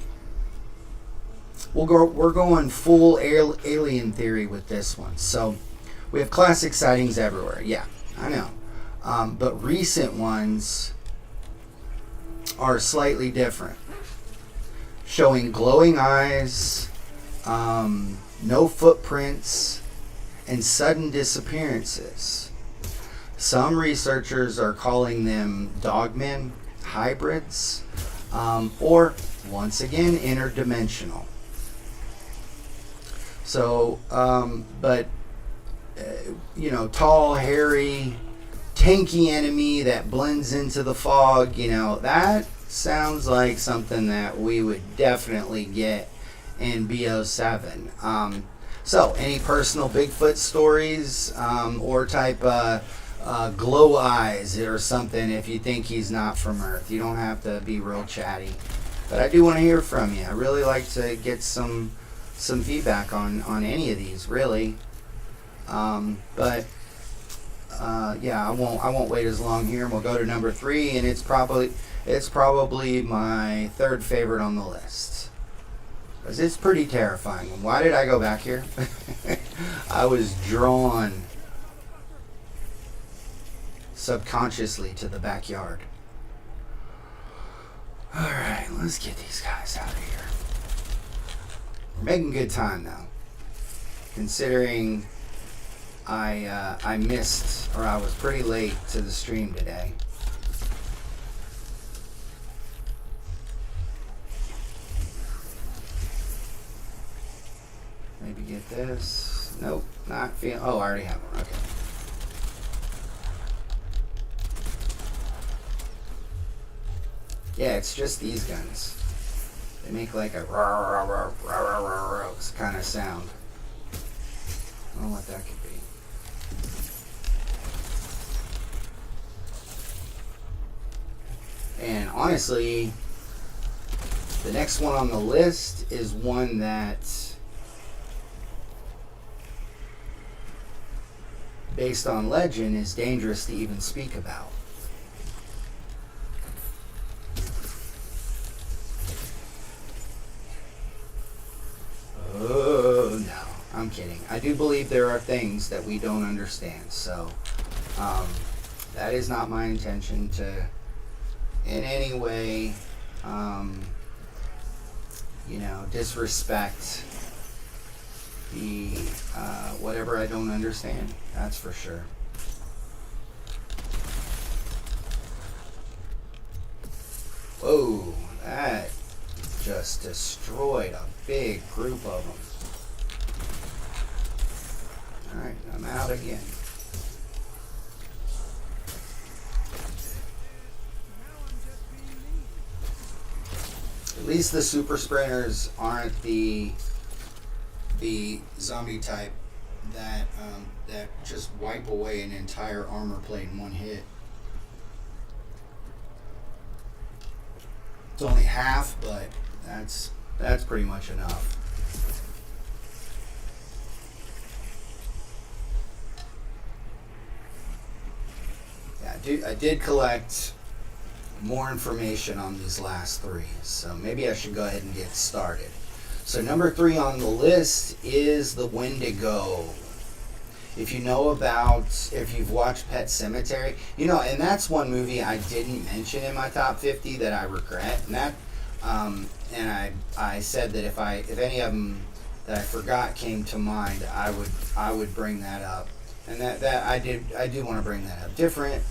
S3: We're going full alien theory with this one. So we have classic sightings everywhere. Yeah, I know. But recent ones are slightly different. Showing glowing eyes, no footprints, and sudden disappearances. Some researchers are calling them dogmen, hybrids, or, once again, interdimensional. So, tall, hairy, tanky enemy that blends into the fog, that sounds like something that we would definitely get in BO7. So, any personal Bigfoot stories or type glow eyes or something if you think he's not from Earth. You don't have to be real chatty. But I do want to hear from you. I really like to get some feedback on any of these, really. Yeah, I won't wait as long here, and we'll go to number 3, and it's probably my third favorite on the list, because it's pretty terrifying. Why did I go back here? I was drawn subconsciously to the backyard. Alright, let's get these guys out of here. We're making good time now. Considering I missed, or I was pretty late to the stream today. Maybe get this. Nope, not feeling. Oh, I already have one. Okay. Yeah, it's just these guns. They make like a kind of sound. I don't know what that could be. And honestly, the next one on the list is one that, based on legend, is dangerous to even speak about. Oh, no. I'm kidding. I do believe there are things that we don't understand. So, that is not my intention to, in any way, disrespect the, whatever I don't understand. That's for sure. Whoa, that just destroyed a big group of them. Alright, I'm out again. At least the super sprinters aren't the zombie type that just wipe away an entire armor plate in one hit. It's only half, but that's pretty much enough. Yeah, I did collect more information on these last three, so maybe I should go ahead and get started. So number 3 on the list is the Wendigo. If you know if you've watched Pet Sematary, and that's one movie I didn't mention in my top 50 that I regret. And that, and I said that if any of them that I forgot came to mind, I would bring that up. And that I do want to bring that up. Different,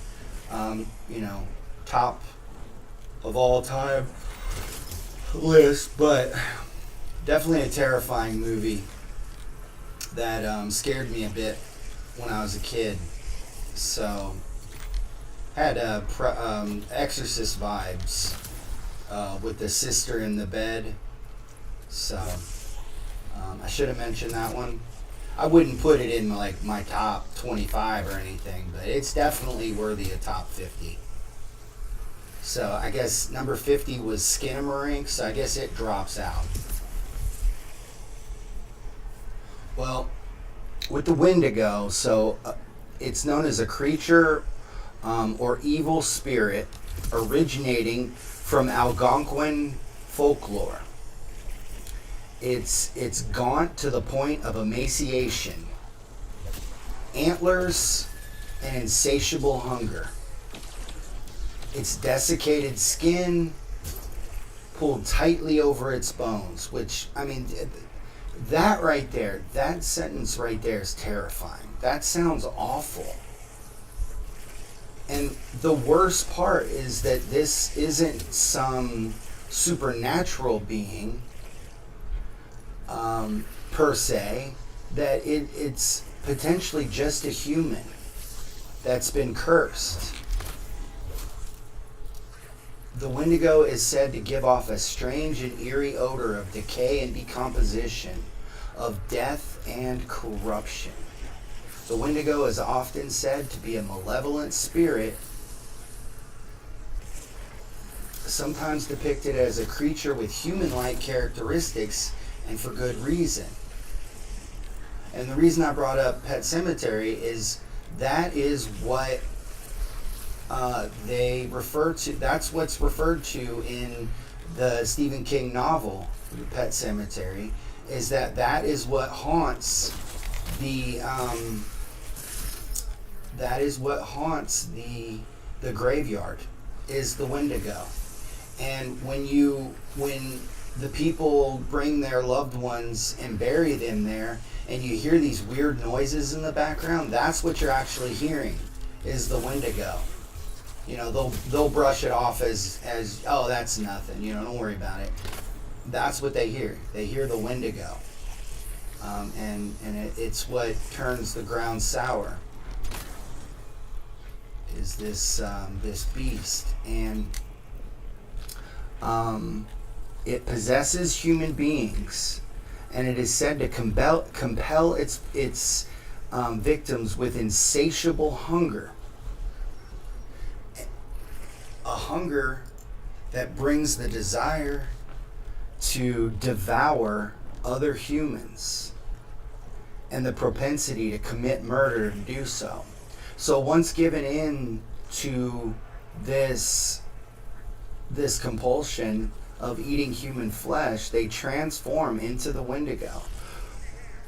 S3: top of all time list, but definitely a terrifying movie that scared me a bit when I was a kid. So had Exorcist vibes with the sister in the bed. So I should have mentioned that one. I wouldn't put it in like my top 25 or anything, but it's definitely worthy of top 50. So I guess number 50 was Skinamarink, so I guess it drops out. Well, with the Wendigo, so it's known as a creature or evil spirit originating from Algonquin folklore. It's gaunt to the point of emaciation, antlers, and insatiable hunger. Its desiccated skin pulled tightly over its bones, which, that right there, that sentence right there is terrifying. That sounds awful. And the worst part is that this isn't some supernatural being, per se, that it's potentially just a human that's been cursed. The Wendigo is said to give off a strange and eerie odor of decay and decomposition, of death and corruption. The Wendigo is often said to be a malevolent spirit, sometimes depicted as a creature with human-like characteristics, and for good reason. And the reason I brought up Pet Sematary is that is what they refer to. That's what's referred to in the Stephen King novel, Pet Sematary, is that is what haunts the that is what haunts the graveyard, is the Wendigo. And when the people bring their loved ones and bury them there, and you hear these weird noises in the background, that's what you're actually hearing, is the Wendigo. You know, they'll brush it off as oh, that's nothing, you know, don't worry about it. That's what they hear. They hear the Wendigo. And it's what turns the ground sour, is this beast. And it possesses human beings, and it is said to compel its victims with insatiable hunger. A hunger that brings the desire to devour other humans, and the propensity to commit murder to do so. So once given in to this compulsion of eating human flesh, they transform into the Wendigo.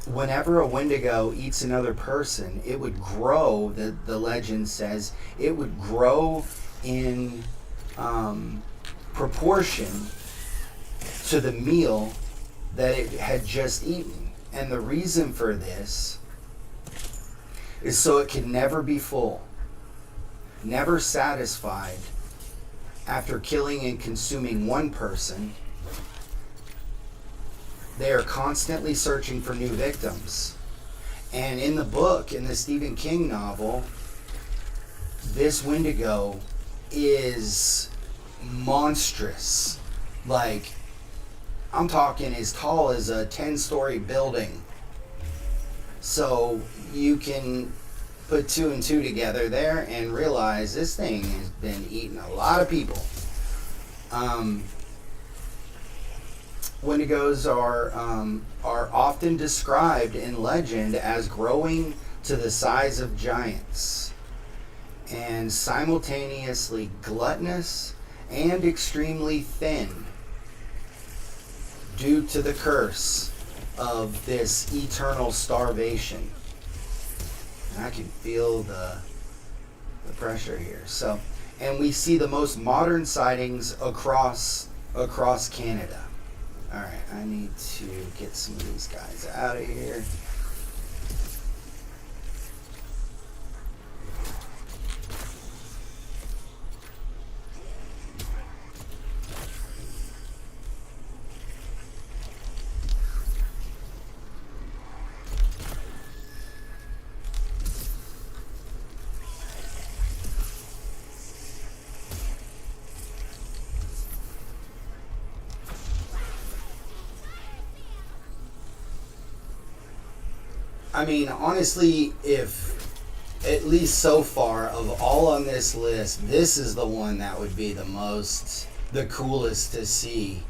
S3: Whenever a Wendigo eats another person, it would grow, the legend says, it would grow in proportion to the meal that it had just eaten. And the reason for this is so it can never be full, never satisfied. After killing and consuming one person, they are constantly searching for new victims. And in the book, in the Stephen King novel, this Wendigo is monstrous. Like, I'm talking as tall as a 10-story building. So you can put two and two together there and realize this thing has been eating a lot of people. Wendigos are often described in legend as growing to the size of giants, and simultaneously gluttonous and extremely thin, due to the curse of this eternal starvation. And I can feel the pressure here. So, and we see the most modern sightings across Canada. All right, I need to get some of these guys out of here. I mean, honestly, if at least so far of all on this list, this is the one that would be the coolest to see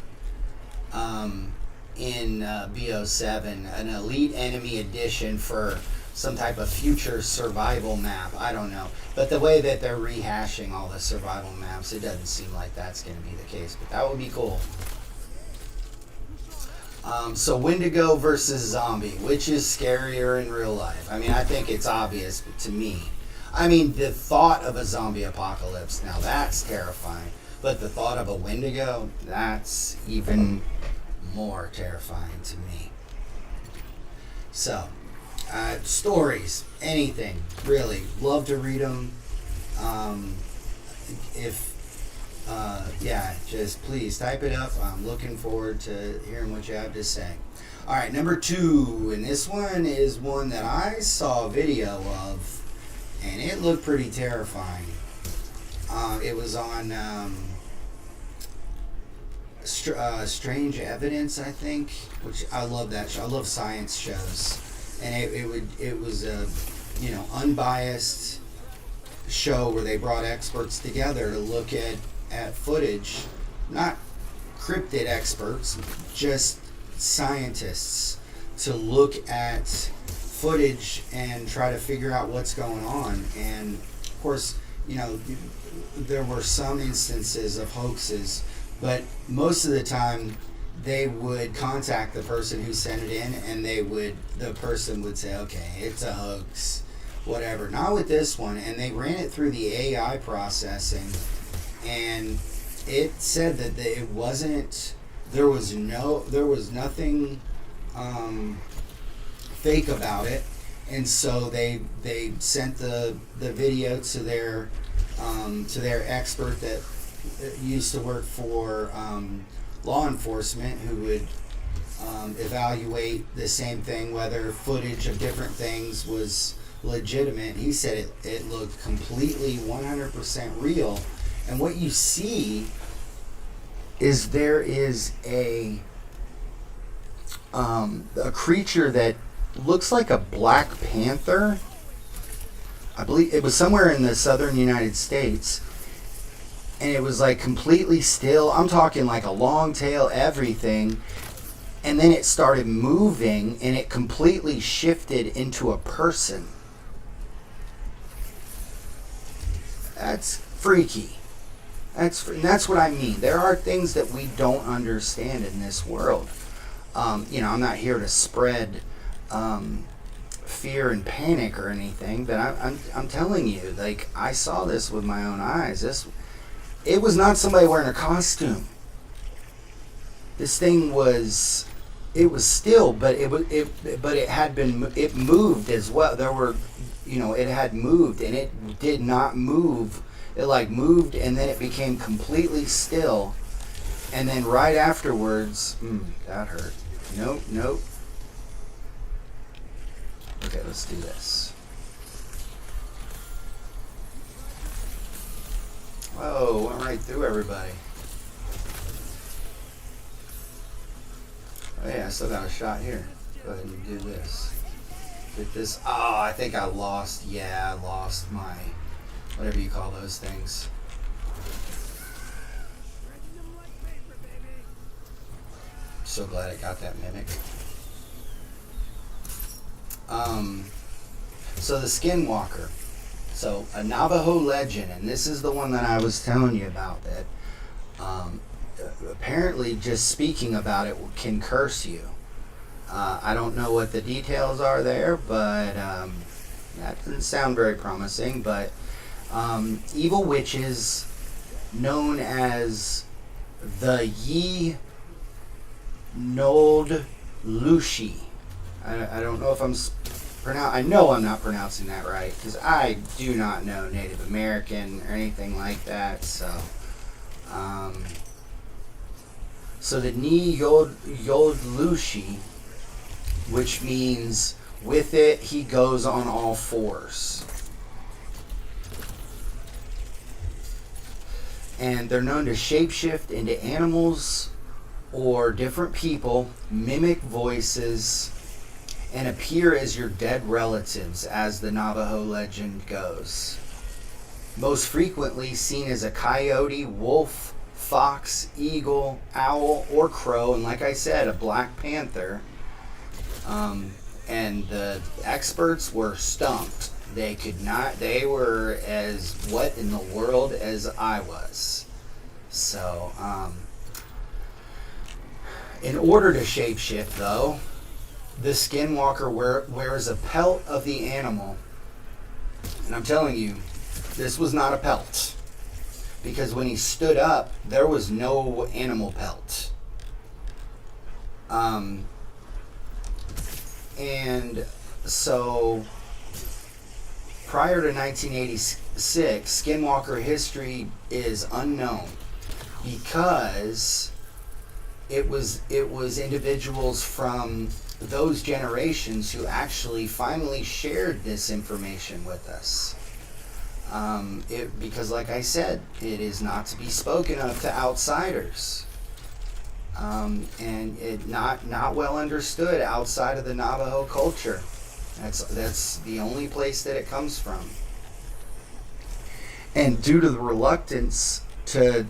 S3: in BO7, an Elite Enemy Edition for some type of future survival map. I don't know. But the way that they're rehashing all the survival maps, it doesn't seem like that's going to be the case. But that would be cool. So Wendigo versus zombie, which is scarier in real life? I mean, I think it's obvious to me. I mean, the thought of a zombie apocalypse, now that's terrifying. But the thought of a Wendigo, that's even more terrifying to me. So, stories, anything, really. Love to read them. Just please type it up. I'm looking forward to hearing what you have to say. All right, number 2, and this one is one that I saw a video of, and it looked pretty terrifying. It was on Strange Evidence, I think, which I love that show. I love science shows, and it was a unbiased show where they brought experts together to look at footage, not cryptid experts, just scientists, to look at footage and try to figure out what's going on. And of course, there were some instances of hoaxes, but most of the time they would contact the person who sent it in, and the person would say, okay, it's a hoax. whatever. Not with this one. And they ran it through the AI processing, and it said that it wasn't. There was nothing fake about it, and so they sent the video to their expert that used to work for law enforcement, who would evaluate the same thing, whether footage of different things was legitimate. He said it looked completely 100% real. And what you see is there is a creature that looks like a black panther. I believe it was somewhere in the southern United States, and it was like completely still. I'm talking like a long tail, everything. And then it started moving, and it completely shifted into a person. That's freaky. That's what I mean. There are things that we don't understand in this world. I'm not here to spread fear and panic or anything, but I'm telling you, like, I saw this with my own eyes. It was not somebody wearing a costume. This thing was. It was still, but it moved as well. There were, it had moved, and it did not move. It like moved, and then it became completely still, and then right afterwards, that hurt. Nope. Okay, let's do this. Whoa, went right through everybody. Oh yeah, I still got a shot here. Go ahead and do this. Get this. Oh, I think I lost. Yeah, I lost my, whatever you call those things. So glad I got that mimic. So the Skinwalker. So a Navajo legend, and this is the one that I was telling you about, that apparently just speaking about it can curse you. I don't know what the details are there, but that doesn't sound very promising. But evil witches known as the Yi Nold Lushi. I don't know if I know I'm not pronouncing that right, because I do not know Native American or anything like that. So the Ni Yod Lushi, which means with it he goes on all fours. And they're known to shapeshift into animals or different people, mimic voices, and appear as your dead relatives, as the Navajo legend goes. Most frequently seen as a coyote, wolf, fox, eagle, owl, or crow, and like I said, a black panther. And the experts were stumped. They were as what in the world as I was. So, in order to shapeshift, though, the Skinwalker wears a pelt of the animal. And I'm telling you, this was not a pelt. Because when he stood up, there was no animal pelt. And so, prior to 1986, Skinwalker history is unknown, because it was individuals from those generations who actually finally shared this information with us. Because, like I said, it is not to be spoken of to outsiders, and it not well understood outside of the Navajo culture. That's the only place that it comes from. And due to the reluctance to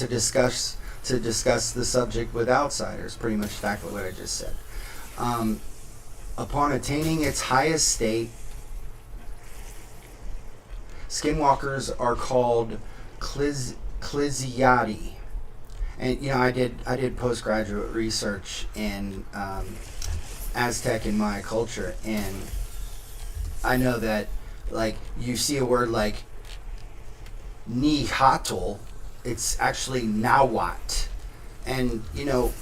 S3: discuss the subject with outsiders, pretty much exactly what I just said. Upon attaining its highest state, Skinwalkers are called Kliziati. And I did postgraduate research in Aztec and Maya culture, and I know that, like, you see a word like Nihatl, it's actually Nawat. And, you know,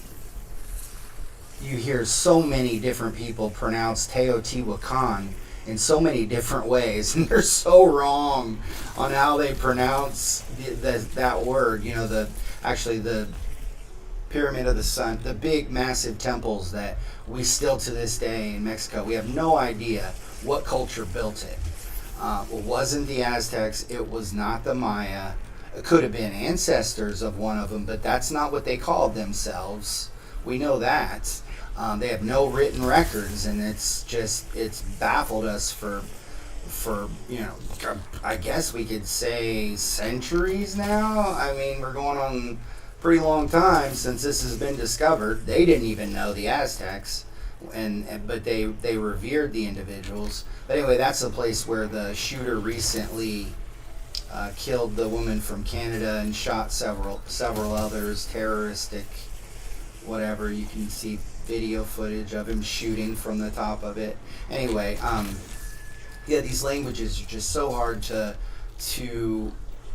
S3: you hear so many different people pronounce Teotihuacan in so many different ways, and they're so wrong on how they pronounce that word. You know, the Pyramid of the Sun, the big, massive temples that we still to this day in Mexico, we have no idea what culture built it. It wasn't the Aztecs. It was not the Maya. It could have been ancestors of one of them, but that's not what they called themselves. We know that. They have no written records, and it's baffled us for you know, I guess we could say centuries now. I mean, we're going on a pretty long time since this has been discovered. They didn't even know, the Aztecs, but they revered the individuals. But anyway, that's the place where the shooter recently killed the woman from Canada and shot several others. Terroristic, whatever. You can see video footage of him shooting from the top of it. Anyway, yeah, these languages are just so hard to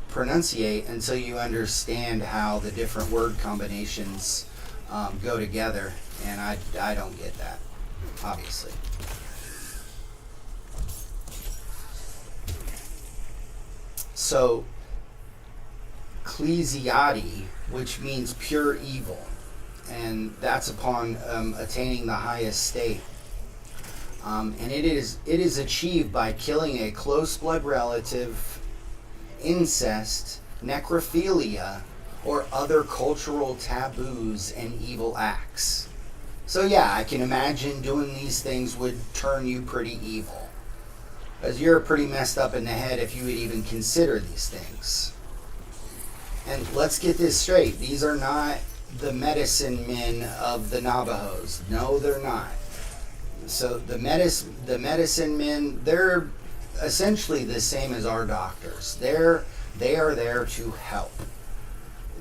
S3: pronunciate until you understand how the different word combinations go together, and I don't get that, obviously. So, Ecclesiati, which means pure evil, and that's upon attaining the highest state. And it is achieved by killing a close blood relative, incest, necrophilia, or other cultural taboos and evil acts. So yeah, I can imagine doing these things would turn you pretty evil, because you're pretty messed up in the head if you would even consider these things. And let's get this straight. These are not the medicine men of the Navajos. No, they're not. So the medicine men, they're essentially the same as our doctors. They are there to help.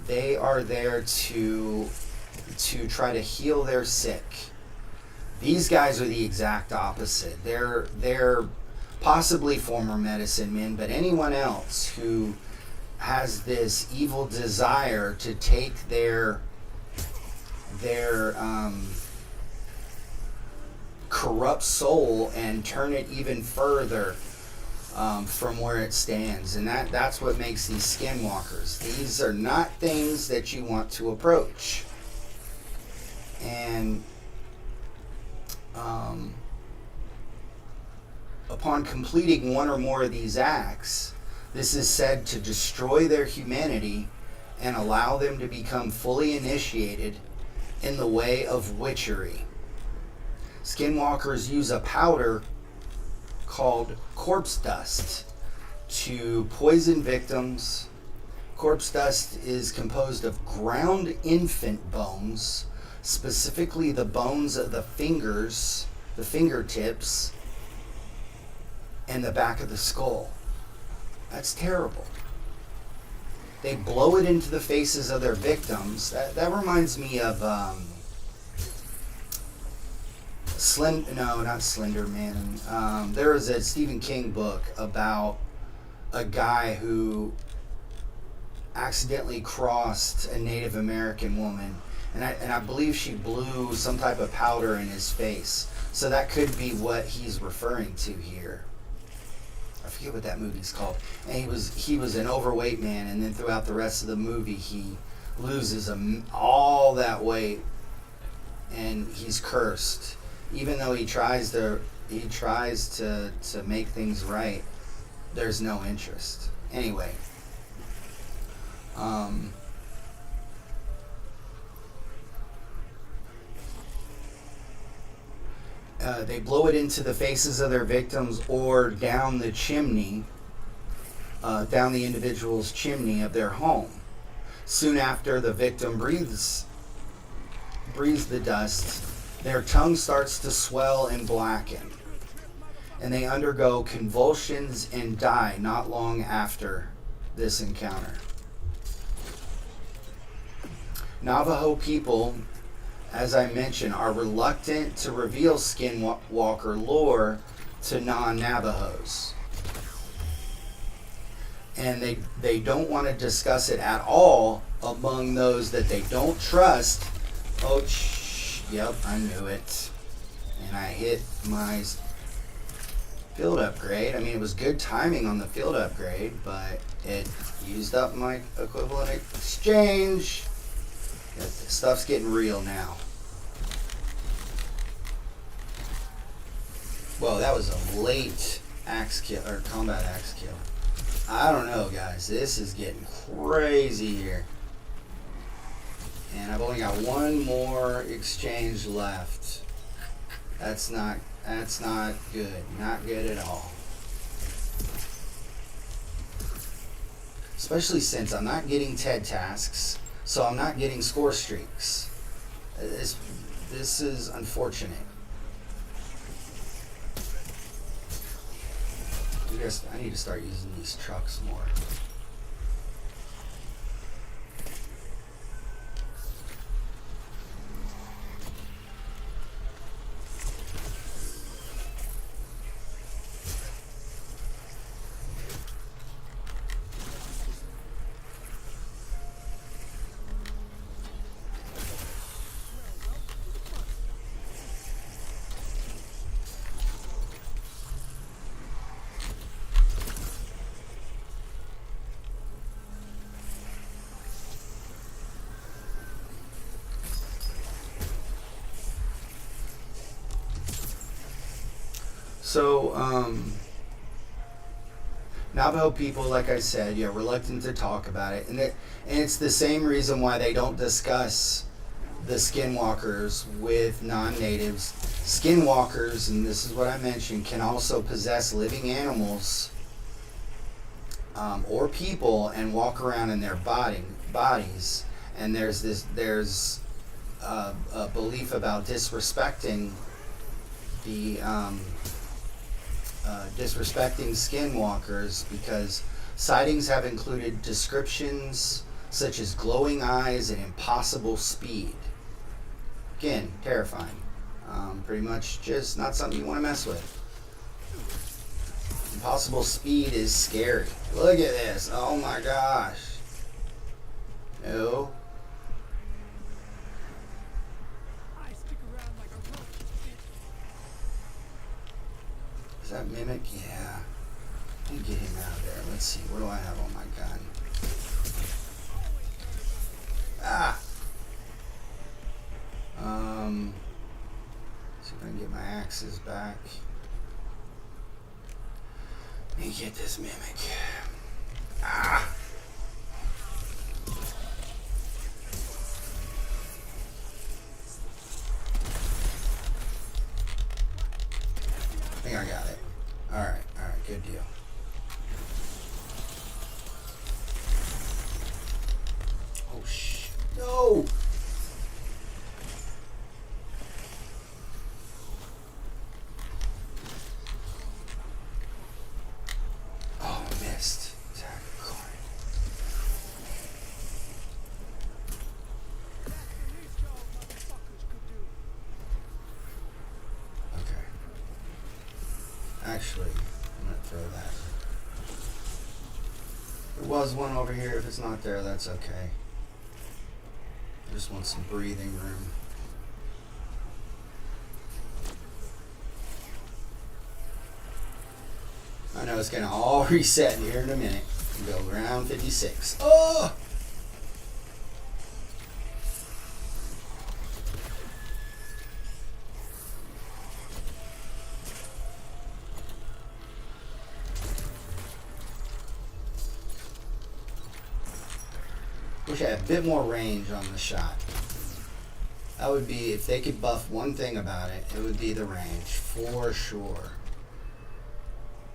S3: They are there to try to heal their sick. These guys are the exact opposite. They're possibly former medicine men, but anyone else who has this evil desire to take their corrupt soul and turn it even further from where it stands. And that's what makes these skinwalkers. These are not things that you want to approach. And upon completing one or more of these acts, this is said to destroy their humanity and allow them to become fully initiated in the way of witchery. Skinwalkers use a powder called corpse dust to poison victims. Corpse dust is composed of ground infant bones, specifically the bones of the fingers, the fingertips, and the back of the skull. That's terrible. They blow it into the faces of their victims. That reminds me of not Slender Man. There was a Stephen King book about a guy who accidentally crossed a Native American woman, and I believe she blew some type of powder in his face. So that could be what he's referring to here. I forget what that movie's called. And he was an overweight man, and then throughout the rest of the movie he loses all that weight, and he's cursed. Even though he tries to make things right, there's no interest. Anyway, they blow it into the faces of their victims or down the chimney, down the individual's chimney of their home. Soon after the victim breathes the dust, their tongue starts to swell and blacken, and they undergo convulsions and die not long after this encounter. Navajo people, as I mentioned, are reluctant to reveal skinwalker lore to non-Navajos. And they don't want to discuss it at all among those that they don't trust. Oh, yep, I knew it. And I hit my field upgrade. I mean, it was good timing on the field upgrade, but it used up my equivalent exchange. This stuff's getting real now. Whoa, that was a late axe kill, or combat axe kill. I don't know, guys. This is getting crazy here. And I've only got one more exchange left. That's not good. Not good at all. Especially since I'm not getting TED tasks, so I'm not getting score streaks. This is unfortunate. I need to start using these trucks more. So, Navajo people, like I said, reluctant to talk about it, and it's the same reason why they don't discuss the skinwalkers with non-natives. Skinwalkers, and this is what I mentioned, can also possess living animals or people and walk around in their bodies. And there's a belief about disrespecting the disrespecting skinwalkers, because sightings have included descriptions such as glowing eyes and impossible speed. Again, terrifying. Pretty much just not something you want to mess with. Impossible speed is scary. Look at this. Oh my gosh. No. Is that Mimic? Yeah. Let me get him out of there. Let's see. What do I have on my gun? Ah! See if I can get my axes back. Let me get this Mimic. Ah! I think I got it. Alright, good deal. Oh, no! Oh, missed. Okay. Actually, I'm going to throw that. There was one over here. If it's not there, that's okay. I just want some breathing room. I know it's going to all reset here in a minute. Go round 56. Oh! Wish I had a bit more range on the shot. That would be, if they could buff one thing about it, it would be the range, for sure.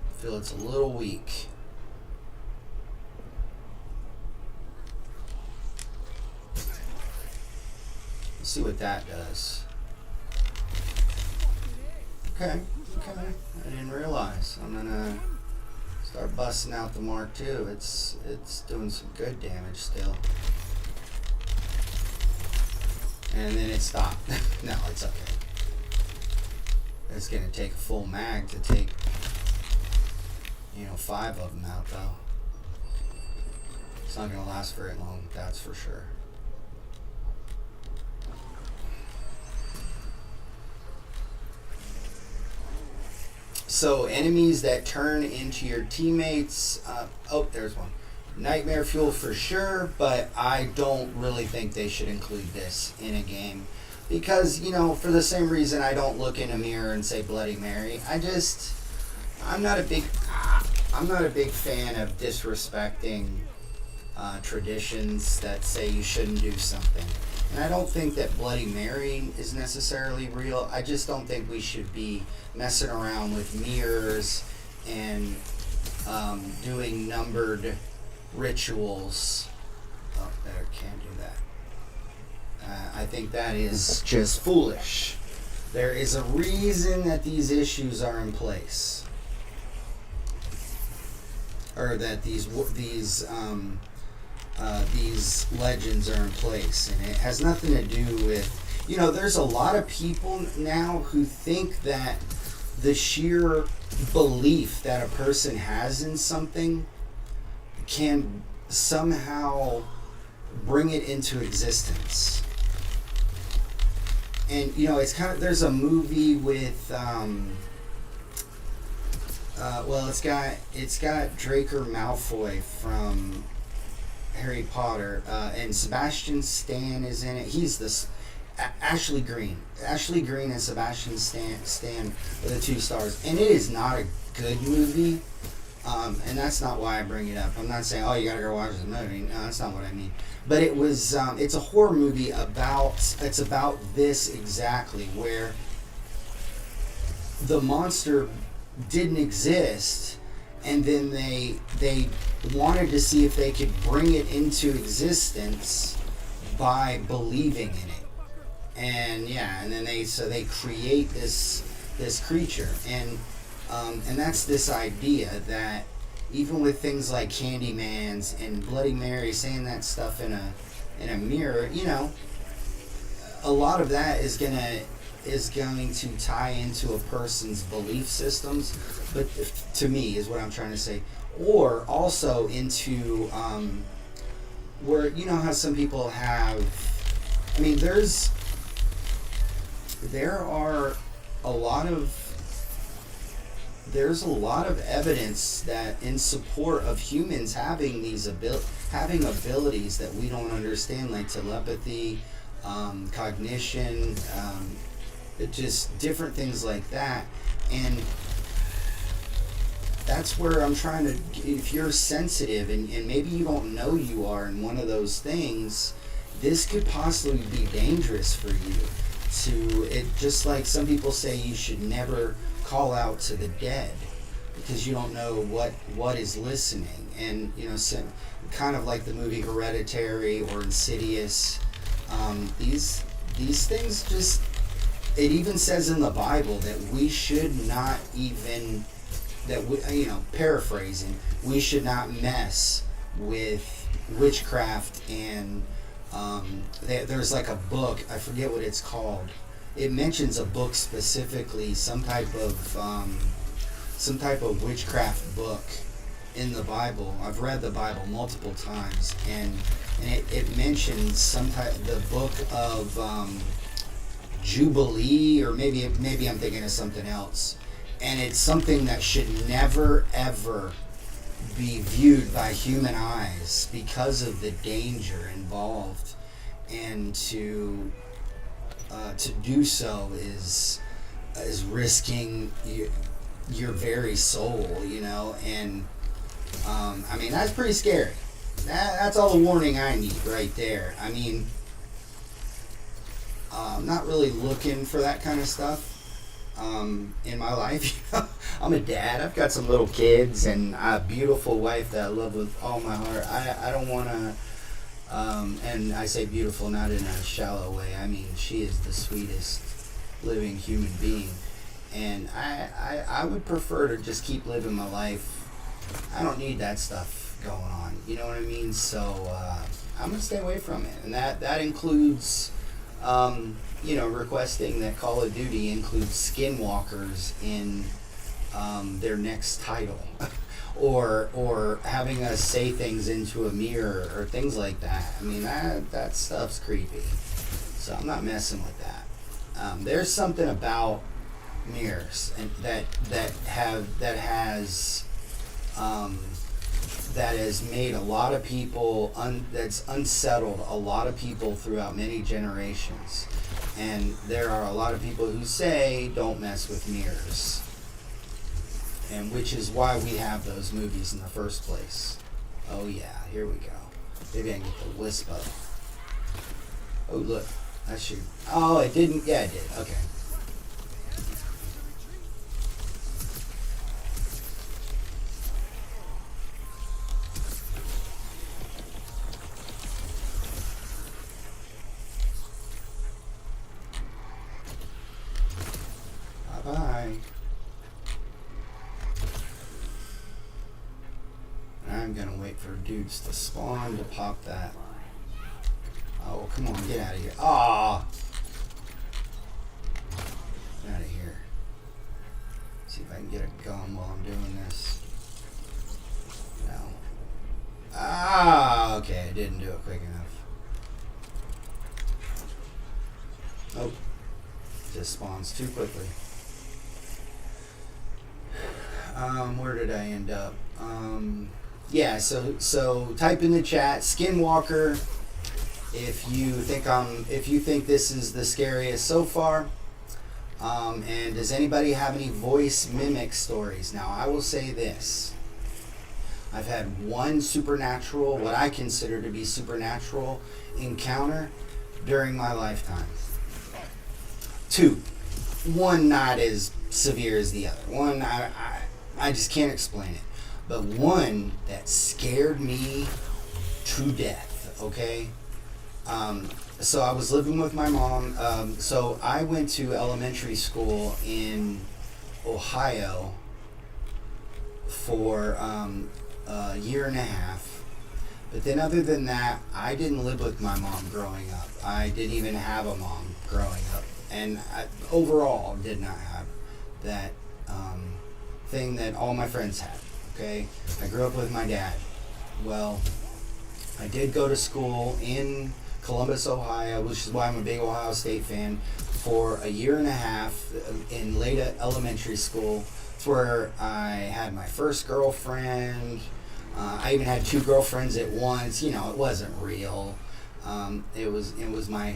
S3: I feel it's a little weak. Let's see what that does. Okay. I didn't realize. I'm gonna start busting out the Mark II. It's doing some good damage still. And then it stopped. No, it's okay. It's going to take a full mag to take, 5 of them out, though. It's not going to last very long, that's for sure. So, enemies that turn into your teammates. There's one. Nightmare fuel for sure, but I don't really think they should include this in a game. Because, for the same reason I don't look in a mirror and say Bloody Mary. I'm not a big fan of disrespecting traditions that say you shouldn't do something. And I don't think that Bloody Mary is necessarily real. I just don't think we should be messing around with mirrors and doing numbered rituals. Oh, there, can't do that. I think that is just foolish. There is a reason that these issues are in place, or that these legends are in place, and it has nothing to do with. There's a lot of people now who think that the sheer belief that a person has in something can somehow bring it into existence. And it's kind of, there's a movie with it's got Draco Malfoy from Harry Potter, and Sebastian Stan is in it. He's this Ashley Green and Sebastian Stan are the 2 stars, and it is not a good movie. And that's not why I bring it up. I'm not saying, you gotta go watch the movie. No, that's not what I mean. But it was, it's a horror movie about this exactly, where the monster didn't exist, and then they wanted to see if they could bring it into existence by believing in it. And and then they create this creature, and that's this idea that even with things like Candyman's and Bloody Mary, saying that stuff in a mirror, a lot of that is going to tie into a person's belief systems, but to me is what I'm trying to say, or also into where how some people have. I mean, there are there's a lot of evidence that in support of humans having having abilities that we don't understand, like telepathy, cognition, just different things like that. And that's where I'm trying to, if you're sensitive and maybe you don't know you are in one of those things, this could possibly be dangerous for you. Just like some people say you should never call out to the dead because you don't know what is listening. And kind of like the movie Hereditary or Insidious, these things just, it even says in the Bible that we should not even, paraphrasing, we should not mess with witchcraft. And there's like a book, I forget what it's called. It mentions a book specifically, some type of witchcraft book in the Bible. I've read the Bible multiple times, and it mentions the book of Jubilee, or maybe I'm thinking of something else. And it's something that should never ever be viewed by human eyes because of the danger involved, and to do so is risking your very soul, and I mean, that's pretty scary. That's all the warning I need right there. I mean, I'm not really looking for that kind of stuff in my life. I'm a dad. I've got some little kids and a beautiful wife that I love with all my heart. I don't want to, and I say beautiful not in a shallow way. I mean, she is the sweetest living human being. And I would prefer to just keep living my life. I don't need that stuff going on. You know what I mean? So I'm going to stay away from it. And that includes requesting that Call of Duty includes skinwalkers in their next title, or having us say things into a mirror or things like that. I mean, that stuff's creepy. So I'm not messing with that. There's something about mirrors and that has made a lot of people that's unsettled a lot of people throughout many generations. And there are a lot of people who say don't mess with mirrors, and which is why we have those movies in the first place. Oh yeah, here we go. Maybe I can get the whisper. Oh look, that should. Oh, it didn't. Yeah, it did. Okay. Bye. I'm gonna wait for dudes to spawn to pop that. Oh, come on, get out of here. Ah! Get out of here. See if I can get a gun while I'm doing this. No. Ah, okay, I didn't do it quick enough. Nope. Just spawns too quickly. Where did I end up? Yeah, so type in the chat Skinwalker if you think this is the scariest so far. And does anybody have any voice mimic stories? Now I will say this. I've had one supernatural, what I consider to be supernatural encounter during my lifetime. Two. One not as severe as the other. One I just can't explain it. But one that scared me to death, okay? So I was living with my mom. So I went to elementary school in Ohio for a year and a half. But then other than that, I didn't live with my mom growing up. I didn't even have a mom growing up. And I overall did not have that thing that all my friends had. Okay, I grew up with my dad. Well, I did go to school in Columbus, Ohio, which is why I'm a big Ohio State fan, for a year and a half in late elementary school. It's where I had my first girlfriend. I even had two girlfriends at once. You know, it wasn't real. It was my.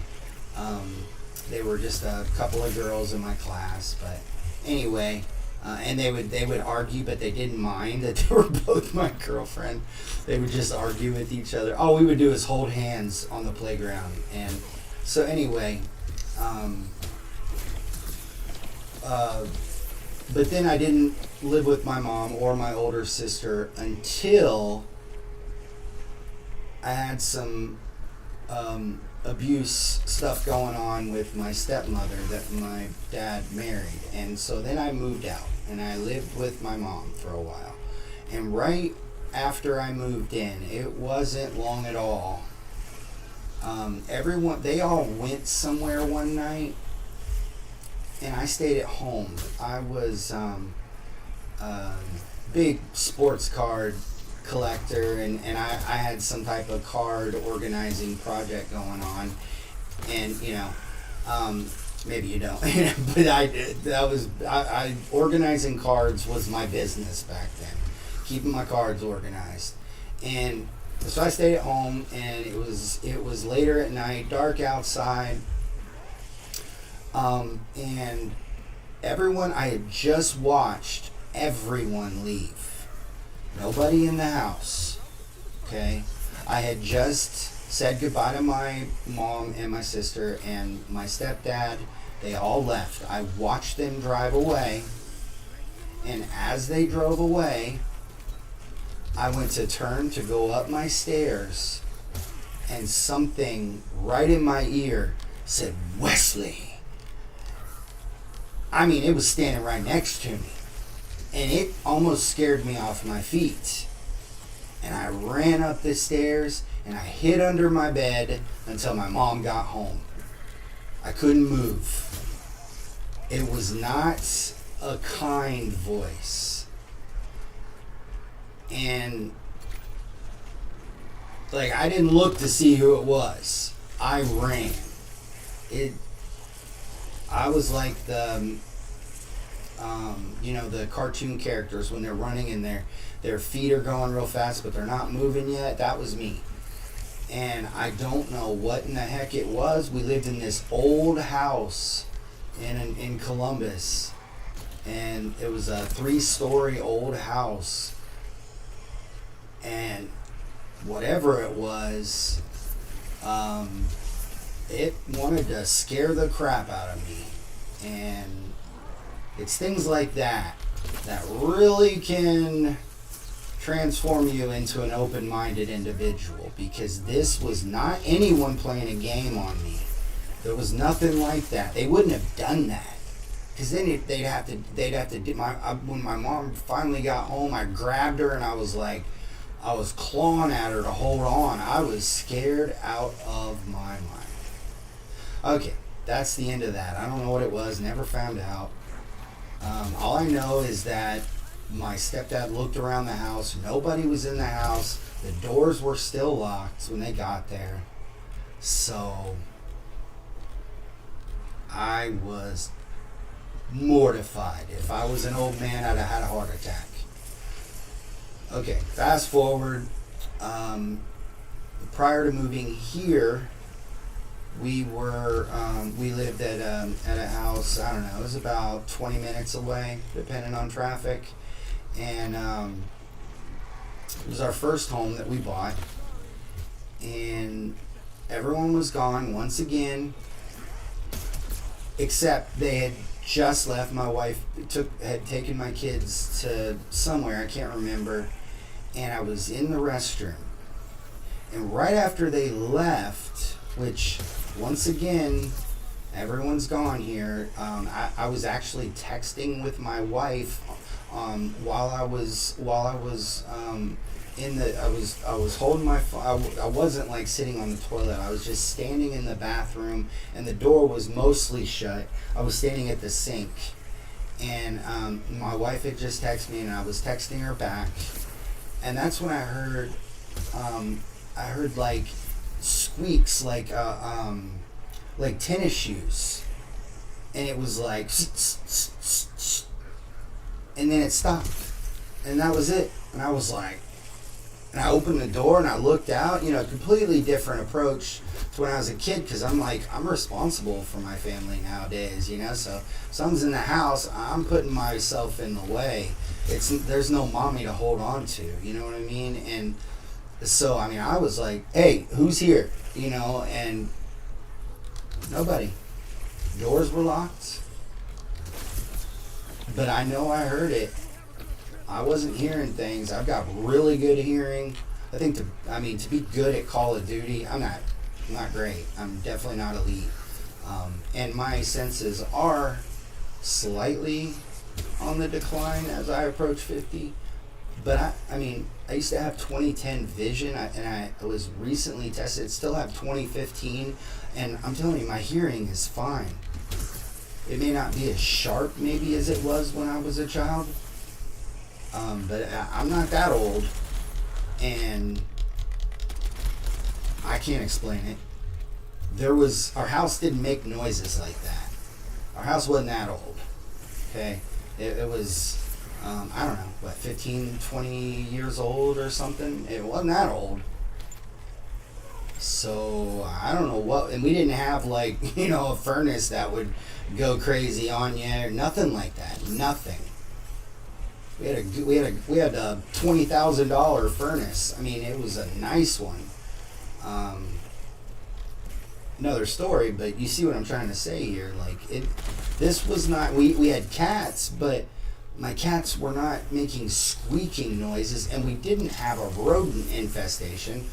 S3: They were just a couple of girls in my class, but anyway. And they would argue, but they didn't mind that they were both my girlfriend. They would just argue with each other. All we would do is hold hands on the playground. And so anyway, but then I didn't live with my mom or my older sister until I had some abuse stuff going on with my stepmother that my dad married. And so then I moved out and I lived with my mom for a while. And right after I moved in, it wasn't long at all. They all went somewhere one night and I stayed at home. I was a big sports card collector, and I had some type of card organizing project going on, and maybe you don't, but I did. I organizing cards was my business back then, keeping my cards organized. And so I stayed at home, and it was later at night, dark outside, and I had just watched everyone leave. Nobody in the house, okay? I had just said goodbye to my mom and my sister and my stepdad. They all left. I watched them drive away, and as they drove away, I went to turn to go up my stairs, and something right in my ear said, "Wesley." I mean, it was standing right next to me. And it almost scared me off my feet. And I ran up the stairs and I hid under my bed until my mom got home. I couldn't move. It was not a kind voice. And like, I didn't look to see who it was. I ran. I was like the the cartoon characters when they're running and their feet are going real fast but they're not moving yet. That was me. And I don't know what in the heck it was. We lived in this old house in Columbus, and it was a 3-story old house, and whatever it was, it wanted to scare the crap out of me. And it's things like that that really can transform you into an open-minded individual, because this was not anyone playing a game on me. There was nothing like that. They wouldn't have done that, because then they'd have to do when my mom finally got home, I grabbed her and I was clawing at her to hold on. I was scared out of my mind. Okay, that's the end of that. I don't know what it was, never found out. All I know is that my stepdad looked around the house. Nobody was in the house. The doors were still locked when they got there. So I was mortified. If I was an old man, I'd have had a heart attack. Okay, fast forward. Prior to moving here, we lived at a house. I don't know. It was about 20 minutes away, depending on traffic. And it was our first home that we bought, and everyone was gone once again, except they had just left. My wife had taken my kids to somewhere, I can't remember, and I was in the restroom. And right after they left, which once again, everyone's gone here, I was actually texting with my wife while I was I was holding my phone. I wasn't like sitting on the toilet. I was just standing in the bathroom, and the door was mostly shut. I was standing at the sink, and my wife had just texted me, and I was texting her back, and that's when I heard like squeaks, like tennis shoes, and it was like, and then it stopped, and that was it. And I was like, and I opened the door and I looked out, completely different approach to when I was a kid, because I'm like, I'm responsible for my family nowadays, so if someone's in the house, I'm putting myself in the way. There's no mommy to hold on to, you know what I mean? And so, I was like, hey, who's here? And nobody. Doors were locked. But I know I heard it. I wasn't hearing things. I've got really good hearing. I think to be good at Call of Duty, I'm not great. I'm definitely not elite. And my senses are slightly on the decline as I approach 50. But I used to have 20/10 vision, and I was recently tested. Still have 20/15, and I'm telling you, my hearing is fine. It may not be as sharp maybe as it was when I was a child, but I'm not that old, and I can't explain it. Our house didn't make noises like that. Our house wasn't that old, okay? It was, I don't know, 15, 20 years old or something? It wasn't that old. So, I don't know what, and we didn't have a furnace that would go crazy on you, or nothing like that. Nothing. We had a $20,000 furnace. It was a nice one. Another story, but you see what I'm trying to say here. This was not. We had cats, but my cats were not making squeaking noises, and we didn't have a rodent infestation.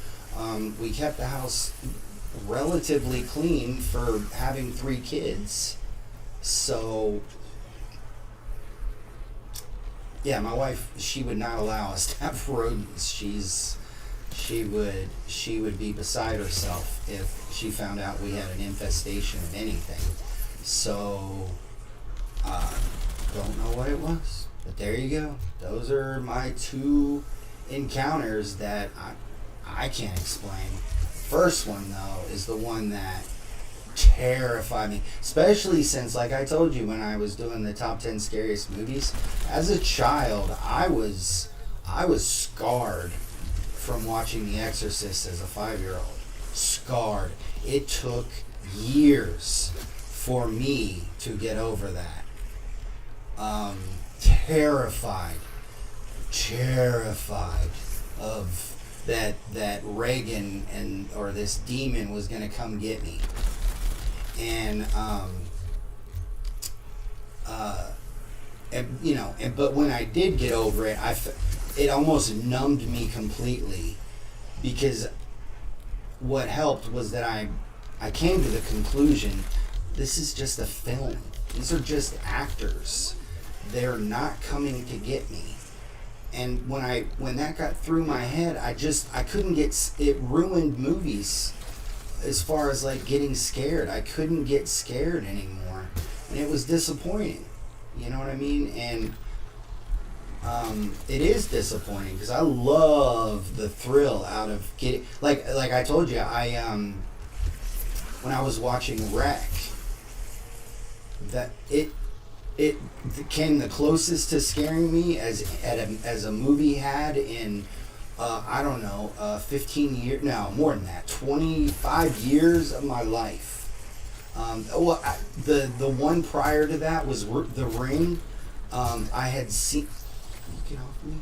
S3: We kept the house relatively clean for having 3 kids. So, yeah, my wife, she would not allow us to have rodents. She's she would be beside herself if she found out we had an infestation of anything. So, don't know what it was, but there you go. Those are my two encounters that I can't explain. First one though is the one that terrified me, especially since, like I told you, when I was doing the top 10 scariest movies as a child, I was scarred from watching The Exorcist as a 5-year-old. Scarred. It took years for me to get over that. Terrified of that Reagan or this demon was gonna come get me. And but when I did get over it, it almost numbed me completely, because what helped was that I came to the conclusion, this is just a film. These are just actors. They're not coming to get me. And when that got through my head, I couldn't get it. Ruined movies as far as like getting scared. I couldn't get scared anymore, and it was disappointing. You know what I mean? And it is disappointing because I love the thrill out of getting, like I told you, when I was watching Wreck, that it came the closest to scaring me as a movie had in 15 years, no, more than that, 25 years of my life. The one prior to that was The Ring. I had seen. Get off me.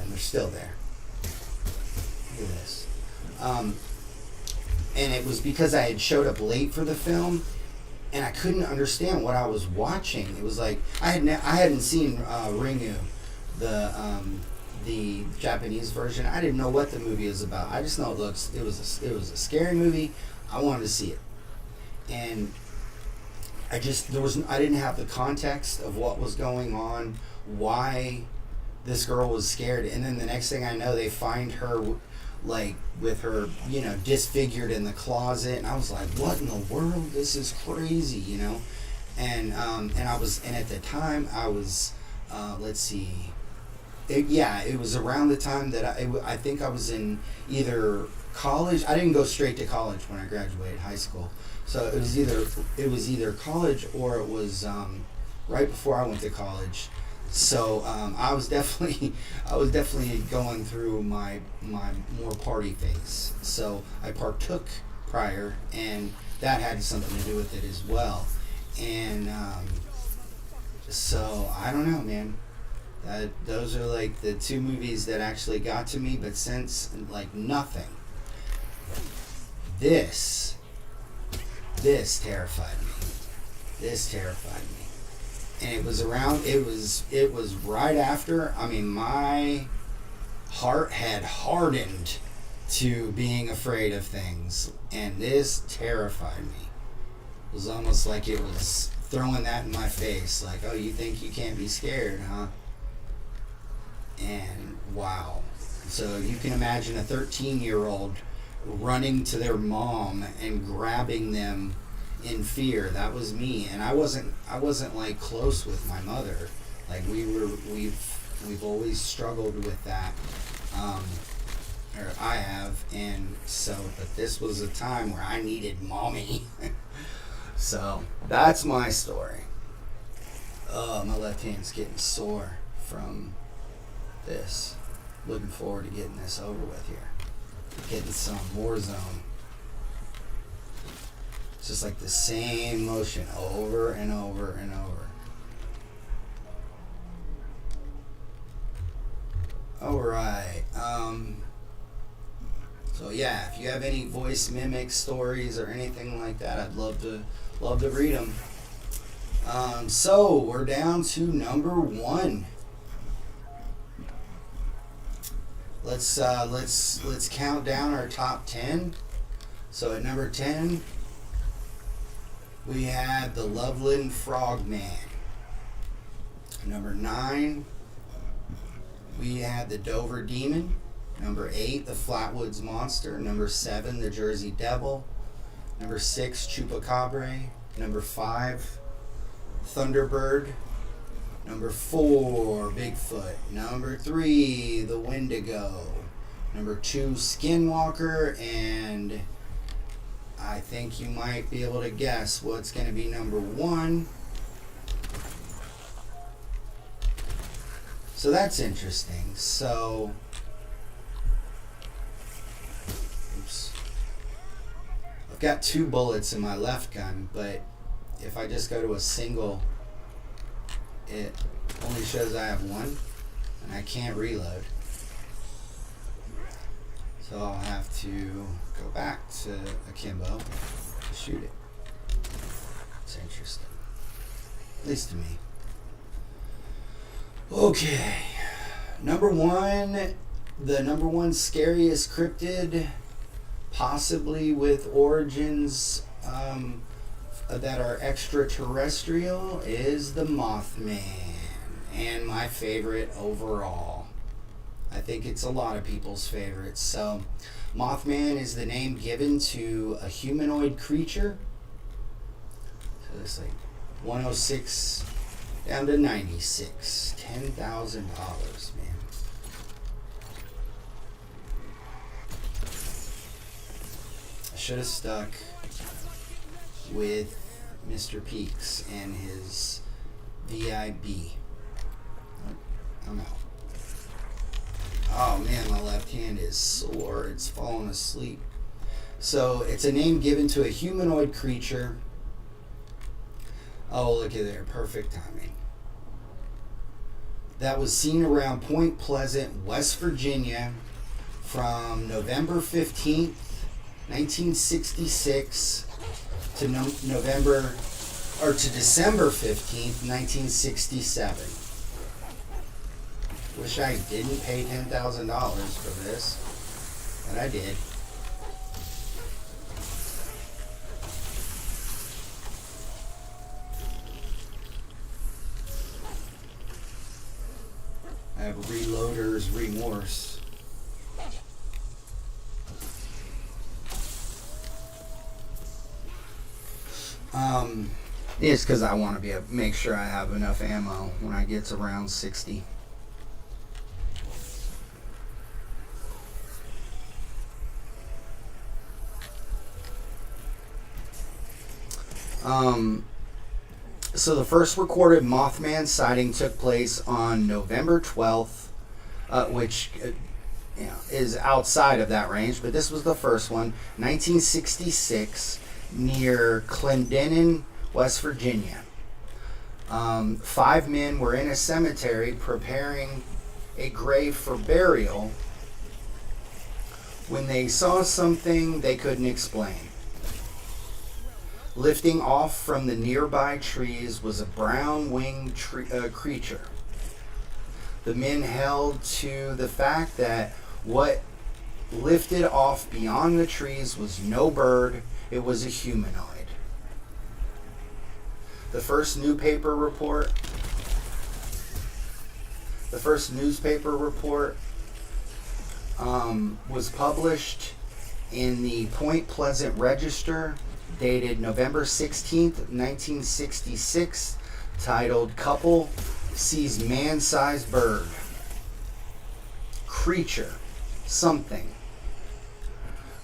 S3: And they're still there. Look at this. And it was because I had showed up late for the film, and I couldn't understand what I was watching. It was like I hadn't seen Ringu, the Japanese version. I didn't know what the movie was about. I just know it was a scary movie. I wanted to see it, and I didn't have the context of what was going on, why this girl was scared, and then the next thing I know, they find her like with her, disfigured in the closet, and I was like, what in the world? This is crazy, and at the time I was, let's see, it was around the time that I think I was in either college. I didn't go straight to college when I graduated high school. So it was either college or it was right before I went to college. So I was definitely going through my more party phase. So I partook prior, and that had something to do with it as well. And so I don't know, man. Those are like the two movies that actually got to me, but since, like, nothing. This terrified me. This terrified me. And it was right after, my heart had hardened to being afraid of things, and this terrified me. It was almost like it was throwing that in my face, like, oh, you think you can't be scared, huh? And wow. So you can imagine a 13-year-old running to their mom and grabbing them in fear. That was me, and I wasn't like close with my mother. Like we've always struggled with that, or I have, and so, but this was a time where I needed mommy. So that's my story. My left hand's getting sore from this. Looking forward to getting this over with here. Getting some Warzone. It's just like the same motion over and over and over. Alright. So yeah, if you have any voice mimic stories or anything like that, I'd love to read them. So we're down to number 1. Let's count down our top 10. So at number 10, we had the Loveland Frogman. Number 9, We had the Dover Demon. Number 8, the Flatwoods Monster. Number 7, the Jersey Devil. Number 6, Chupacabra. Number 5, Thunderbird. Number 4, Bigfoot. Number 3, the Wendigo. Number 2, Skinwalker. And I think you might be able to guess what's going to be number 1. So that's interesting. So, oops. I've got 2 bullets in my left gun, but if I just go to a single, it only shows I have 1, and I can't reload. So I'll have to go back to Akimbo to shoot it. It's interesting. At least to me. Okay. Number 1, the number 1 scariest cryptid, possibly with origins that are extraterrestrial, is the Mothman. And my favorite overall. I think it's a lot of people's favorites. So, Mothman is the name given to a humanoid creature. So it's like 106 down to 96. $10,000, man. I should have stuck with Mr. Peaks and his VIB. I'm out. Oh man, my left hand is sore. It's falling asleep. So it's a name given to a humanoid creature. Oh, look at there. Perfect timing. That was seen around Point Pleasant, West Virginia from November 15th, 1966 to December 15th, 1967. Wish I didn't pay $10,000 for this, but I did. I have reloader's remorse. It's because I want to make sure I have enough ammo when I get to round 60. So the first recorded Mothman sighting took place on November 12th, which is outside of that range, but this was the first one, 1966, near Clendenin, West Virginia. 5 men were in a cemetery preparing a grave for burial when they saw something they couldn't explain. Lifting off from the nearby trees was a brown-winged creature. The men held to the fact that what lifted off beyond the trees was no bird, it was a humanoid. The first newspaper report was published in the Point Pleasant Register, dated November 16th, 1966, titled "Couple Sees Man-Sized Bird. Creature. Something.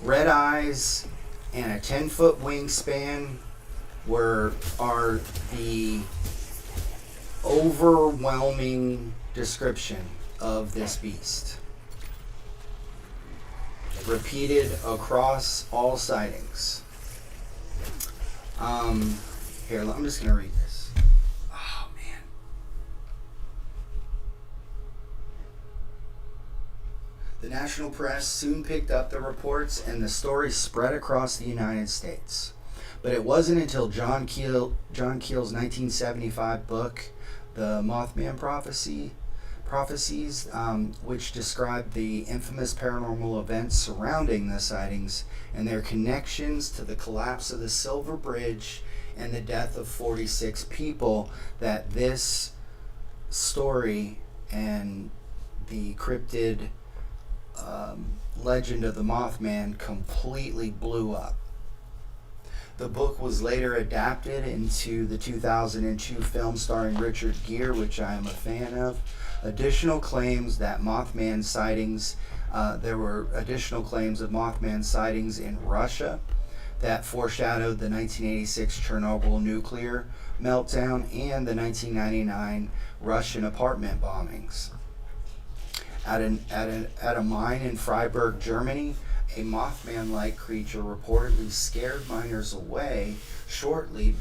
S3: Red eyes and a 10-foot wingspan are the overwhelming description of this beast. Repeated across all sightings. Here, I'm just going to read this. Oh, man. The national press soon picked up the reports and the story spread across the United States. But it wasn't until John Keel's 1975 book, The Mothman Prophecies, which described the infamous paranormal events surrounding the sightings and their connections to the collapse of the Silver Bridge and the death of 46 people, that this story and the cryptid legend of the Mothman completely blew up. The book was later adapted into the 2002 film starring Richard Gere, which I am a fan of. Additional claims that Mothman sightings, there were additional claims of Mothman sightings in Russia that foreshadowed the 1986 Chernobyl nuclear meltdown and the 1999 Russian apartment bombings. At a mine in Freiburg, Germany, a Mothman-like creature reportedly scared miners away shortly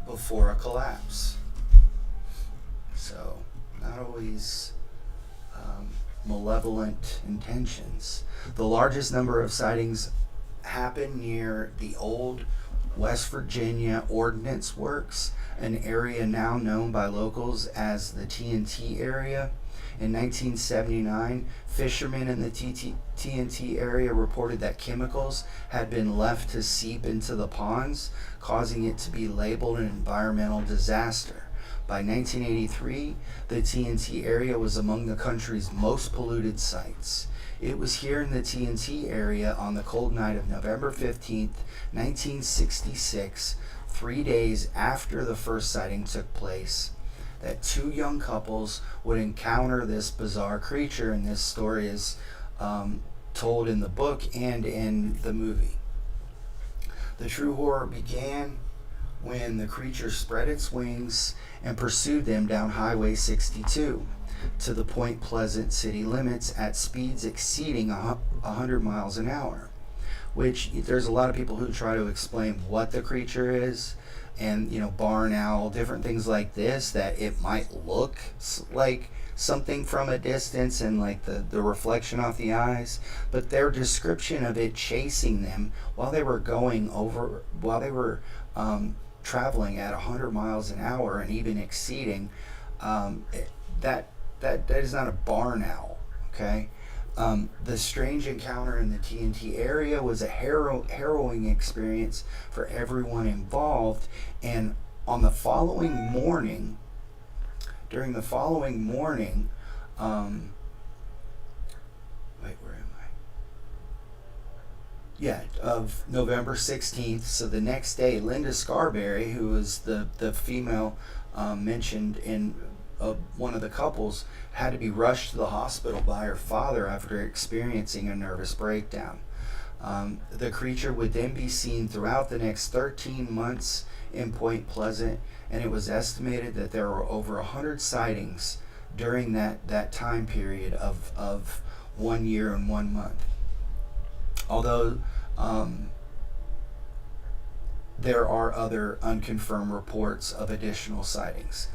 S3: before a collapse. So, not always malevolent intentions. The largest number of sightings happened near the old West Virginia Ordnance Works, an area now known by locals as the TNT area. In 1979, fishermen in the TNT area reported that chemicals had been left to seep into the ponds, causing it to be labeled an environmental disaster. By 1983, the TNT area was among the country's most polluted sites. It was here in the TNT area on the cold night of November 15th, 1966, 3 days after the first sighting took place, that two young couples would encounter this bizarre creature, and this story is told in the book and in the movie. The true horror began when the creature spread its wings and pursued them down Highway 62 to the Point Pleasant city limits at speeds exceeding 100 miles an hour, which there's a lot of people who try to explain what the creature is, and barn owl, different things like this, that it might look like something from a distance and like the reflection off the eyes, but their description of it chasing them while they were traveling at 100 miles an hour and even exceeding, that is not a barn owl. Okay. The strange encounter in the TNT area was a harrowing experience for everyone involved, and during the following morning, of November 16th, so the next day, Linda Scarberry, who was the female mentioned in one of the couples, had to be rushed to the hospital by her father after experiencing a nervous breakdown. The creature would then be seen throughout the next 13 months in Point Pleasant, and it was estimated that there were over 100 sightings during that time period of 1 year and 1 month. Although there are other unconfirmed reports of additional sightings.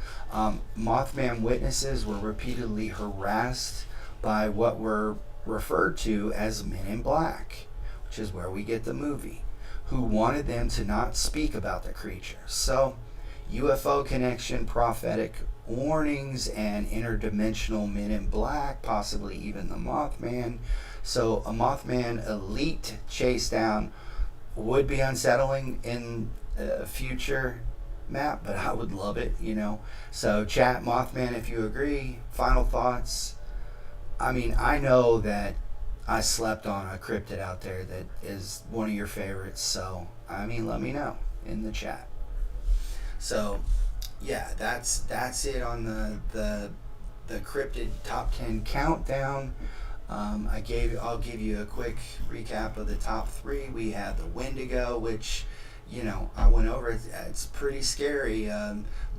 S3: Mothman witnesses were repeatedly harassed by what were referred to as men in black, which is where we get the movie, who wanted them to not speak about the creature. So, UFO connection, prophetic warnings, and interdimensional men in black, possibly even the Mothman. So, a Mothman elite chase down would be unsettling in a future map, but I would love it, So chat Mothman if you agree. Final thoughts. I mean, I know that I slept on a cryptid out there that is one of your favorites, so let me know in the chat. So yeah, that's it on the cryptid top 10 countdown. I'll give you a quick recap of the top 3. We have the Wendigo, which I went over. It's pretty scary.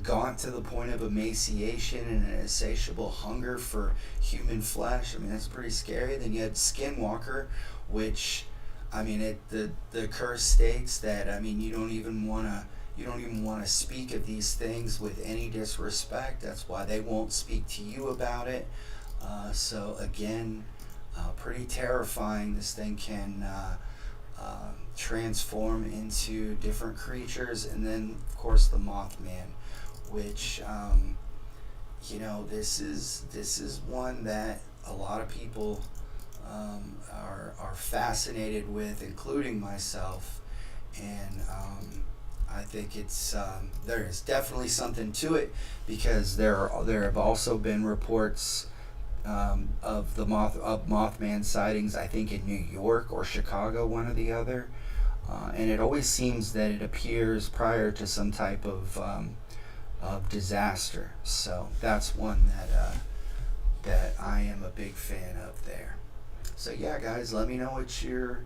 S3: Gaunt to the point of emaciation and an insatiable hunger for human flesh. I mean, that's pretty scary. Then you had Skinwalker, which, the curse states that, you don't even want to speak of these things with any disrespect. That's why they won't speak to you about it. So again, pretty terrifying. This thing can transform into different creatures. And then of course the Mothman, which this is one that a lot of people are fascinated with, including myself. And I think it's there is definitely something to it, because there have also been reports of the Mothman sightings, I think in New York or Chicago, one or the other. And it always seems that it appears prior to some type of disaster. So that's one that I am a big fan of there. So yeah, guys, let me know what's your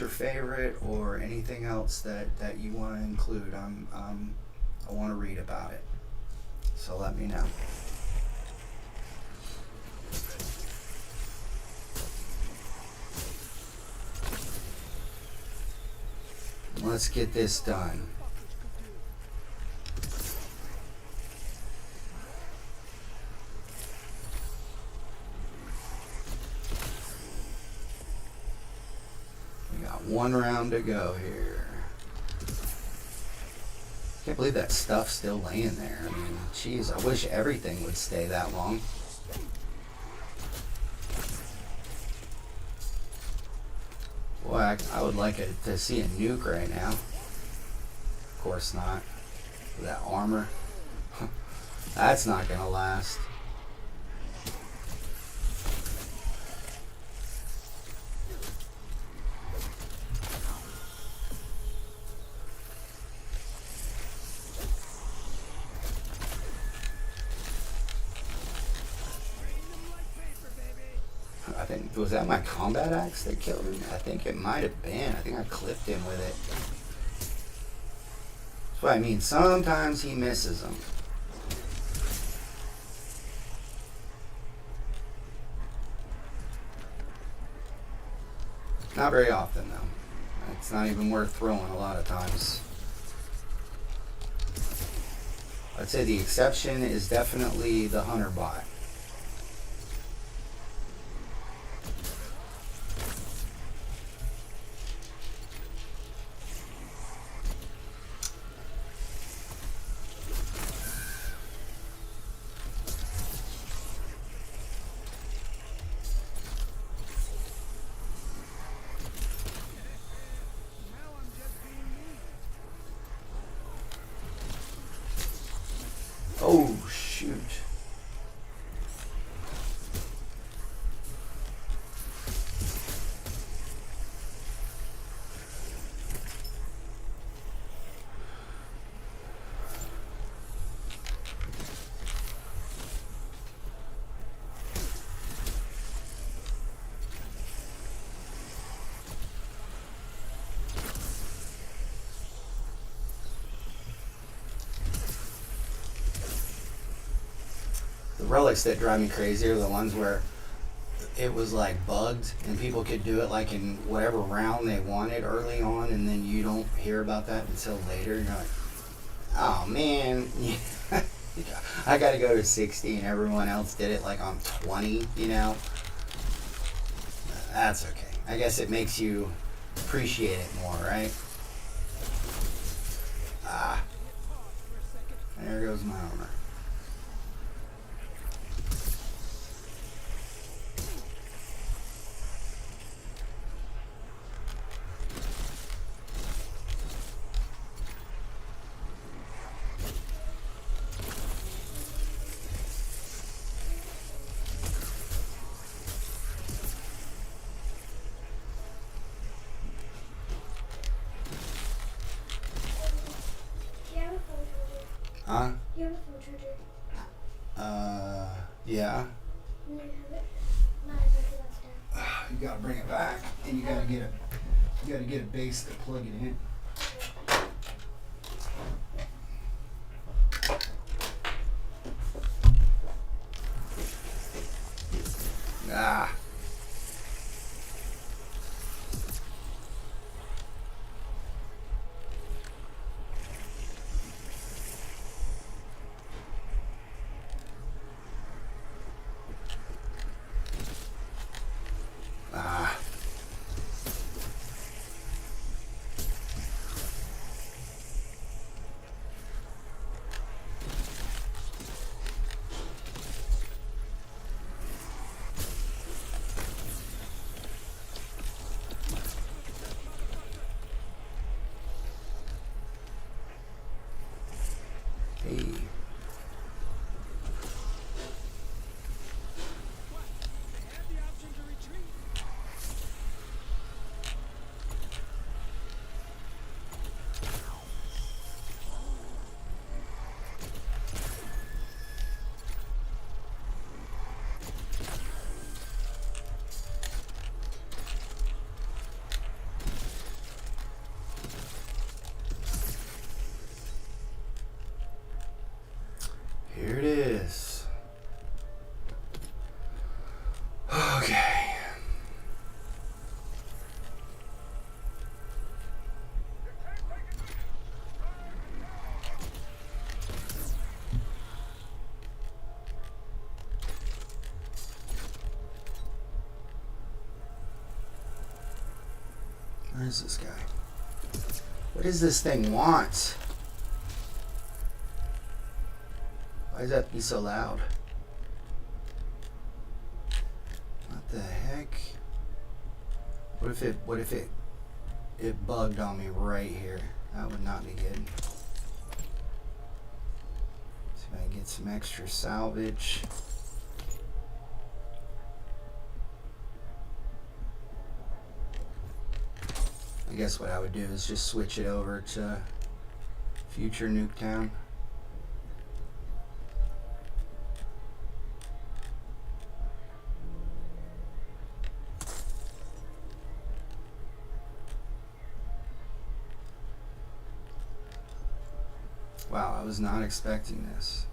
S3: favorite or anything else that you want to include. I want to read about it. So let me know. Let's get this done. We got one round to go here. Can't believe that stuff's still laying there. I mean, geez, I wish everything would stay that long. Boy, I would like to see a nuke right now. Of course not. That armor. That's not gonna last. I think, was that my combat axe that killed him? I think it might have been. I think I clipped him with it. That's what I mean. Sometimes he misses them. Not very often, though. It's not even worth throwing a lot of times. I'd say the exception is definitely the hunter bot. Oh, shoot. The relics that drive me crazy are the ones where it was like bugged and people could do it like in whatever round they wanted early on, and then you don't hear about that until later. You're like, oh man, I gotta go to 60 and everyone else did it like on 20, you know? That's okay. I guess it makes you appreciate it more, right? Ah, there goes my armor. Huh?
S4: You have a phone charger.
S3: Yeah.
S4: No, you have it. Not exactly that's down.
S3: You gotta bring it back, and you gotta get a base to plug it in. Ah. Where is this guy? What does this thing want? Why does that have to be so loud? What the heck? What if it bugged on me right here? That would not be good. See if I can get some extra salvage. I guess what I would do is just switch it over to future Nuketown. Wow, I was not expecting this.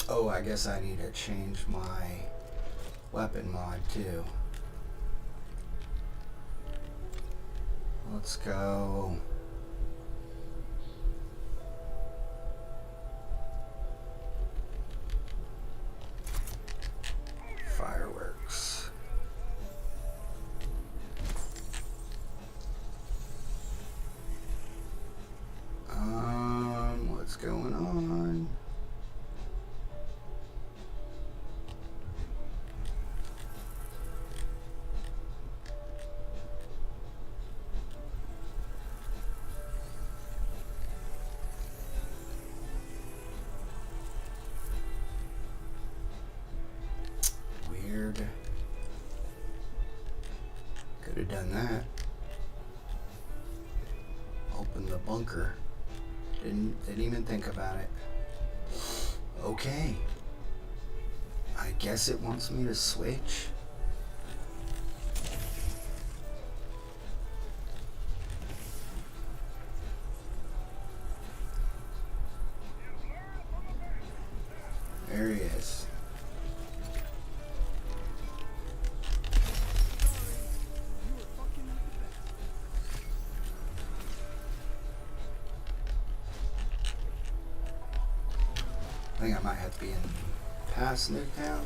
S3: Oh, I guess I need to change my weapon mod too. Let's go. Fireworks. What's going on? Weird. Could have done that. Open the bunker. Didn't even think about it. Okay. I guess it wants me to switch. There he is. I think I might have to be in past Nuketown.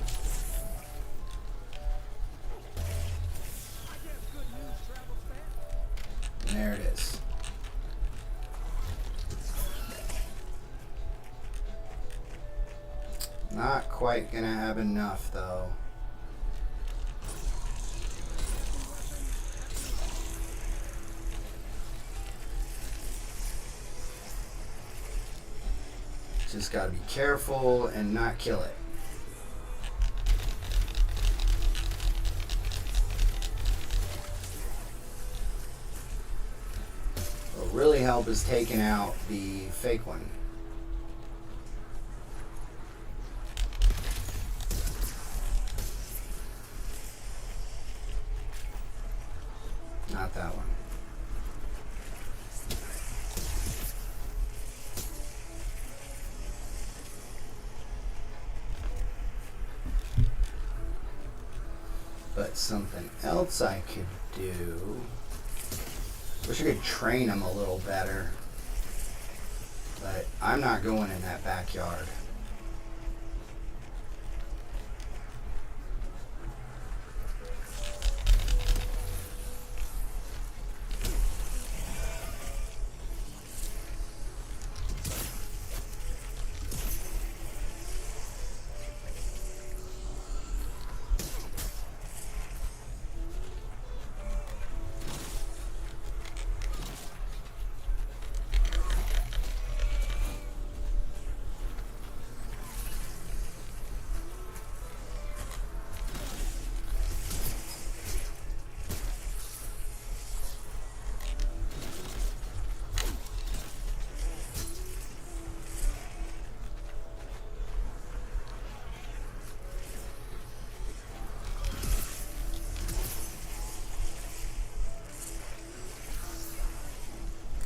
S3: And there it is. Not quite gonna have enough though. Just gotta be careful and not kill it. What'll really help is taking out the fake one. Not that one. But something else I could do. Wish I could train them a little better. But I'm not going in that backyard.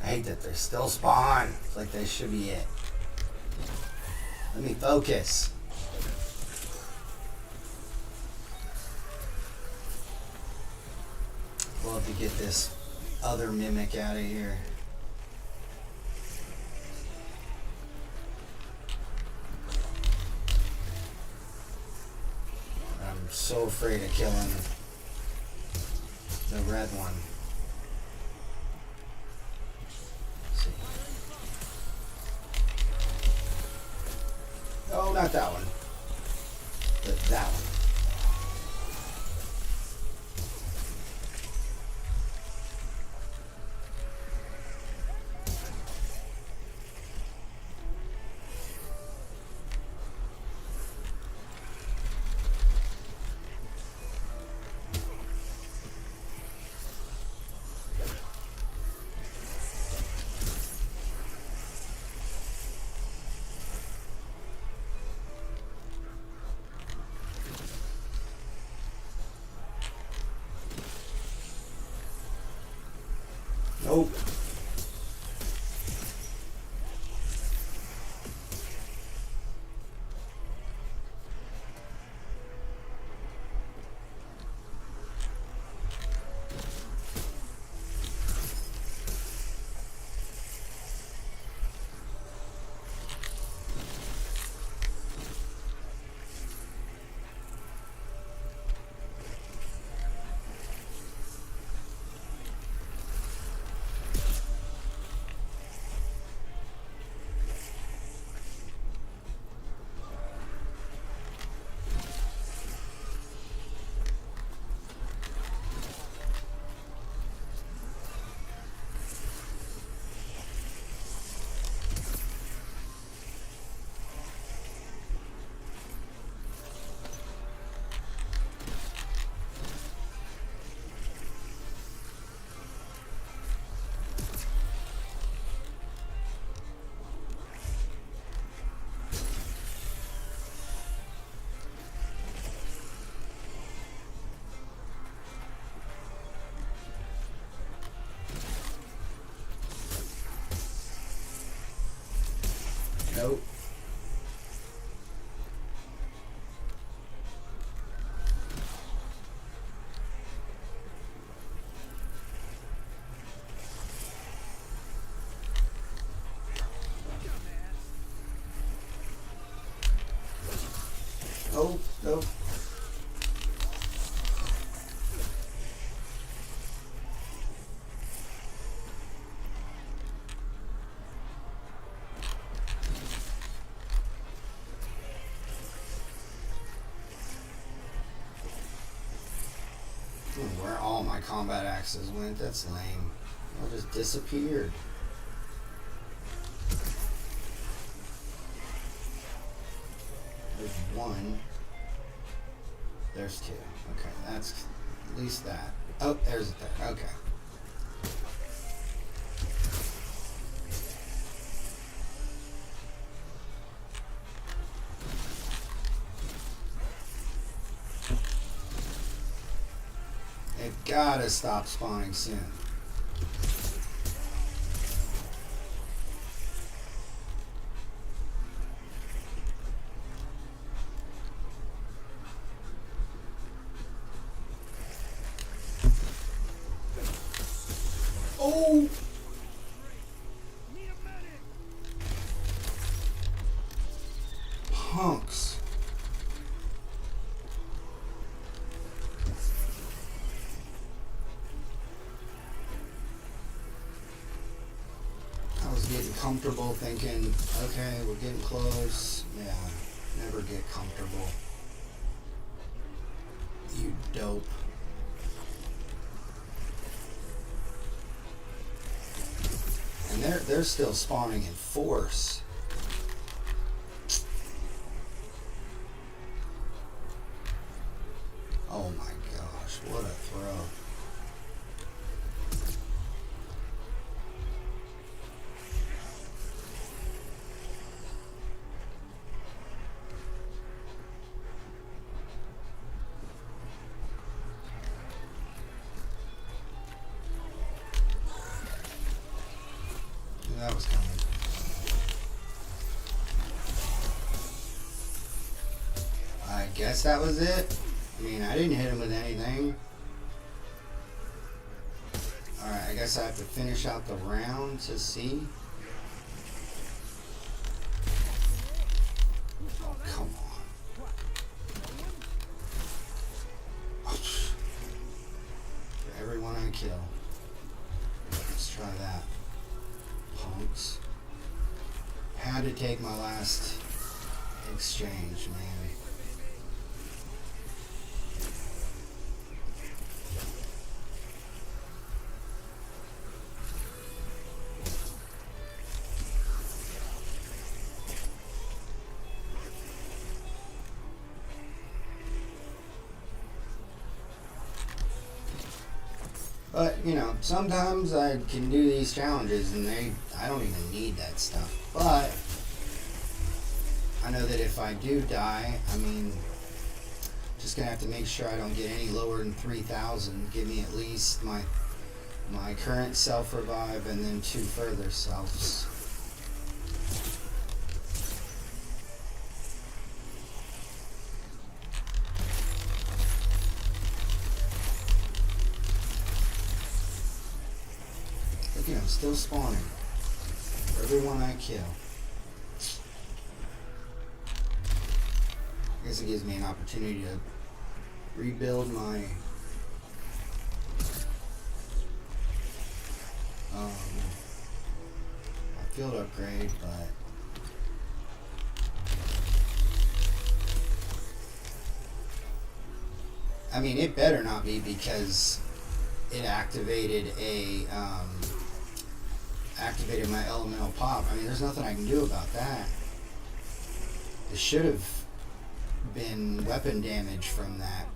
S3: I hate that they're still spawn. It's like they should be it. Let me focus. Love to get this other mimic out of here. I'm so afraid of killing the red one. Let's see. Oh, not that one. But that one. Nope. Nope. Oh, nope. Where all my combat axes went, that's lame. All just disappeared. There's one. There's two. Okay, that's at least that. Oh, there's a third. Okay. They've gotta stop spawning soon. Oh! Punks. I was getting comfortable thinking, okay, we're getting close. Yeah, never get comfortable. You dope. And they're still spawning in force. Oh my gosh, what a throw. That was coming. I guess that was it. I mean, I didn't hit him with anything. Alright, I guess I have to finish out the round to see. Oh, come on. Oh, for everyone I kill. Let's try that. Punks. Had to take my last exchange, man. But, you know, sometimes I can do these challenges and I don't even need that stuff. But I know that if I do die, I mean, just gonna have to make sure I don't get any lower than 3,000. Give me at least my current self revive and then 2 further selves. Look at him, still spawning. For everyone I kill. I guess it gives me an opportunity to rebuild my field upgrade, but I mean, it better not be, because it activated activated my elemental pop. I mean, there's nothing I can do about that. It should have been weapon damage from that.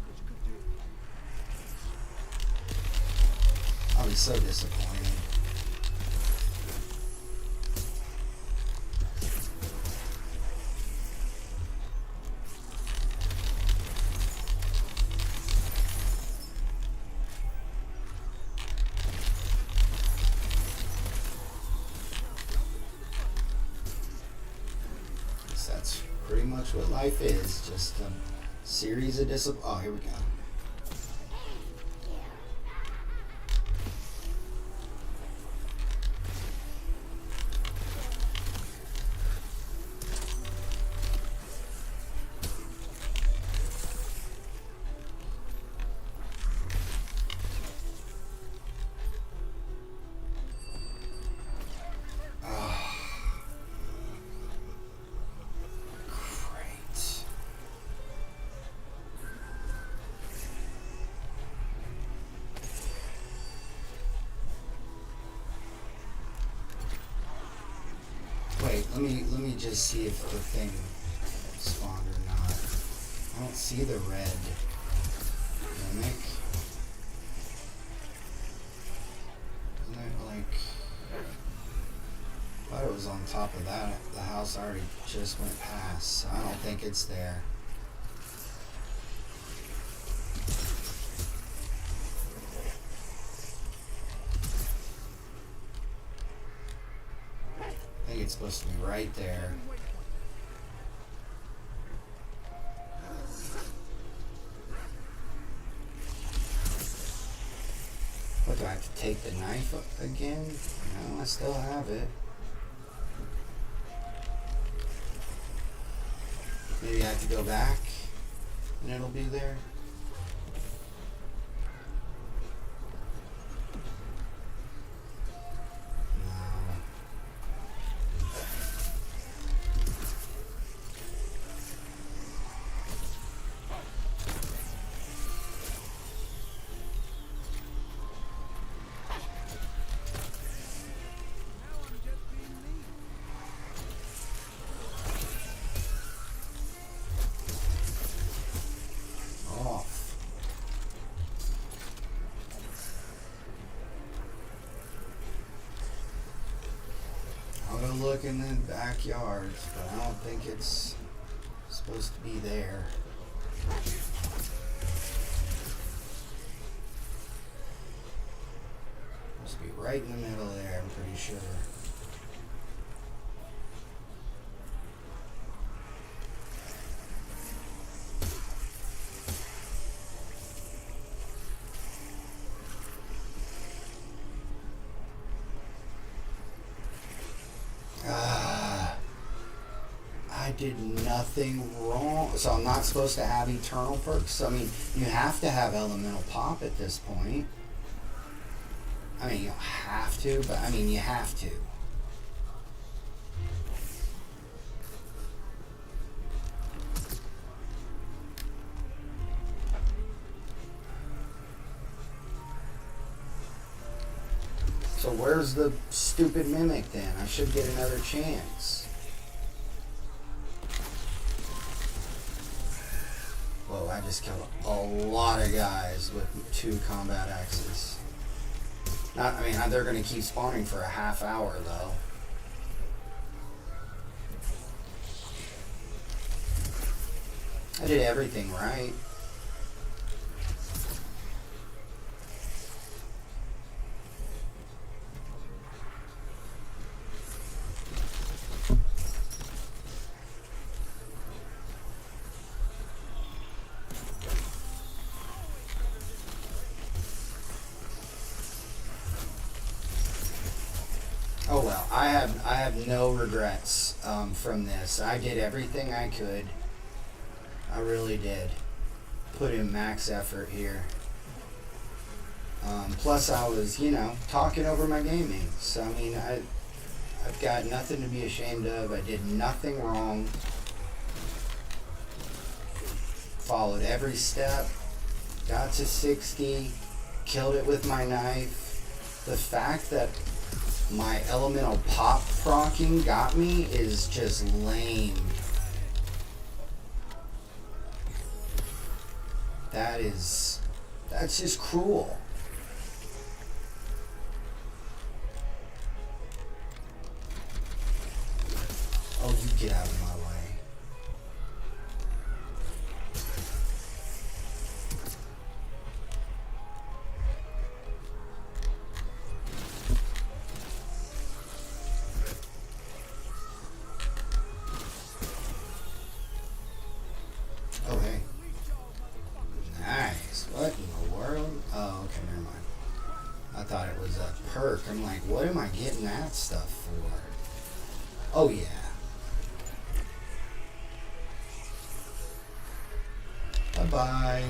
S3: I was so disappointed. That's pretty much what life is, just a series of oh, here we go. Wait, let me just see if the thing spawned or not. I don't see the red mimic. Isn't it like, I thought it was on top of that. The house already just went past, so I don't think it's there. I think it's supposed to be right there. What, do I have to take the knife up again? No, I still have it. Maybe I have to go back and it'll be there. Look in the backyard, but I don't think it's supposed to be there. Must be right in the middle there, I'm pretty sure. did nothing wrong. So I'm not supposed to have eternal perks. I mean, you have to have elemental pop at this point. I mean, you don't have to, but I mean, you have to. So where's the stupid mimic then? I should get another chance. Whoa, I just killed a lot of guys with 2 combat axes. Not, I mean, they're going to keep spawning for a half hour though. I did everything right. Oh well, I have no regrets from this. I did everything I could. I really did. Put in max effort here. Plus I was, you know, talking over my gaming. So I mean, I've got nothing to be ashamed of. I did nothing wrong. Followed every step. Got to 60. Killed it with my knife. The fact that my elemental pop procking got me is just lame. That's just cruel. Oh, you get out of my way. Oh, hey. Nice. What in the world? Oh, okay, never mind. I thought it was a perk. I'm like, what am I getting that stuff for? Oh, yeah. Bye-bye.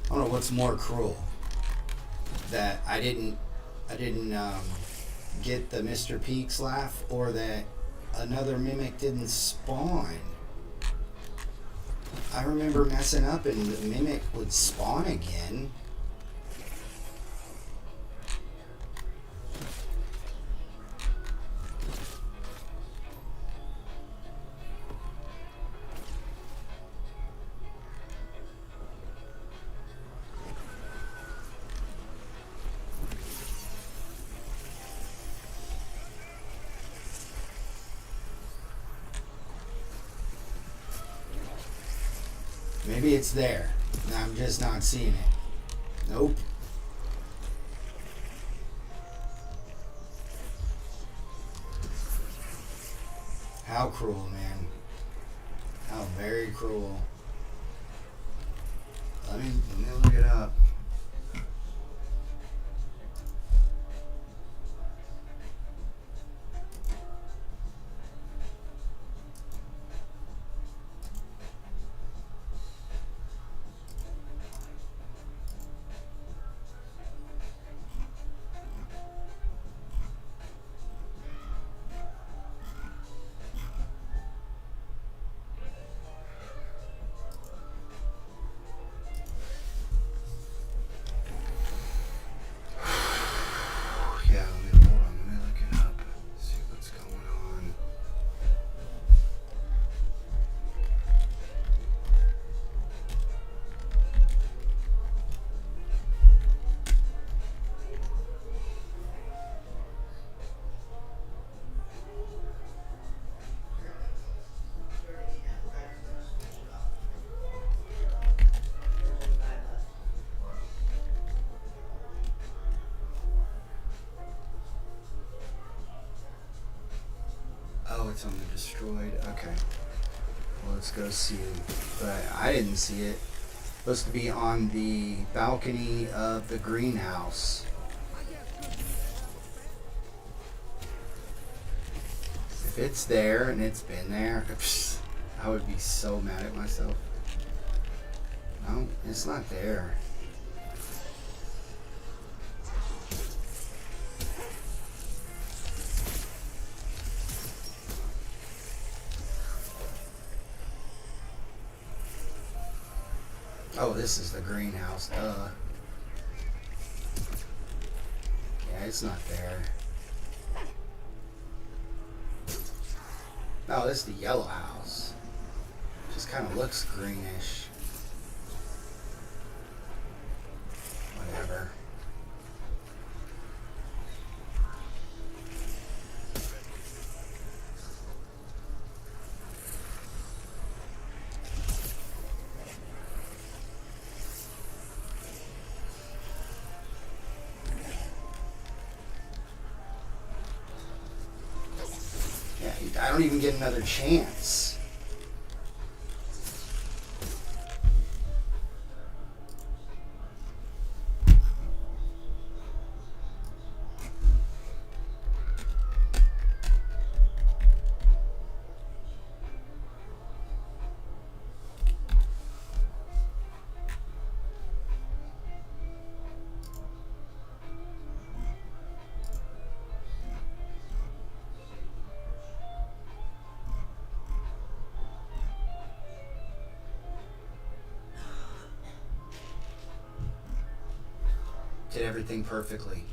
S3: I don't know what's more cruel, that I didn't get the Mr. Peaks laugh, or that another mimic didn't spawn. I remember messing up and the mimic would spawn again. Maybe it's there. I'm just not seeing it. Nope. How cruel, man. How very cruel. Let me look it up. something destroyed. Okay. Well, let's go see it. But I didn't see it. Supposed to be on the balcony of the greenhouse. If it's there and it's been there, I would be so mad at myself. No, it's not there. Oh, this is the greenhouse, duh. Yeah, it's not there. No, this is the yellow house. Just kind of looks greenish. Whatever. I don't even get another chance. Did everything perfectly.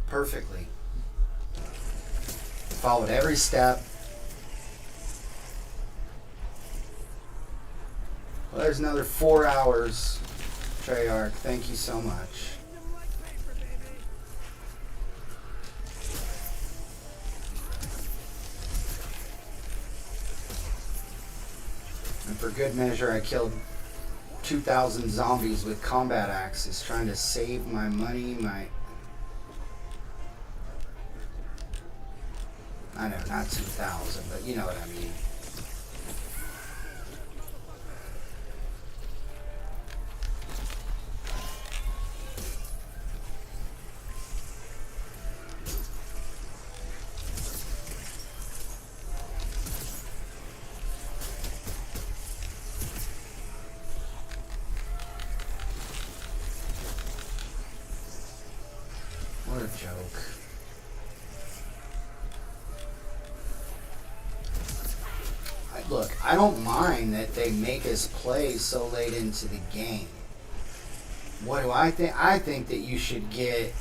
S3: Perfectly. Followed every step. Well, there's another 4 hours. Treyarch, thank you so much. And for good measure, I killed 2,000 zombies with combat axes, trying to save my money, I know, not 2,000, but you know what I mean. What a joke. Look, I don't mind that they make us play so late into the game. What do I think? I think that you should get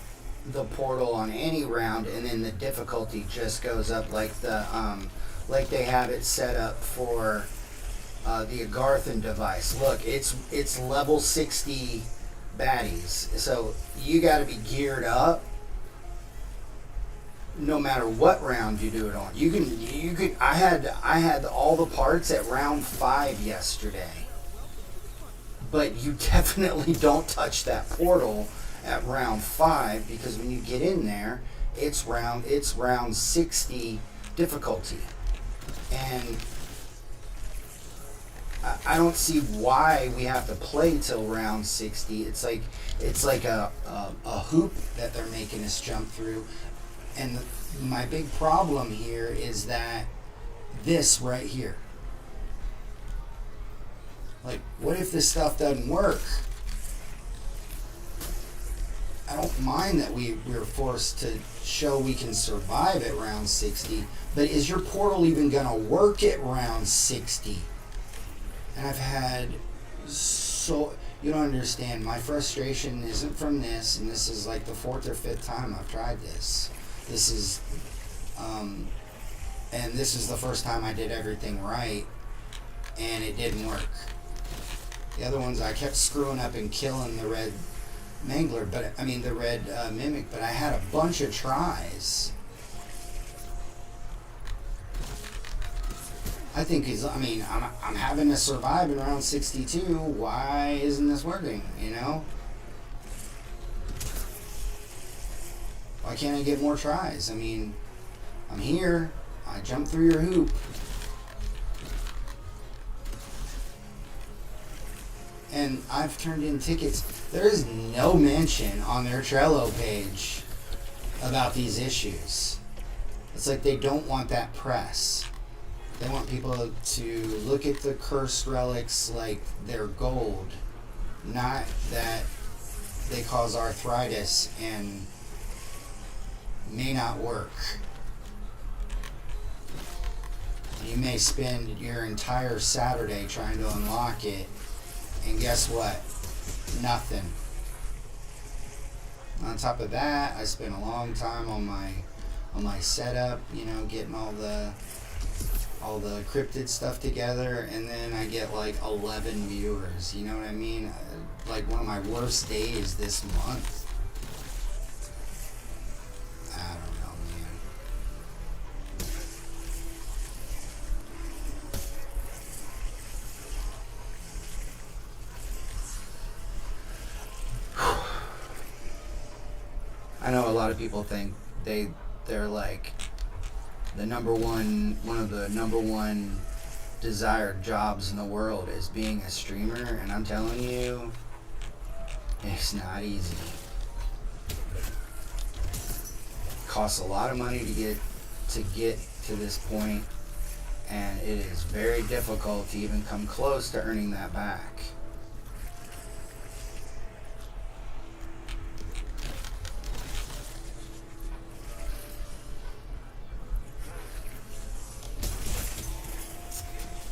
S3: the portal on any round, and then the difficulty just goes up like like they have it set up for the Agarthan device. Look, it's level 60 baddies, so you got to be geared up. No matter what round you do it on, you can. I had all the parts at round 5 yesterday, but you definitely don't touch that portal at round 5, because when you get in there, it's round 60 difficulty, and I don't see why we have to play till round 60. It's like a hoop that they're making us jump through. And my big problem here is that this right here. Like, what if this stuff doesn't work? I don't mind that we're forced to show we can survive at round 60, but is your portal even going to work at round 60? And I've had so... You don't understand. My frustration isn't from this, and this is like the 4th or 5th time I've tried this. This is, and this is the first time I did everything right, and it didn't work. The other ones I kept screwing up and killing the red mangler, the red mimic, but I had a bunch of tries. I think I'm having to survive in round 62. Why isn't this working? You know? Why can't I get more tries? I mean, I'm here. I jumped through your hoop. And I've turned in tickets. There is no mention on their Trello page about these issues. It's like they don't want that press. They want people to look at the cursed relics like they're gold, not that they cause arthritis and may not work. You may spend your entire Saturday trying to unlock it, and guess what? Nothing. On top of that, I spent a long time on my setup, getting all the cryptid stuff together, and then I get like 11 viewers. You know what I mean? Like one of my worst days this month. I don't know, man. I know a lot of people think they're like one of the number one desired jobs in the world is being a streamer, and I'm telling you, it's not easy. It costs a lot of money to get to this point, and it is very difficult to even come close to earning that back.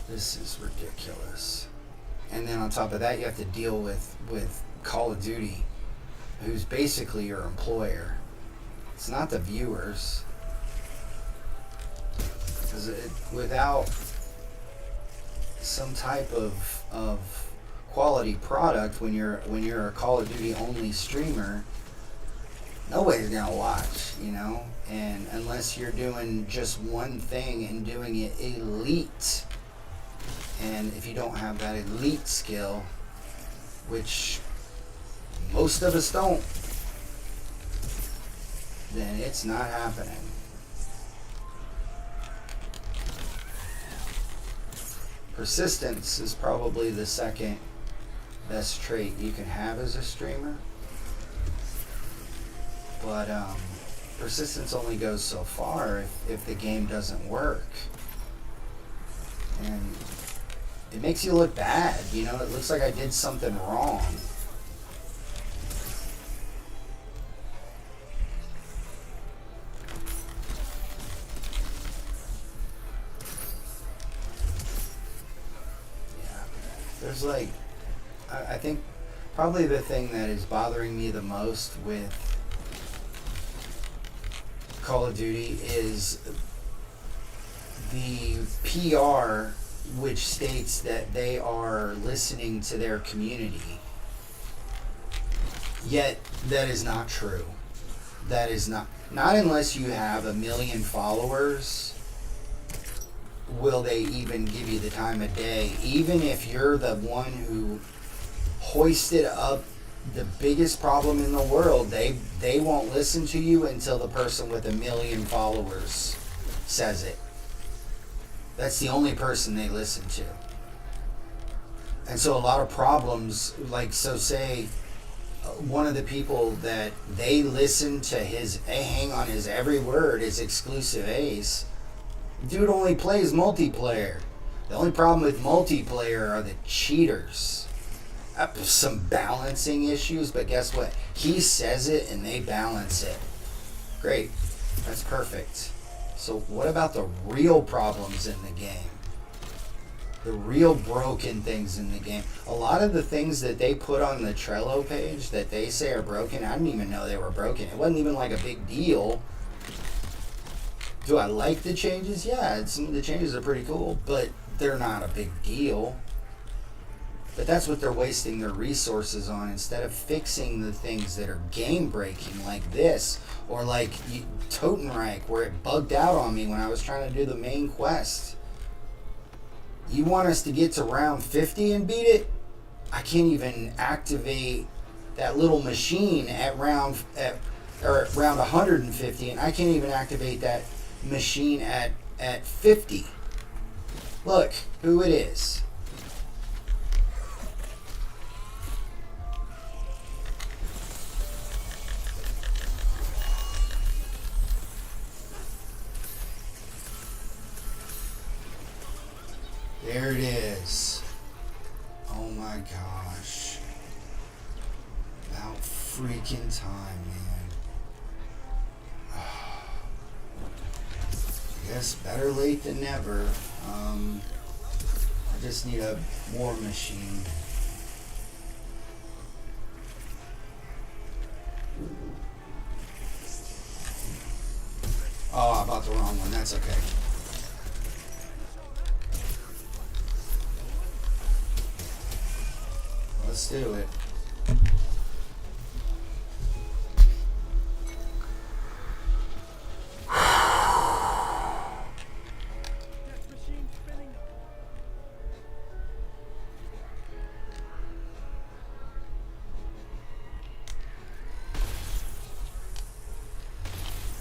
S3: This is ridiculous. And then on top of that, you have to deal with Call of Duty, who's basically your employer. It's not the viewers. Because without some type of quality product, when you're a Call of Duty only streamer, nobody's gonna watch, And unless you're doing just one thing and doing it elite. And if you don't have that elite skill, which most of us don't, then it's not happening. Persistence is probably the second best trait you can have as a streamer. But persistence only goes so far if the game doesn't work. And it makes you look bad, It looks like I did something wrong. Yeah. There's I think probably the thing that is bothering me the most with Call of Duty is the PR, which states that they are listening to their community. Yet that is not true. That is not unless you have 1 million followers will they even give you the time of day. Even if you're the one who hoisted up the biggest problem in the world, they won't listen to you until the person with 1 million followers says it. That's the only person they listen to. And so a lot of problems, say one of the people that they listen to they hang on his every word is Exclusive Ace. Dude only plays multiplayer. The only problem with multiplayer are the cheaters. Some balancing issues, but guess what? He says it and they balance it. Great. That's perfect. So what about the real problems in the game? The real broken things in the game. A lot of the things that they put on the Trello page that they say are broken, I didn't even know they were broken. It wasn't even like a big deal. Do I like the changes? Yeah, some of the changes are pretty cool, but they're not a big deal. But that's what they're wasting their resources on instead of fixing the things that are game breaking like this, or like Totenreich, where it bugged out on me when I was trying to do the main quest. You want us to get to round 50 and beat it? I can't even activate that little machine at round 150, and I can't even activate that machine at 50. Look who it is. There it is. Oh my gosh. About freaking time, man. I guess better late than never. I just need a war machine. Oh, I bought the wrong one. That's okay. Let's do it.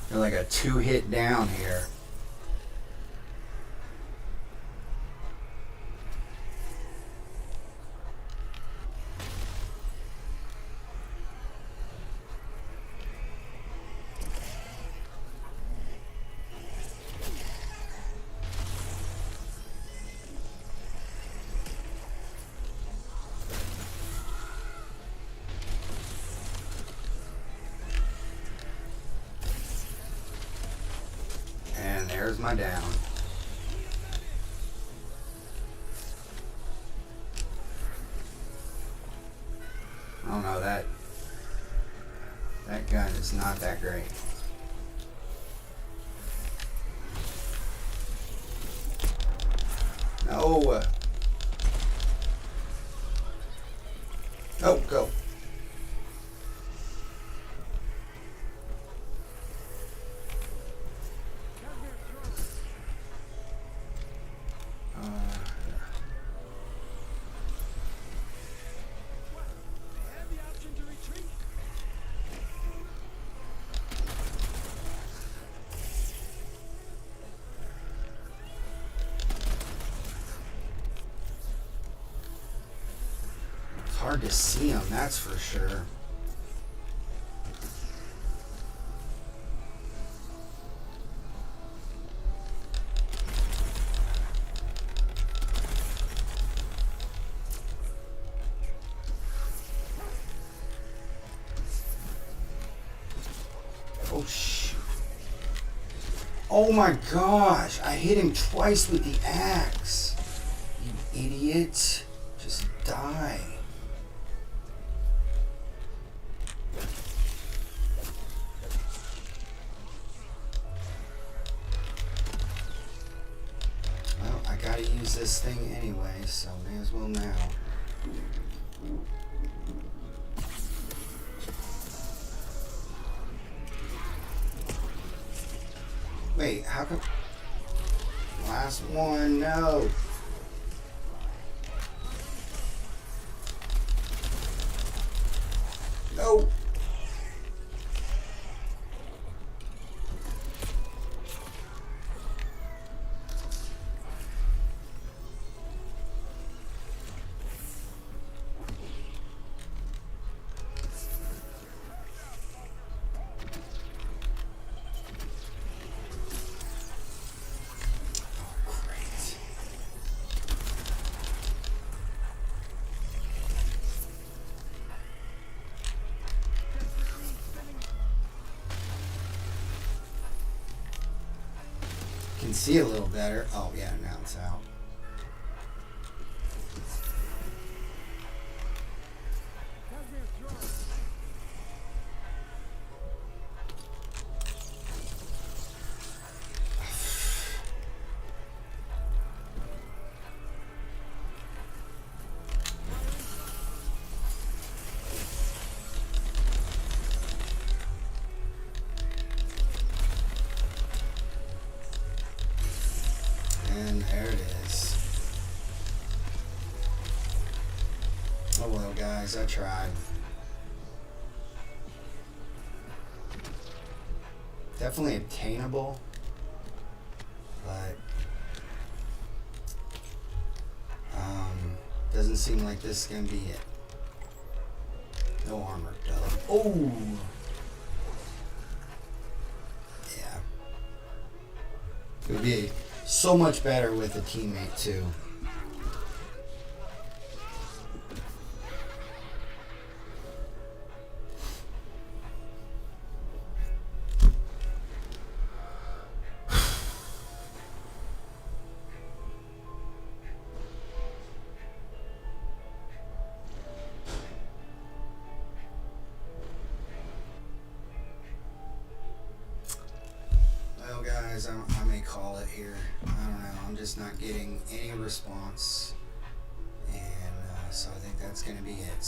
S3: You're like a 2-hit down here. There's my down. Oh no, that gun is not that great. No. Oh, go. Hard to see them, that's for sure. Oh shoot. Oh my gosh, I hit him twice with the axe. You idiot. Just die. This thing anyway, so may as well now. Wait, how come? Last one, no. No. Can see a little better. Oh yeah, now it's out. And there it is. Oh well, guys, I tried. Definitely obtainable, But doesn't seem like this is gonna be it. No armor, dog. Oh, yeah. It would be so much better with a teammate too. Well, guys, I may call it here. I don't know. I'm just not getting any response. And so I think that's going to be it.